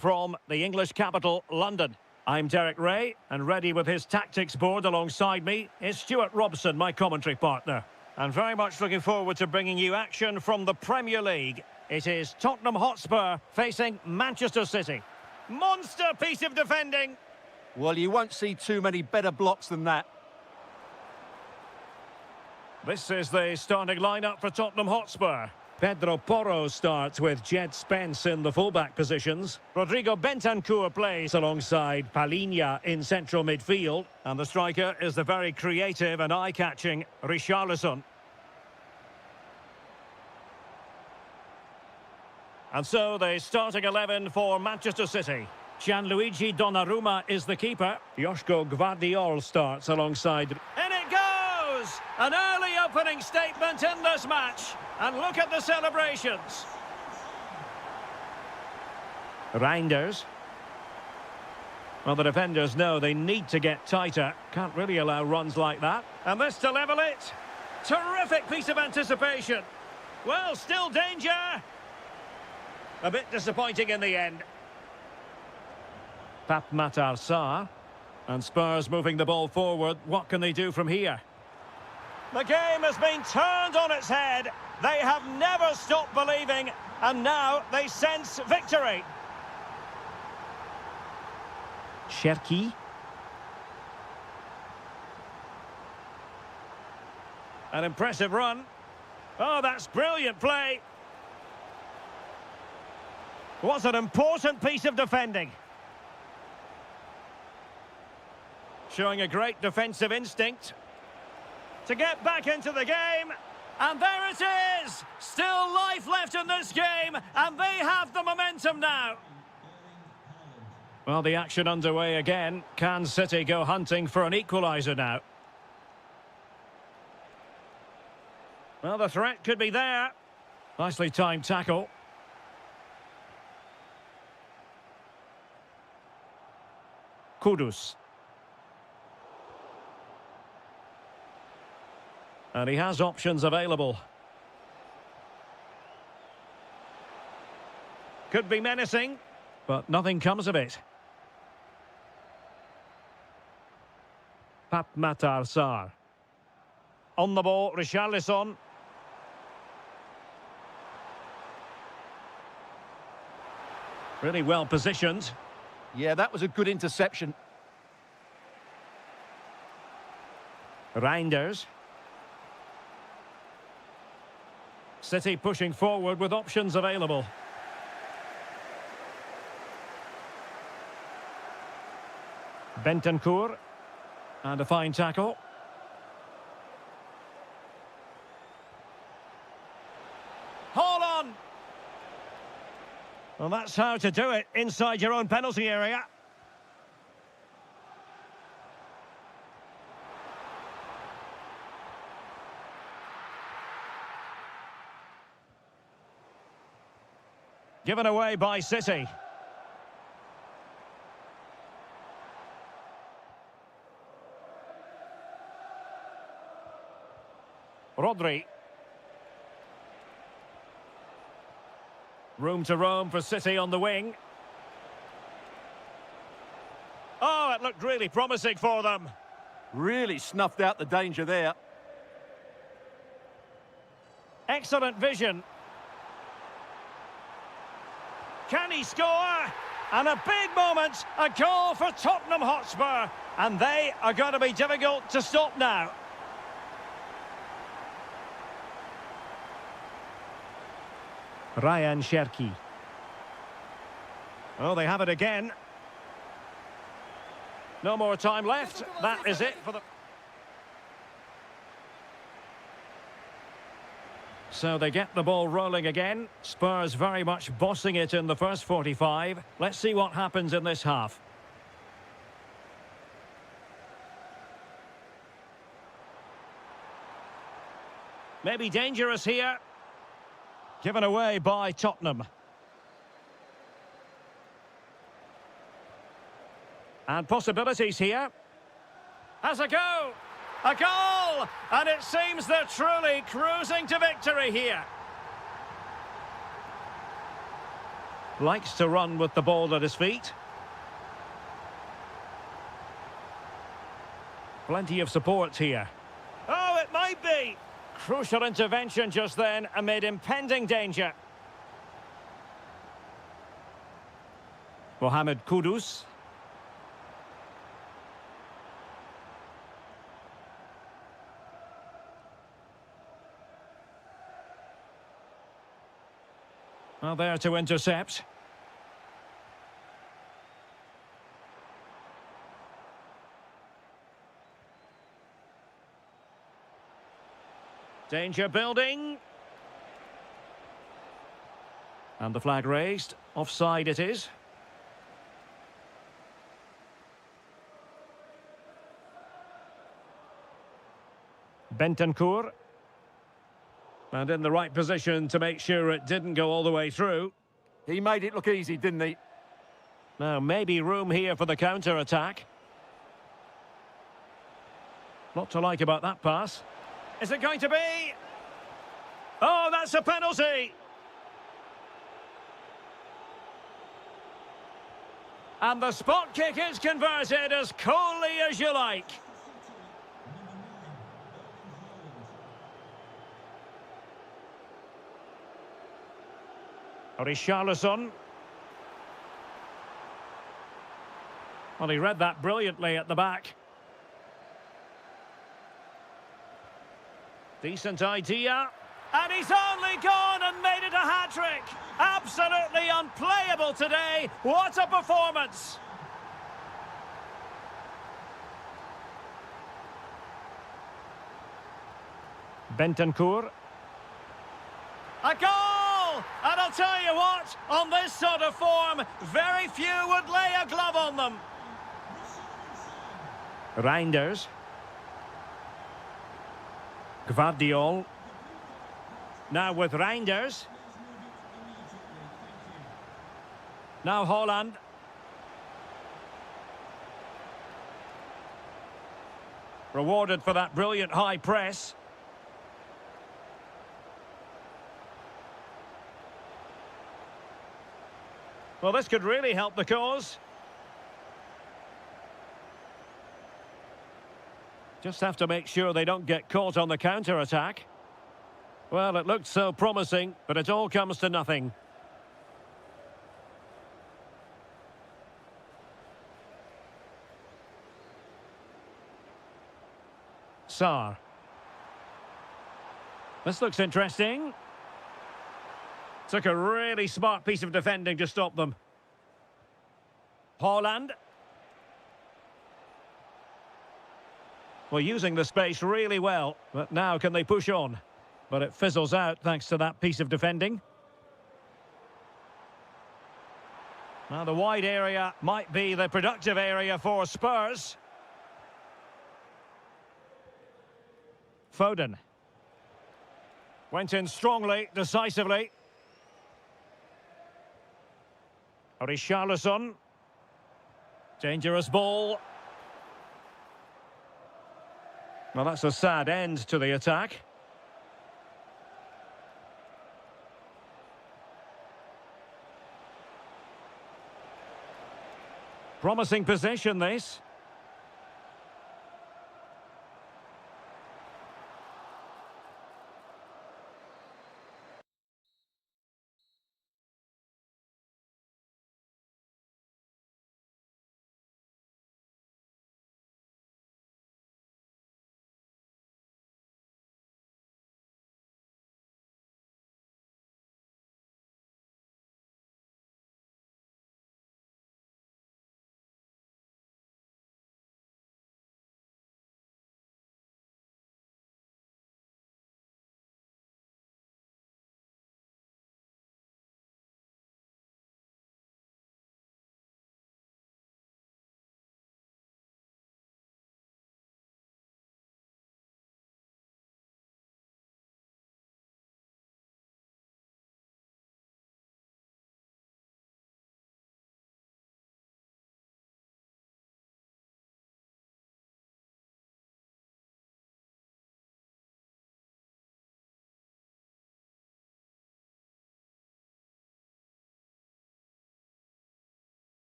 from the English capital, London. I'm Derek Ray, and ready with his tactics board alongside me is Stuart Robson, my commentary partner. And very much looking forward to bringing you action from the Premier League. It is Tottenham Hotspur facing Manchester City. Monster piece of defending. Well, you won't see too many better blocks than that. This is the starting lineup for Tottenham Hotspur. Pedro Porro starts with Jed Spence in the fullback positions. Rodrigo Bentancur plays alongside Palhinha in central midfield. And the striker is the very creative and eye-catching Richarlison. And so the starting 11 for Manchester City. Gianluigi Donnarumma is the keeper. Joško Gvardiol starts alongside... In it goes! An early opening statement in this match. And look at the celebrations. Reinders. Well, the defenders know they need to get tighter. Can't really allow runs like that. And this to level it. Terrific piece of anticipation. Well, still danger. A bit disappointing in the end. Pape Matar Sarr. And Spurs moving the ball forward. What can they do from here? The game has been turned on its head. They have never stopped believing, and now they sense victory. Cherki. An impressive run. Oh, that's brilliant play. What an important piece of defending. Showing a great defensive instinct. To get back into the game. And there it is! Still life left in this game, and they have the momentum now. Well, the action underway again. Can City go hunting for an equaliser now? Well, the threat could be there. Nicely timed tackle. Kudus. And he has options available. Could be menacing, but nothing comes of it. Pape Matar Sarr. On the ball, Richarlison. Really well positioned. Yeah, that was a good interception. Reinders. City pushing forward with options available. Bentancur. And a fine tackle. Hold on! Well, that's how to do it inside your own penalty area. Given away by City. Rodri. Room to roam for City on the wing. Oh, it looked really promising for them. Really snuffed out the danger there. Excellent vision. Can he score? And a big moment, a goal for Tottenham Hotspur. And they are going to be difficult to stop now. Ryan Cherki. Oh, they have it again. No more time left. That is it for the... So they get the ball rolling again. Spurs very much bossing it in the first 45. Let's see what happens in this half. Maybe dangerous here. Given away by Tottenham. And possibilities here. Has a go! A goal! And it seems they're truly cruising to victory here. Likes to run with the ball at his feet. Plenty of support here. Oh, it might be! Crucial intervention just then amid impending danger. Mohamed Kudus. Well, there to intercept. Danger building. And the flag raised. Offside it is. Bentancur. And in the right position to make sure it didn't go all the way through. He made it look easy, didn't he? Now, maybe room here for the counter-attack. Lot to like about that pass. Is it going to be? Oh, that's a penalty! And the spot kick is converted as coolly as you like. Richarlison. Well, he read that brilliantly at the back. Decent idea. And he's only gone and made it a hat-trick. Absolutely unplayable today. What a performance. Bentancur. A goal! And I'll tell you what, on this sort of form, very few would lay a glove on them. Reinders. Gvardiol. Now with Reinders. Now Holland. Rewarded for that brilliant high press. Well, this could really help the cause. Just have to make sure they don't get caught on the counter-attack. Well, it looked so promising, but it all comes to nothing. Sarr. This looks interesting. Took a really smart piece of defending to stop them. Holland. Well, using the space really well, but now can they push on? But it fizzles out thanks to that piece of defending. Now the wide area might be the productive area for Spurs. Foden. Went in strongly, decisively. Richarlison. Dangerous ball. Well, that's a sad end to the attack. Promising position, this.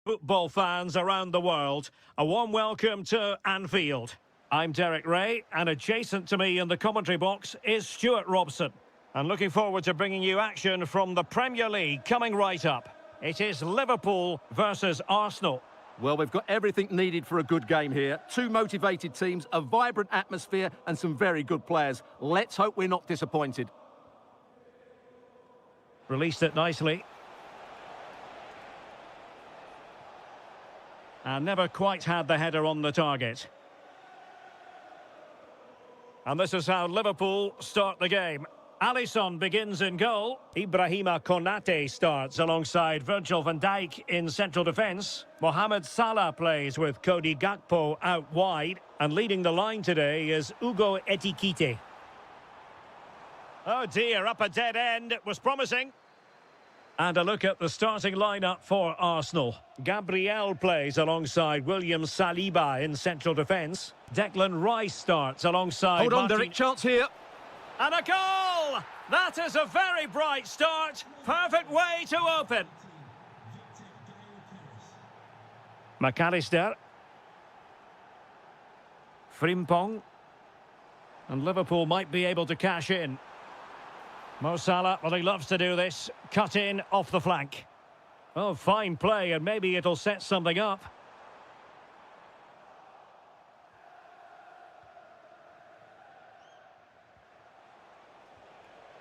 Football fans around the world, a warm welcome to Anfield. I'm Derek Ray, and adjacent to me in the commentary box is Stuart Robson. And looking forward to bringing you action from the Premier League coming right up. It is Liverpool versus Arsenal. Well, we've got everything needed for a good game here. Two motivated teams, a vibrant atmosphere, and some very good players. Let's hope we're not disappointed. Released it nicely. And never quite had the header on the target. And this is how Liverpool start the game. Alisson begins in goal. Ibrahima Konate starts alongside Virgil van Dijk in central defence. Mohamed Salah plays with Cody Gakpo out wide. And leading the line today is Ugo Etikite. Oh dear, up a dead end. It was promising. And a look at the starting lineup for Arsenal. Gabriel plays alongside William Saliba in central defence. Declan Rice starts alongside... Hold on, Derek, chance here. And a goal! That is a very bright start. Perfect way to open. McAllister. Frimpong. And Liverpool might be able to cash in. Mo Salah, well, he loves to do this. Cut in off the flank. Oh, fine play, and maybe it'll set something up.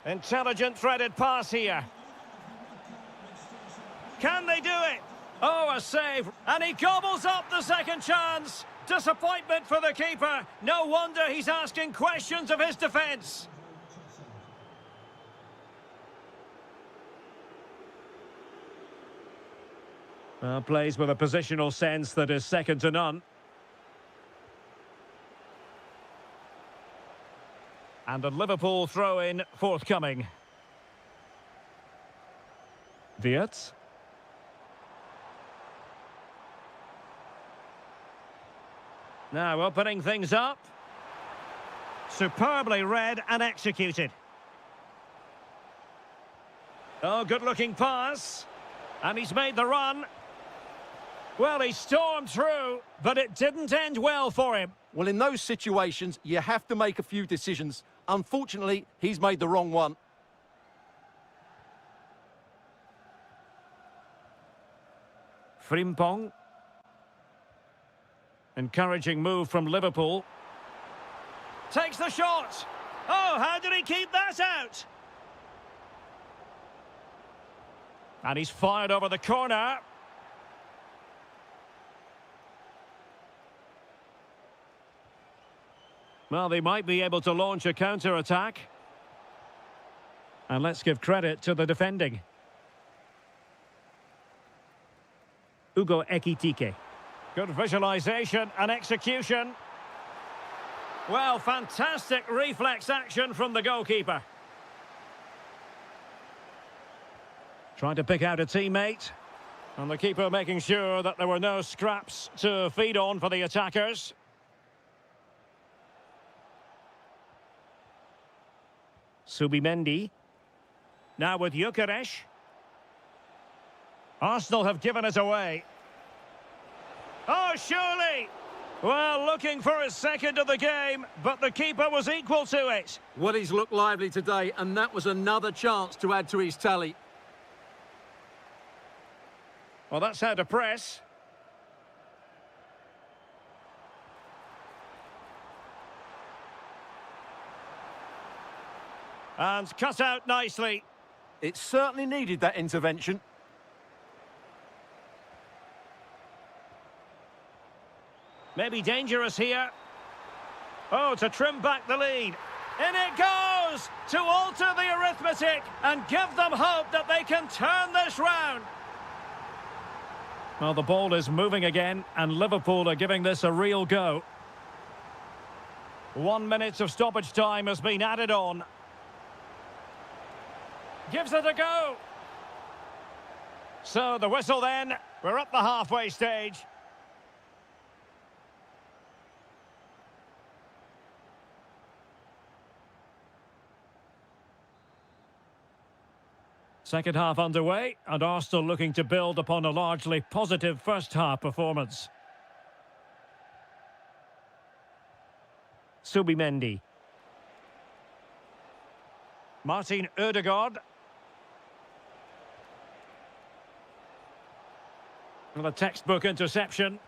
Intelligent threaded pass here. Can they do it? Oh, a save. And he gobbles up the second chance. Disappointment for the keeper. No wonder he's asking questions of his defence. Plays with a positional sense that is second to none. And a Liverpool throw-in forthcoming. Wirtz. Now opening things up. Superbly read and executed. Oh, good-looking pass. And he's made the run. Well, he stormed through, but it didn't end well for him. Well, in those situations, you have to make a few decisions. Unfortunately, he's made the wrong one. Frimpong. Encouraging move from Liverpool. Takes the shot. Oh, how did he keep that out? And he's fired over the corner. Well, they might be able to launch a counter-attack. And let's give credit to the defending. Ugo Ekitike. Good visualisation and execution. Well, fantastic reflex action from the goalkeeper. Trying to pick out a teammate. And the keeper making sure that there were no scraps to feed on for the attackers. Subimendi. Now with Gyökeres. Arsenal have given it away. Oh, surely! Well, looking for his second of the game, but the keeper was equal to it. Well, he's looked lively today, and that was another chance to add to his tally. Well, that's how to press. And cut out nicely. It certainly needed that intervention. Maybe dangerous here. Oh, to trim back the lead. In it goes! To alter the arithmetic and give them hope that they can turn this round. Well, the ball is moving again, and Liverpool are giving this a real go. 1 minute of stoppage time has been added on. Gives it a go. So the whistle then. We're at the halfway stage. Second half underway, and Arsenal looking to build upon a largely positive first half performance. Subimendi. Martin Ødegaard. And a textbook interception.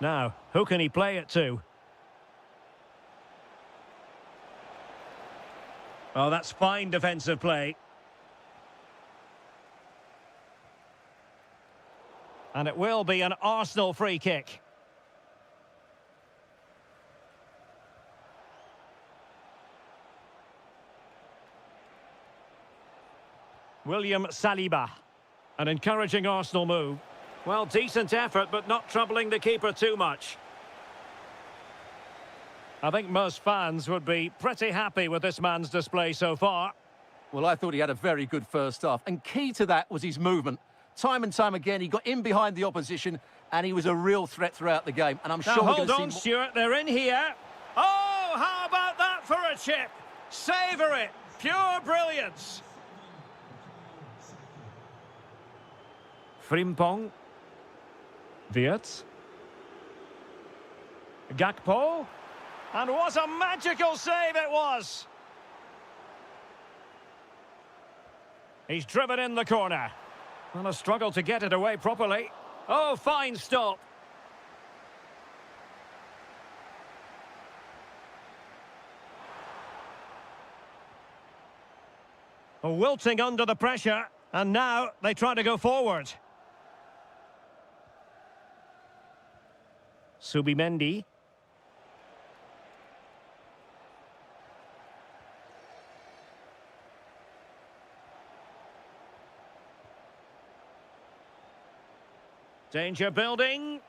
Now, who can he play it to? Oh, that's fine defensive play. And it will be an Arsenal free kick. William Saliba. An encouraging Arsenal move. Well, decent effort, but not troubling the keeper too much. I think most fans would be pretty happy with this man's display so far. Well, I thought he had a very good first half, and key to that was his movement. Time and time again, he got in behind the opposition, and he was a real threat throughout the game. And I'm Now, sure we're hold going on, to see Stuart, they're in here. Oh, how about that for a chip? Savour it. Pure brilliance. Frimpong. Wirtz. Gakpo. And what a magical save it was! He's driven in the corner. And a struggle to get it away properly. Oh, fine stop. Oh, wilting under the pressure. And now they try to go forward. Subimendi. Danger building.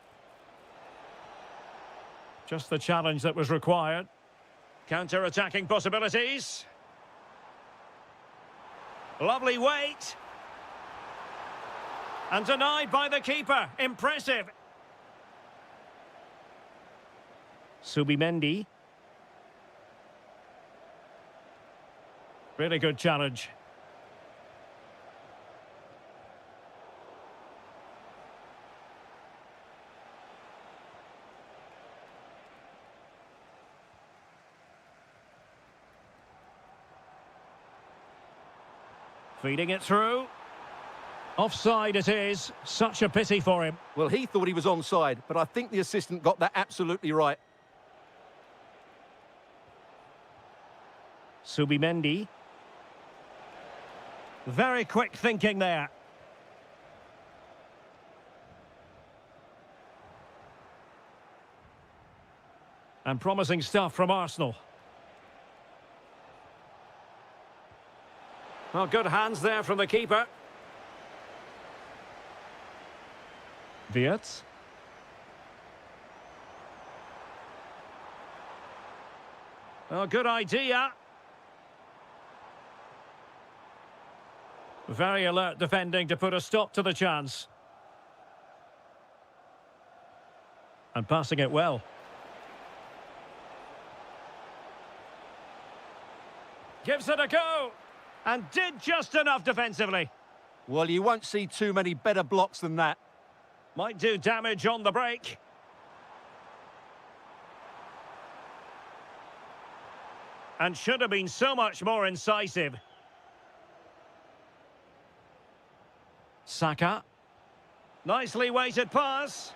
Just the challenge that was required. Counter-attacking possibilities. Lovely weight. And denied by the keeper. Impressive. Subimendi. Really good challenge. Feeding it through. Offside it is. Such a pity for him. Well, he thought he was onside, but I think the assistant got that absolutely right. Subimendi. Very quick thinking there. And promising stuff from Arsenal. Well, good hands there from the keeper. Wirtz. Well, good idea. Very alert defending to put a stop to the chance. And passing it well. Gives it a go. And did just enough defensively. Well, you won't see too many better blocks than that. Might do damage on the break. And should have been so much more incisive. Saka. Nicely weighted pass.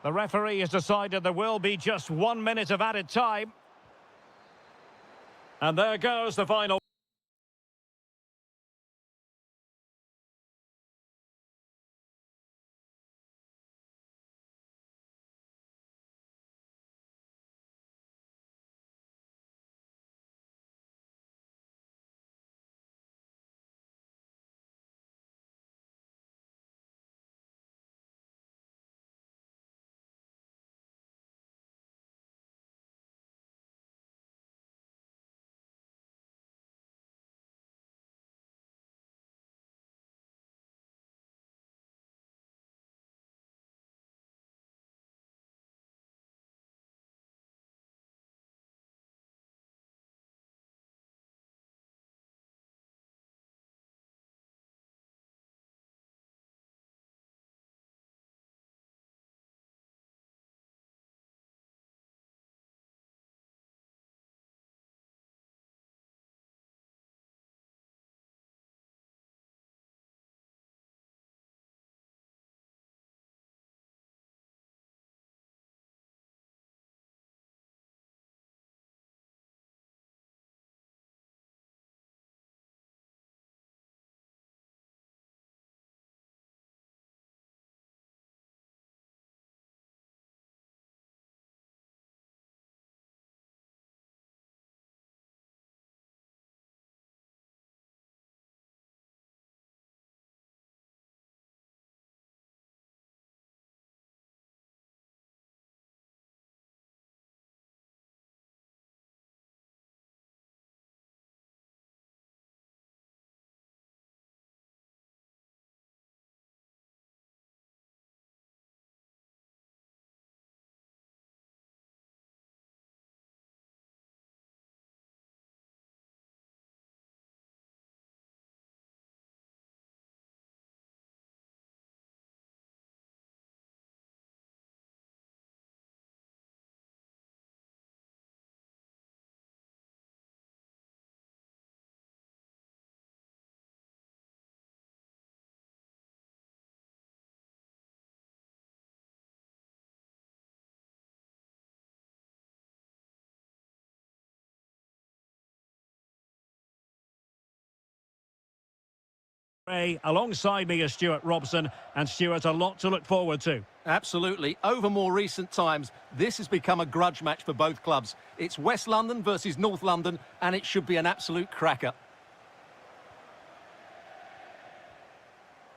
The referee has decided there will be just 1 minute of added time. And there goes the final. Alongside me is Stuart Robson, and Stuart, a lot to look forward to. Absolutely. Over more recent times, this has become a grudge match for both clubs. It's West London versus North London, and it should be an absolute cracker.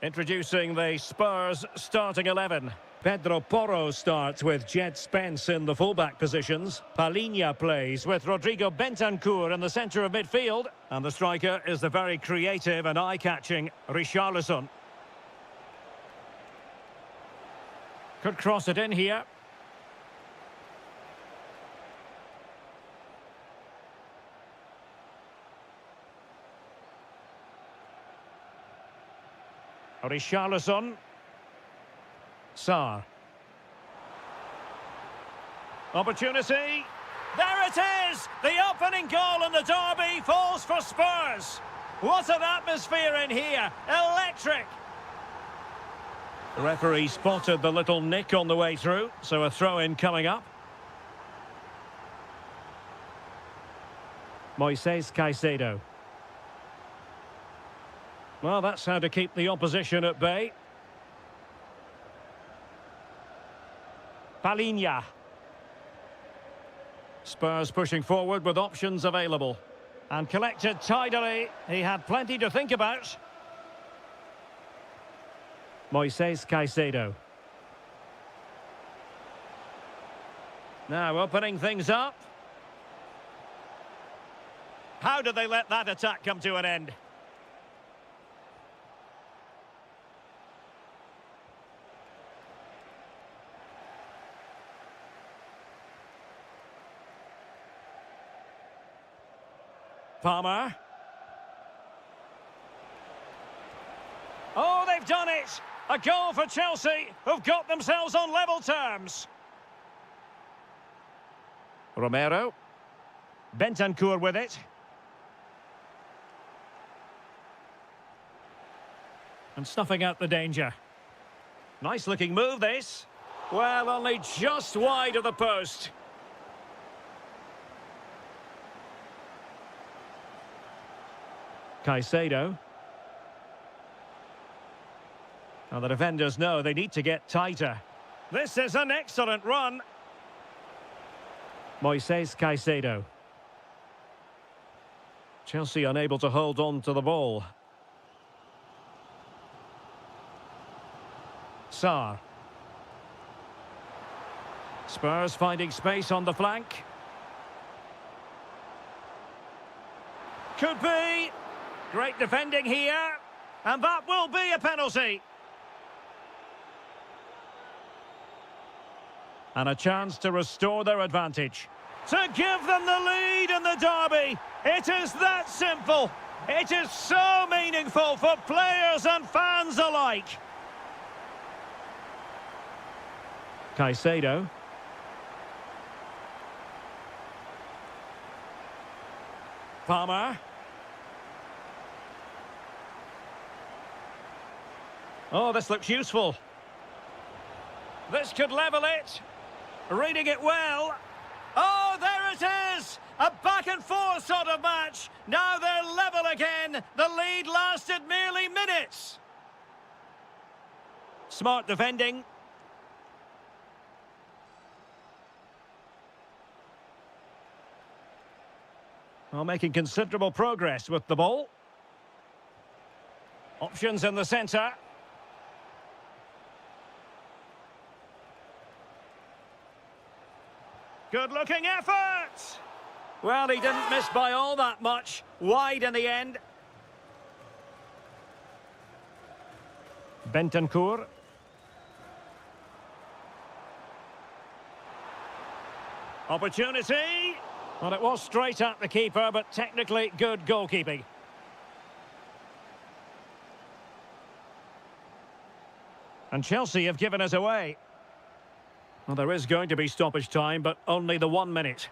Introducing the Spurs starting 11. Pedro Porro starts with Jed Spence in the fullback positions. Palhinha plays with Rodrigo Bentancur in the centre of midfield. And the striker is the very creative and eye-catching Richarlison. Could cross it in here. Richarlison. Sarr. Opportunity. There it is! The opening goal in the derby falls for Spurs. What an atmosphere in here. Electric. The referee spotted the little nick on the way through, so a throw-in coming up. Moises Caicedo. Well, that's how to keep the opposition at bay. Palhinha. Spurs pushing forward with options available. And collected tidily. He had plenty to think about. Moises Caicedo. Now opening things up. How did they let that attack come to an end? Palmer. Oh, they've done it! A goal for Chelsea, who've got themselves on level terms. Romero. Bentancur with it. And snuffing out the danger. Nice looking move, this. Well, only just wide of the post. Caicedo. Now the defenders know they need to get tighter. This is an excellent run. Moises Caicedo. Chelsea unable to hold on to the ball. Sarr. Spurs finding space on the flank. Could be. Great defending here. And that will be a penalty. And a chance to restore their advantage. To give them the lead in the derby. It is that simple. It is so meaningful for players and fans alike. Caicedo. Palmer. Oh, this looks useful. This could level it. Reading it well. Oh, there it is! A back-and-forth sort of match. Now they're level again. The lead lasted merely minutes. Smart defending. Well, making considerable progress with the ball. Options in the centre. Good-looking effort! Well, he didn't miss by all that much. Wide in the end. Bentancur. Opportunity. Well, it was straight at the keeper, but technically good goalkeeping. And Chelsea have given us away. Well, there is going to be stoppage time, but only the 1 minute.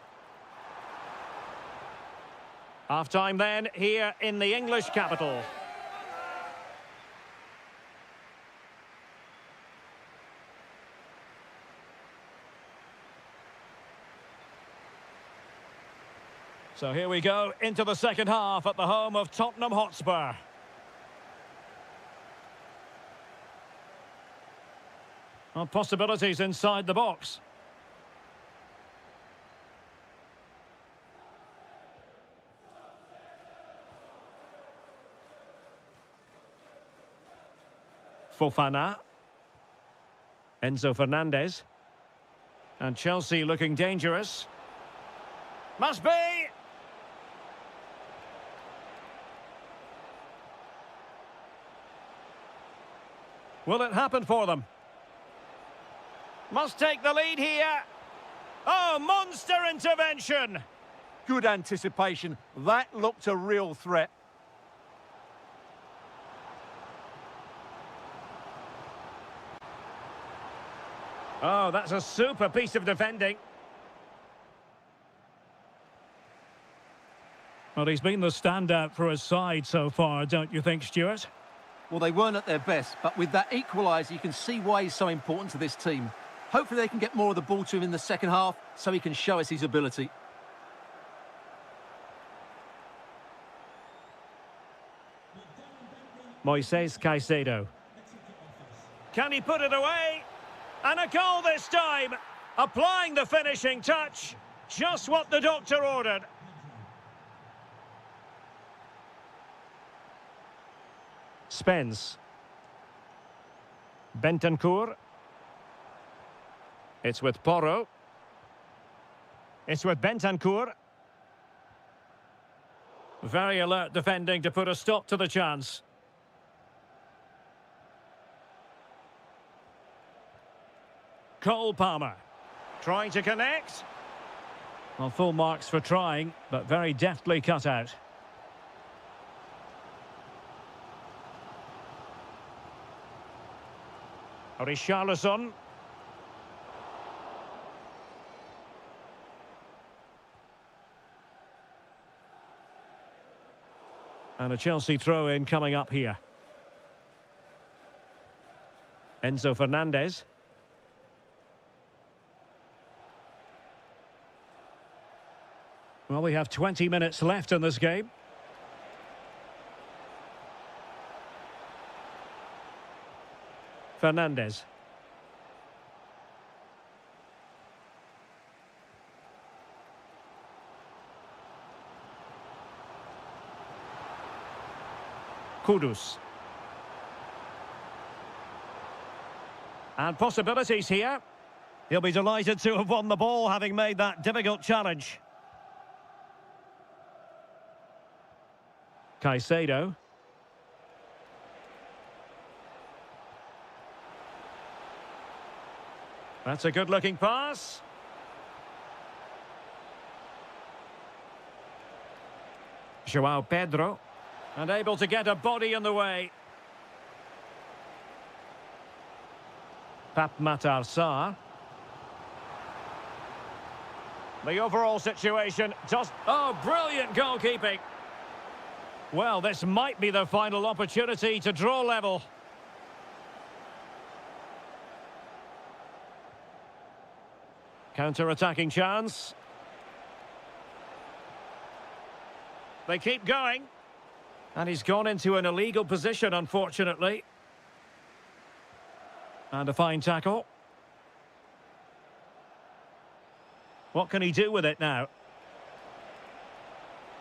Half-time then, here in the English capital. So here we go into the second half at the home of Tottenham Hotspur. Well, possibilities inside the box. Fofana. Enzo Fernandez. And Chelsea looking dangerous. Must be! Will it happen for them? Must take the lead here. Oh, monster intervention! Good anticipation. That looked a real threat. Oh, that's a super piece of defending. Well, he's been the standout for his side so far, don't you think, Stuart? Well, they weren't at their best, but with that equaliser, you can see why he's so important to this team. Hopefully they can get more of the ball to him in the second half so he can show us his ability. Moises Caicedo. Can he put it away? And a goal this time! Applying the finishing touch. Just what the doctor ordered. Spence. Bentancur. It's with Porro. It's with Bentancur. Very alert defending to put a stop to the chance. Cole Palmer. Trying to connect. Well, full marks for trying, but very deftly cut out. Richarlison. And a Chelsea throw-in coming up here. Enzo Fernandez. Well, we have 20 minutes left in this game. Fernandez. Kudus. And possibilities here. He'll be delighted to have won the ball, having made that difficult challenge. Caicedo. That's a good-looking pass. Joao Pedro. And able to get a body in the way. Pape Matar Sarr. The overall situation just... Oh, brilliant goalkeeping. Well, this might be the final opportunity to draw level. Counter-attacking chance. They keep going. And he's gone into an illegal position, unfortunately. And a fine tackle. What can he do with it now?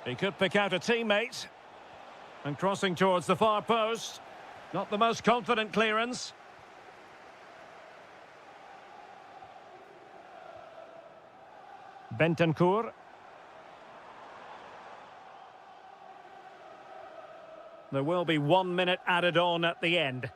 He could pick out a teammate. And crossing towards the far post. Not the most confident clearance. Bentancur. There will be 1 minute added on at the end.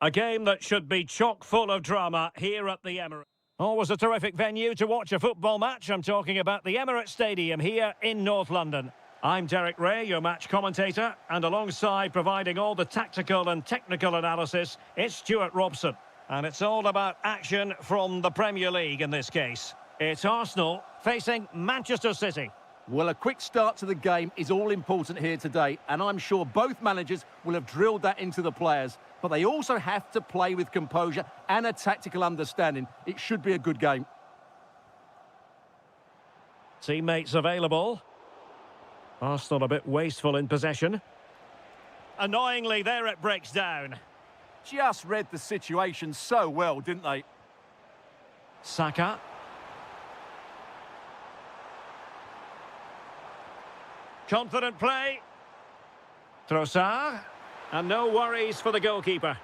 A game that should be chock full of drama here at the Emirates. Always a terrific venue to watch a football match. I'm talking about the Emirates Stadium here in North London. I'm Derek Ray, your match commentator, and alongside providing all the tactical and technical analysis, it's Stuart Robson. And it's all about action from the Premier League in this case. It's Arsenal facing Manchester City. Well, a quick start to the game is all important here today, and I'm sure both managers will have drilled that into the players. But they also have to play with composure and a tactical understanding. It should be a good game. Teammates available. Arsenal a bit wasteful in possession. Annoyingly, there it breaks down. Just read the situation so well, didn't they? Saka. Confident play. Trossard. And no worries for the goalkeeper.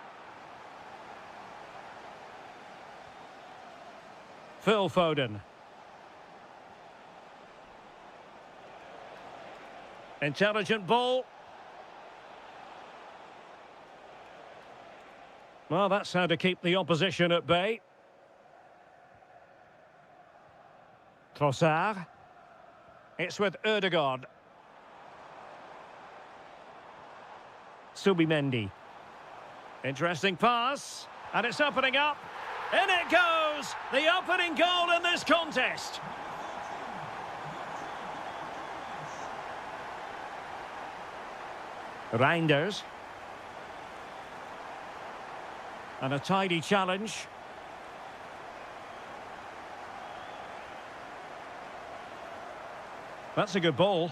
Phil Foden. Intelligent ball. Well, that's how to keep the opposition at bay. Trossard. It's with Ødegaard. Subimendi. Interesting pass. And it's opening up. In it goes! The opening goal in this contest. Reinders. And a tidy challenge. That's a good ball.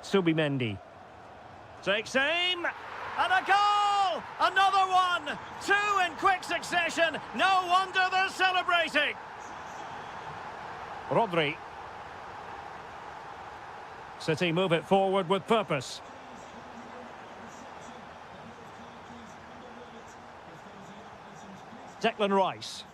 Subimendi. Takes aim. And a goal! Another one! Two in quick succession. No wonder they're celebrating. Rodri. City move it forward with purpose. Declan Rice.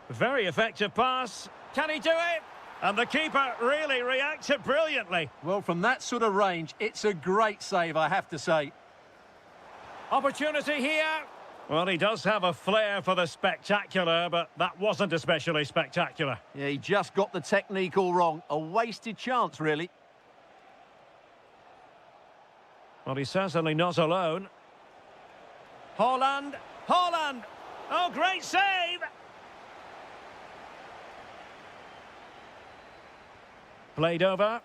Very effective pass. Can he do it? And the keeper really reacted brilliantly. Well, from that sort of range, it's a great save, I have to say. Opportunity here. Well, he does have a flair for the spectacular, but that wasn't especially spectacular. Yeah, he just got the technique all wrong. A wasted chance, really. Well, he's certainly not alone. Haaland. Haaland. Oh, great save. Played over.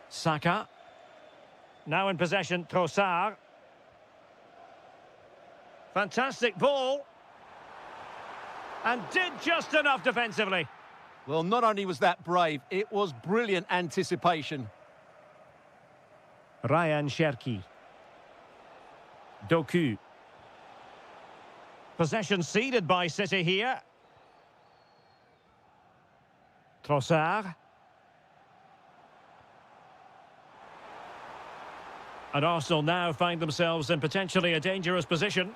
Saka. Now in possession, Trossard. Fantastic ball. And did just enough defensively. Well, not only was that brave, it was brilliant anticipation. Ryan Cherki. Doku. Possession ceded by City here. Trossard. And Arsenal now find themselves in potentially a dangerous position.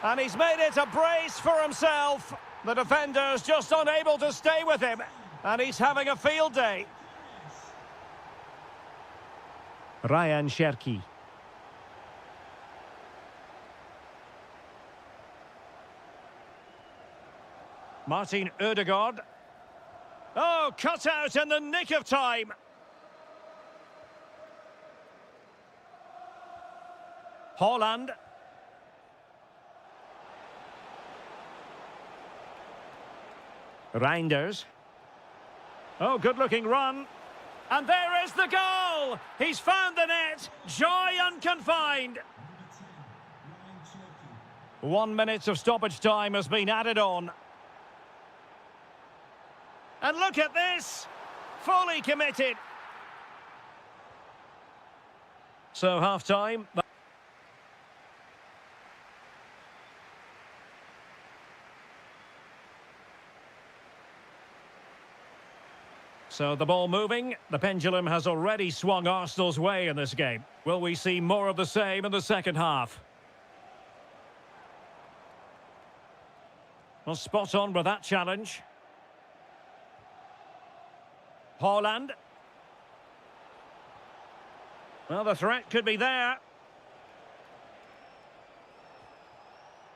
And he's made it a brace for himself. The defender's just unable to stay with him. And he's having a field day. Ryan Cherki. Martin Ødegaard. Oh, cut out in the nick of time. Haaland. Reinders. Oh, good-looking run. And there is the goal! He's found the net. Joy unconfined. 1 minute of stoppage time has been added on. And look at this! Fully committed. So, half-time. So the ball moving. The pendulum has already swung Arsenal's way in this game. Will we see more of the same in the second half? Well, spot on with that challenge. Holland. Well, the threat could be there.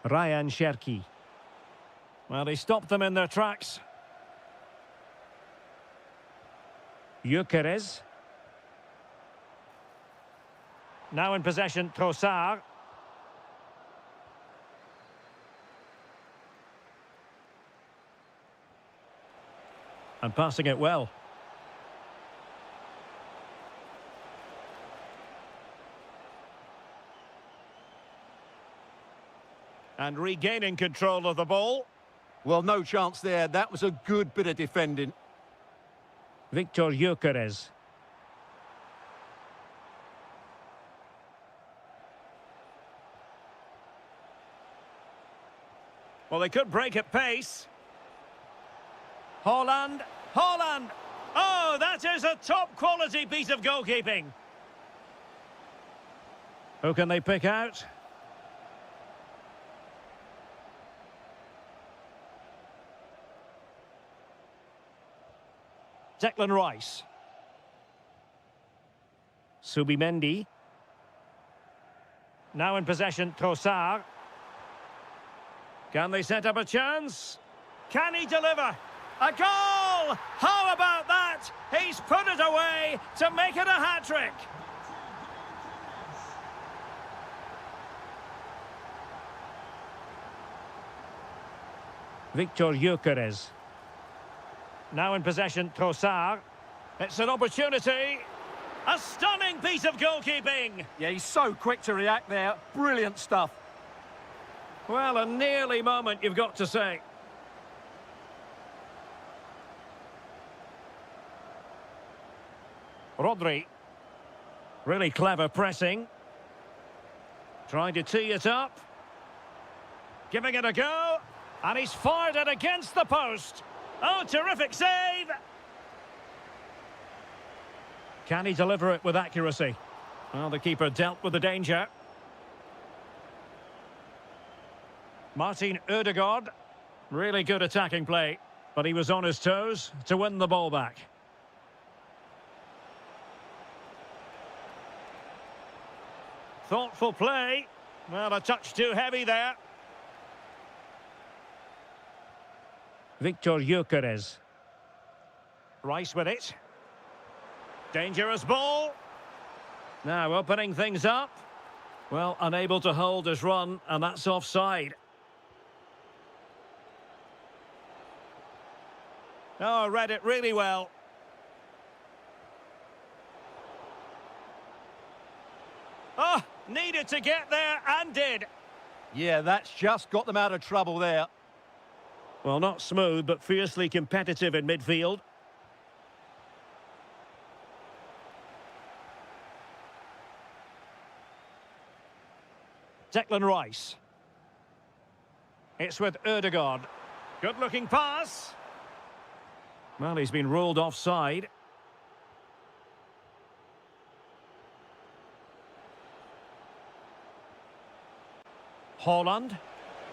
Ryan Cherki. Well, he stopped them in their tracks. Gyökeres. Now in possession, Trossard. And passing it well. And regaining control of the ball. Well, no chance there. That was a good bit of defending. Victor Gyökeres. Well, they could break at pace. Holland. Holland! Oh, that is a top-quality piece of goalkeeping. Who can they pick out? Declan Rice. Subimendi. Now in possession, Trossard. Can they set up a chance? Can he deliver? A goal! How about that? He's put it away to make it a hat-trick. Victor Gyökeres. Now in possession, Trossard. It's an opportunity. A stunning piece of goalkeeping. Yeah, he's so quick to react there. Brilliant stuff. Well, a nearly moment, you've got to say. Rodri. Really clever pressing. Trying to tee it up. Giving it a go. And he's fired it against the post. Oh, terrific save! Can he deliver it with accuracy? Well, the keeper dealt with the danger. Martin Ødegaard. Really good attacking play. But he was on his toes to win the ball back. Thoughtful play. Well, a touch too heavy there. Victor Gyökeres. Rice with it. Dangerous ball. Now opening things up. Well, unable to hold his run, and that's offside. Oh, read it really well. Oh, needed to get there and did. Yeah, that's just got them out of trouble there. Well, not smooth, but fiercely competitive in midfield. Declan Rice. It's with Ødegaard. Good-looking pass. Well, he's been ruled offside. Holland.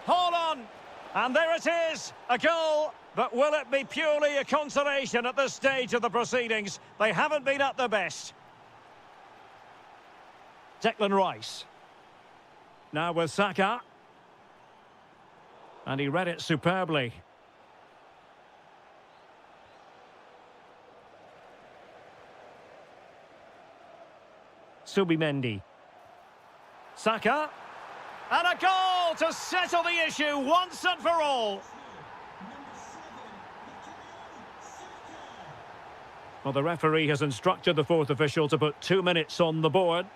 Holland! And there it is, a goal. But will it be purely a consolation at this stage of the proceedings? They haven't been at their best. Declan Rice. Now with Saka. And he read it superbly. Subimendi. Saka. And a goal to settle the issue once and for all. Well, the referee has instructed the fourth official to put 2 minutes on the board.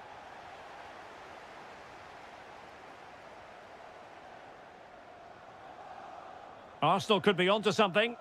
Arsenal could be onto something.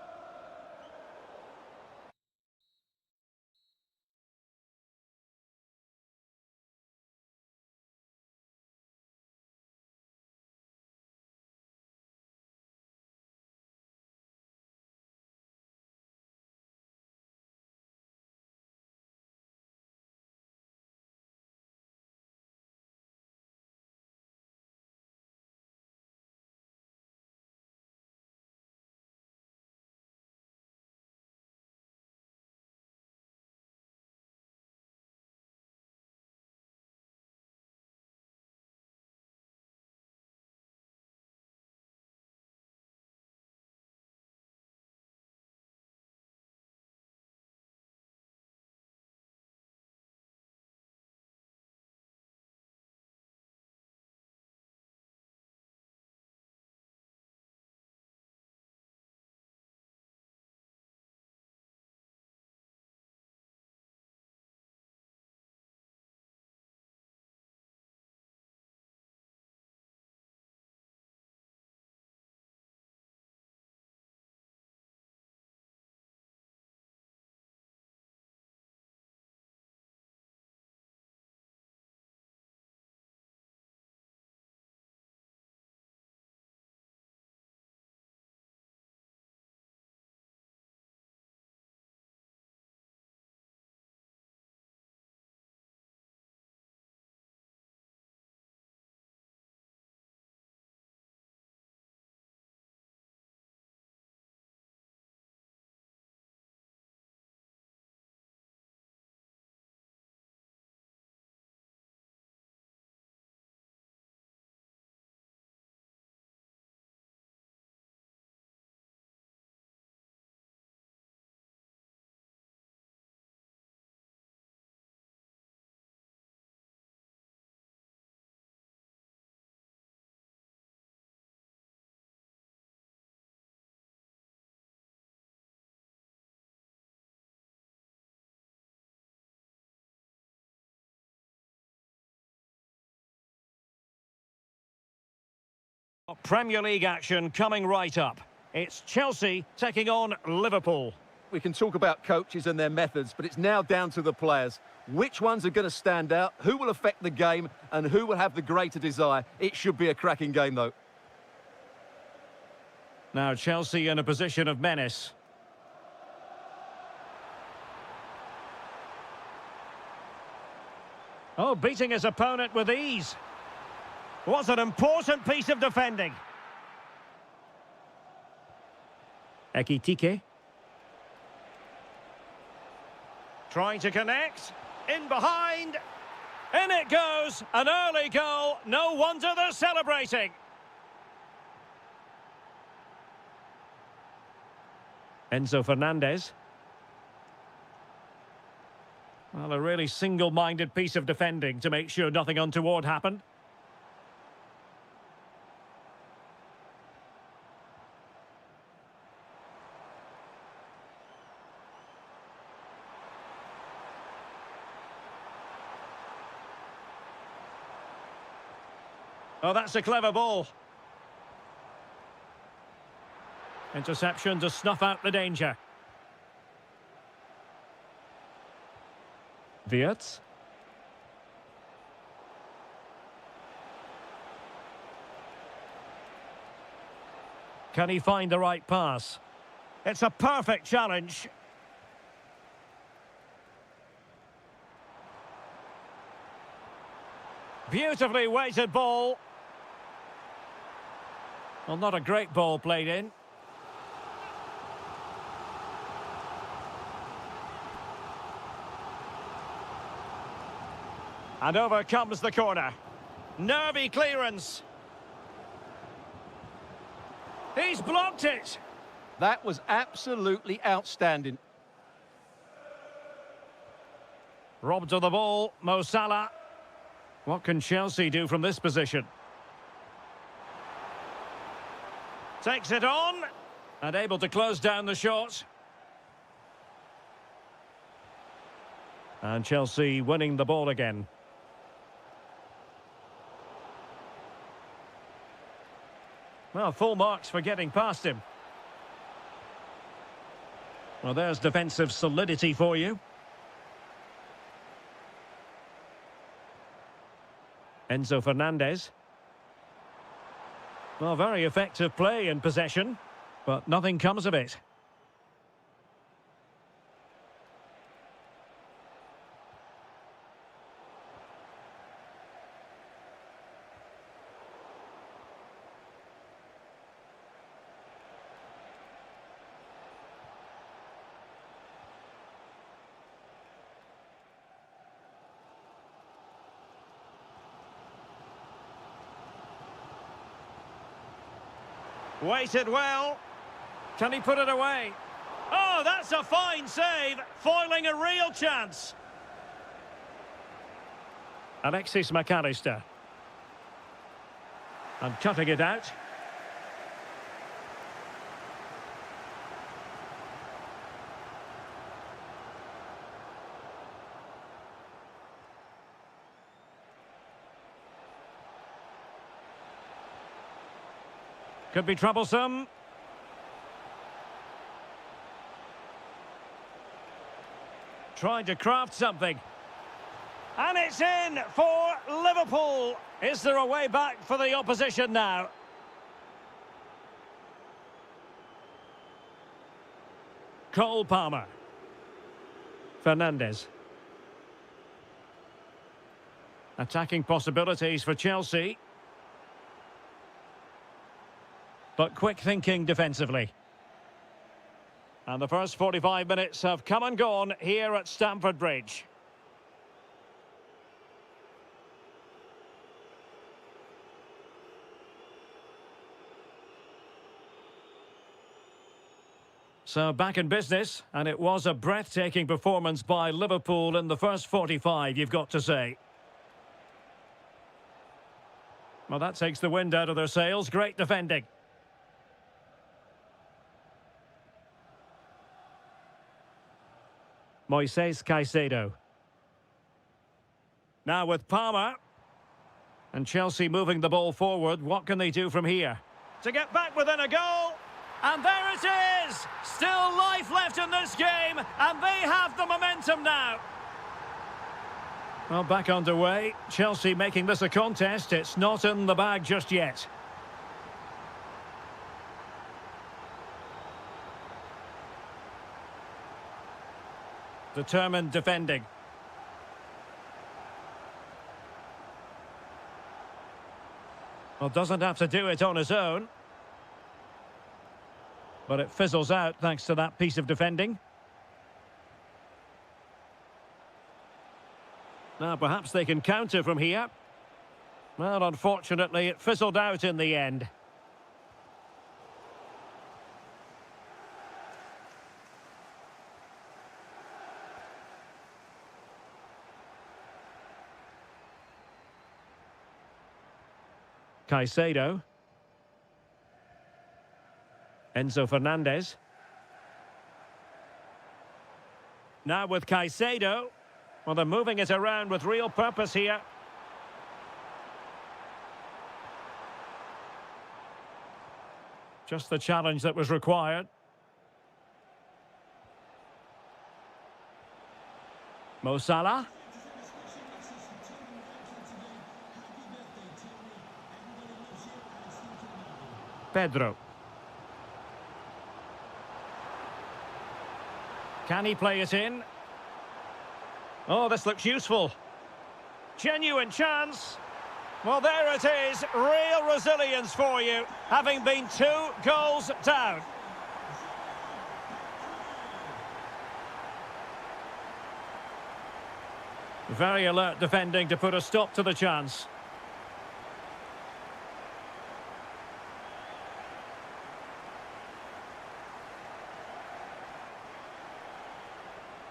Premier League action coming right up. It's Chelsea taking on Liverpool. We can talk about coaches and their methods, but it's now down to the players. Which ones are going to stand out, who will affect the game, and who will have the greater desire? It should be a cracking game, though. Now Chelsea in a position of menace. Oh, beating his opponent with ease. Was an important piece of defending. Ekitike. Trying to connect. In behind. In it goes. An early goal. No wonder they're celebrating. Enzo Fernandez. Well, a really single-minded piece of defending to make sure nothing untoward happened. Oh, that's a clever ball. Interception to snuff out the danger. Wirtz. Can he find the right pass? It's a perfect challenge. Beautifully weighted ball. Well, not a great ball played in. And over comes the corner. Nervy clearance. He's blocked it. That was absolutely outstanding. Robbed of the ball, Mo Salah. What can Chelsea do from this position? Takes it on. And able to close down the shot. And Chelsea winning the ball again. Well, full marks for getting past him. Well, there's defensive solidity for you. Enzo Fernandez. Well, very effective play in possession, but nothing comes of it. Waited well. Can he put it away? Oh, that's a fine save, foiling a real chance. Alexis McAllister. And cutting it out. Could be troublesome. Trying to craft something. And it's in for Liverpool. Is there a way back for the opposition now? Cole Palmer. Fernandez. Attacking possibilities for Chelsea. But quick thinking defensively. And the first 45 minutes have come and gone here at Stamford Bridge. So back in business, and it was a breathtaking performance by Liverpool in the first 45, you've got to say. Well, that takes the wind out of their sails. Great defending. Moises Caicedo. Now with Palmer. And Chelsea moving the ball forward. What can they do from here? To get back within a goal. And there it is! Still life left in this game, and they have the momentum now. Well, back underway. Chelsea making this a contest. It's not in the bag just yet. Determined defending. Well, doesn't have to do it on his own. But it fizzles out thanks to that piece of defending. Now, perhaps they can counter from here. Well, unfortunately, it fizzled out in the end. Caicedo. Enzo Fernandez. Now with Caicedo. Well, they're moving it around with real purpose here. Just the challenge that was required. Mo Salah. Pedro. Can he play it in? Oh, this looks useful. Genuine chance. Well, there it is. Real resilience for you, having been 2 goals down. Very alert defending to put a stop to the chance.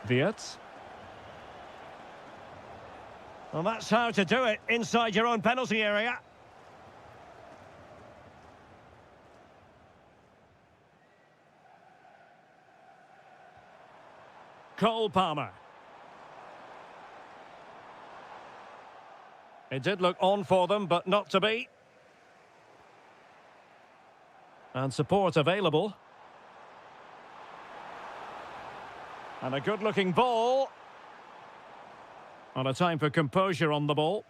Wirtz. Well, that's how to do it inside your own penalty area. Cole Palmer. It did look on for them, but not to be. And support available. And a good-looking ball. On a time for composure on the ball.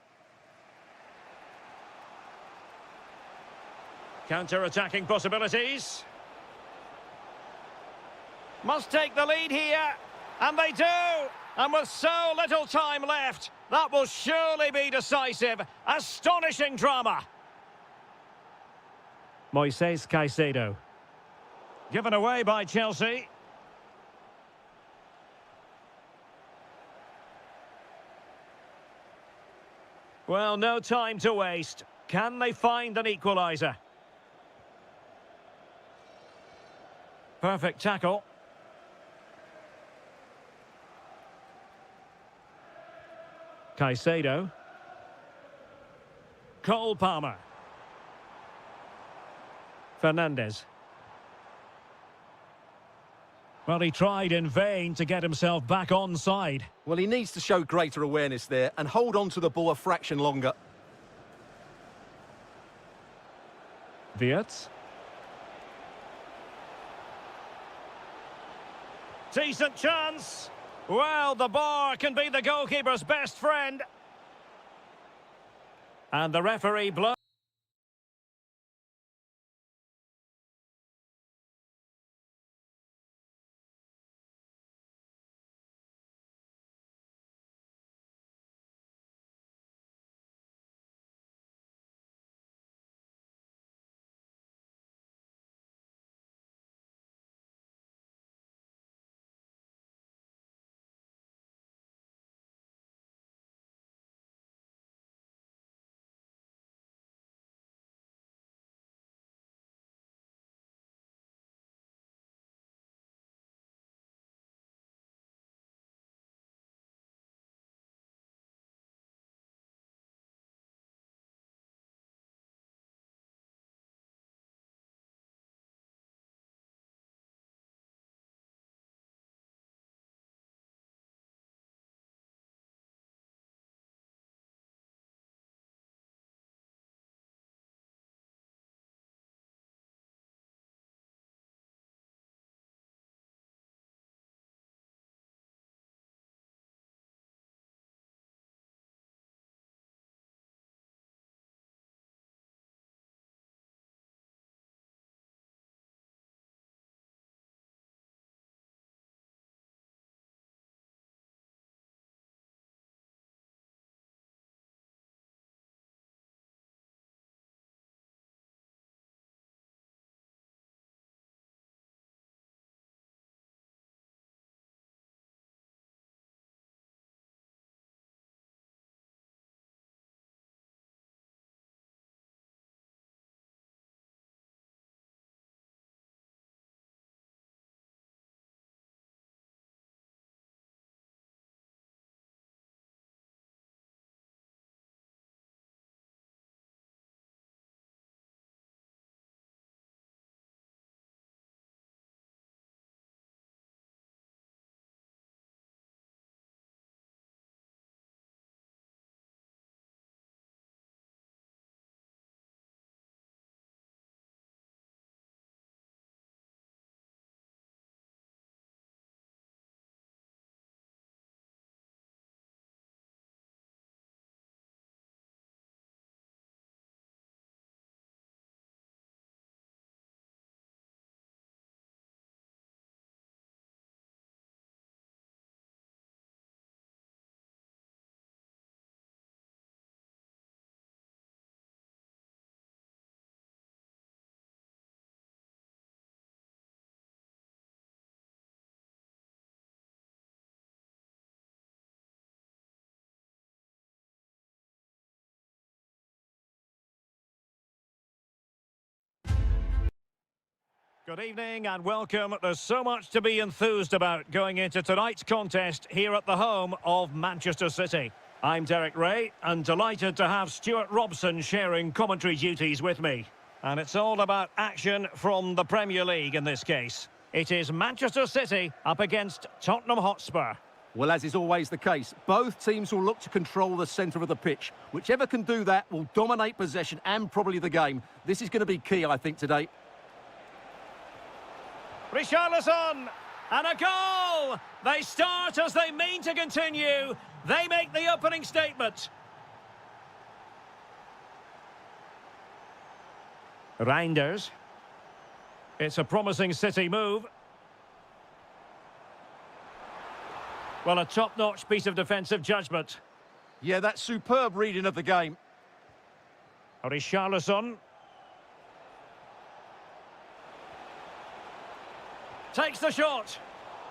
Counter-attacking possibilities. Must take the lead here. And they do. And with so little time left, that will surely be decisive. Astonishing drama. Moises Caicedo. Given away by Chelsea. Well, no time to waste. Can they find an equaliser? Perfect tackle. Caicedo. Cole Palmer. Fernandez. Well, he tried in vain to get himself back onside. Well, he needs to show greater awareness there and hold on to the ball a fraction longer. Wirtz. Decent chance. Well, the bar can be the goalkeeper's best friend. And the referee blows. Good evening and welcome. There's so much to be enthused about going into tonight's contest here at the home of Manchester City. I'm Derek Ray and delighted to have Stuart Robson sharing commentary duties with me. And it's all about action from the Premier League in this case. It is Manchester City up against Tottenham Hotspur. Well, as is always the case, both teams will look to control the centre of the pitch. Whichever can do that will dominate possession and probably the game. This is going to be key, I think, today. Richarlison, and a goal! They start as they mean to continue. They make the opening statement. Reinders. It's a promising City move. Well, a top-notch piece of defensive judgment. Yeah, that's superb reading of the game. Richarlison. Takes the shot.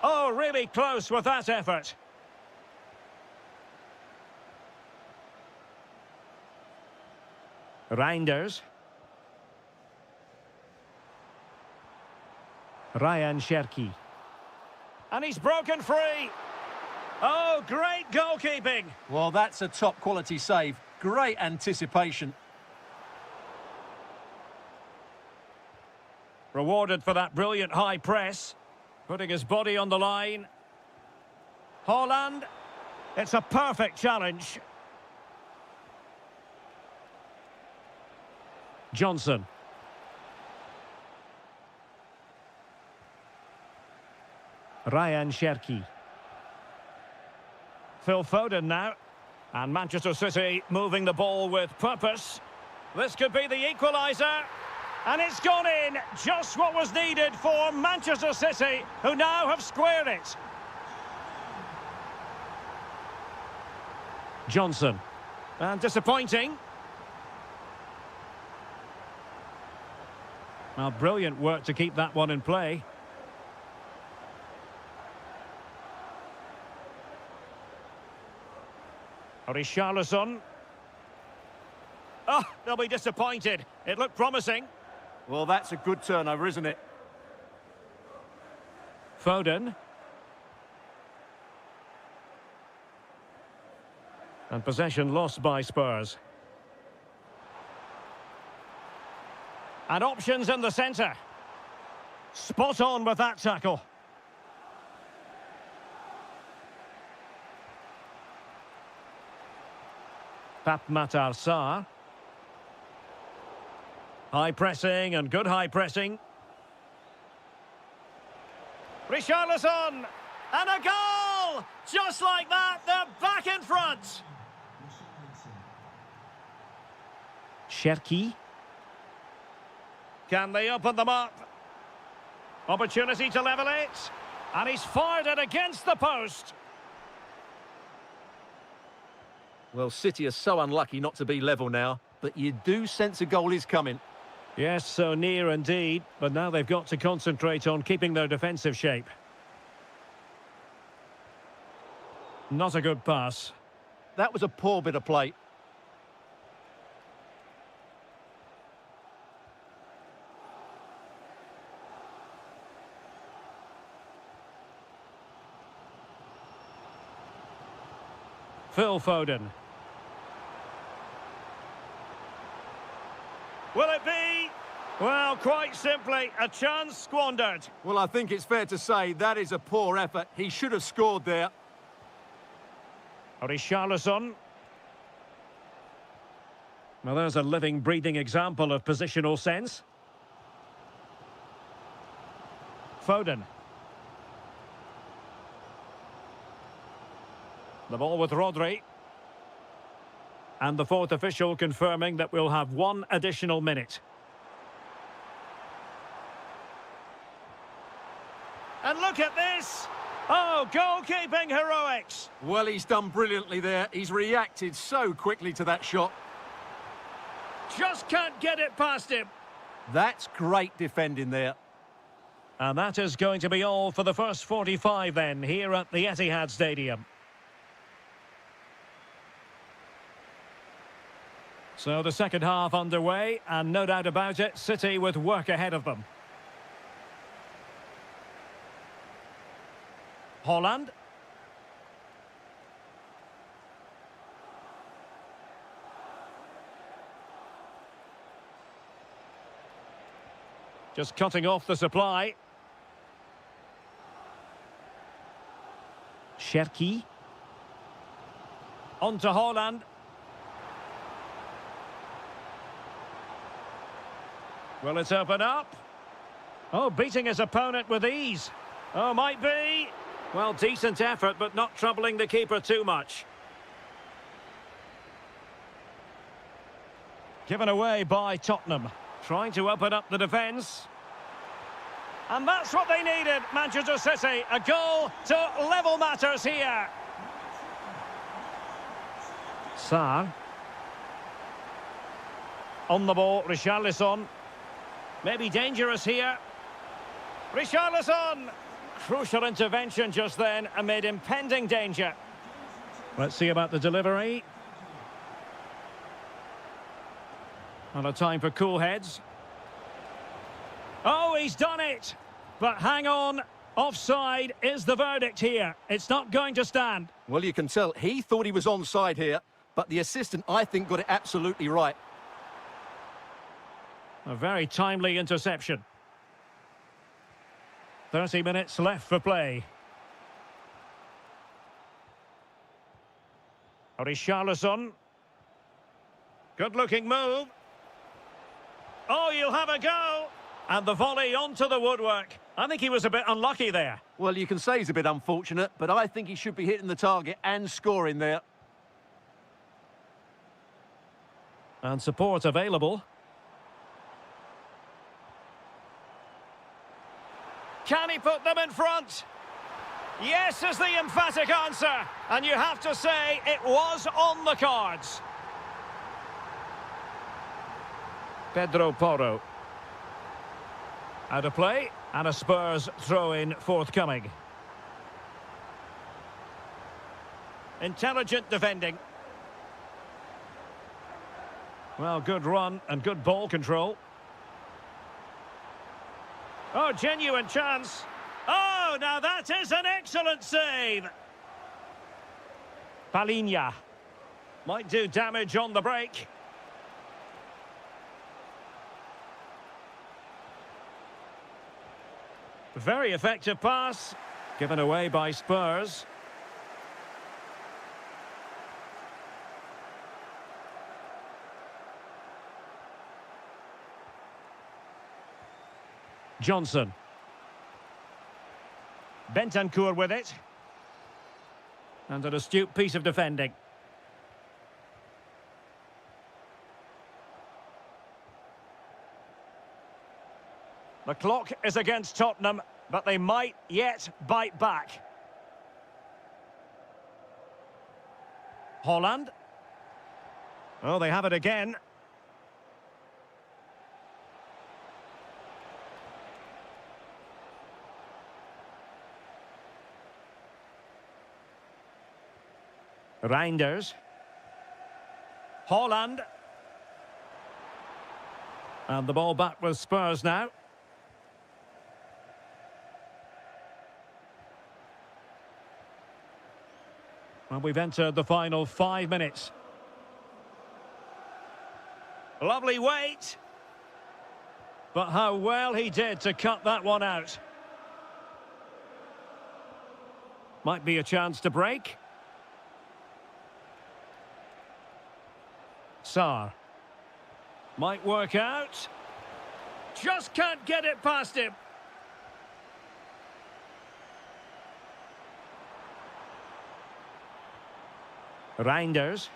Oh, really close with that effort. Reinders. Ryan Cherki. And he's broken free. Oh, great goalkeeping. Well, that's a top-quality save. Great anticipation. Rewarded for that brilliant high press. Putting his body on the line. Haaland. It's a perfect challenge. Johnson. Ryan Cherki. Phil Foden now. And Manchester City moving the ball with purpose. This could be the equaliser. And it's gone in, just what was needed for Manchester City, who now have squared it. Johnson. And disappointing. Well, brilliant work to keep that one in play. Richarlison. Oh, they'll be disappointed. It looked promising. Well, that's a good turnover, isn't it? Foden. And possession lost by Spurs. And options in the centre. Spot on with that tackle. Pape Matar Sarr. High pressing and good high pressing. Richarlison! And a goal! Just like that, they're back in front! Cherki. Can they open them up? Opportunity to level it. And he's fired it against the post. Well, City are so unlucky not to be level now, but you do sense a goal is coming. Yes, so near indeed, but now they've got to concentrate on keeping their defensive shape. Not a good pass. That was a poor bit of play. Phil Foden. Will it be? Well, quite simply, a chance squandered. Well, I think it's fair to say that is a poor effort. He should have scored there. Richarlison. Well, there's a living, breathing example of positional sense. Foden. The ball with Rodri. And the fourth official confirming that we'll have one additional minute. And look at this! Oh, goalkeeping heroics! Well, he's done brilliantly there. He's reacted so quickly to that shot. Just can't get it past him. That's great defending there. And that is going to be all for the first 45 then, here at the Etihad Stadium. So the second half underway, and no doubt about it, City with work ahead of them. Holland. Just cutting off the supply. Sherky. On to Holland. Will it open up? Oh, beating his opponent with ease. Oh, might be. Well, decent effort, but not troubling the keeper too much. Given away by Tottenham. Trying to open up the defence. And that's what they needed, Manchester City. A goal to level matters here. Sarr. On the ball, Richarlison. Maybe dangerous here. Richarlison! Crucial intervention just then amid impending danger. Let's see about the delivery. And a time for cool heads. Oh, he's done it! But hang on, offside is the verdict here. It's not going to stand. Well, you can tell he thought he was onside here, but the assistant, I think, got it absolutely right. A very timely interception. 30 minutes left for play. Richarlison. Good-looking move. Oh, you'll have a go. And the volley onto the woodwork. I think he was a bit unlucky there. Well, you can say he's a bit unfortunate, but I think he should be hitting the target and scoring there. And support available. Can he put them in front? Yes is the emphatic answer. And you have to say it was on the cards. Pedro Porro. Out of play, and a Spurs throw-in forthcoming. Intelligent defending. Well, good run and good ball control. Oh, genuine chance. Oh, now that is an excellent save. Palinha. Might do damage on the break. Very effective pass. Given away by Spurs. Johnson. Bentancur with it. And an astute piece of defending. The clock is against Tottenham, but they might yet bite back. Holland. Oh, they have it again. Reinders. Holland. And the ball back with Spurs now. Well, we've entered the final 5 minutes. Lovely wait. But how well he did to cut that one out. Might be a chance to break. Sarr. Might work out. Just can't get it past him. Reinders.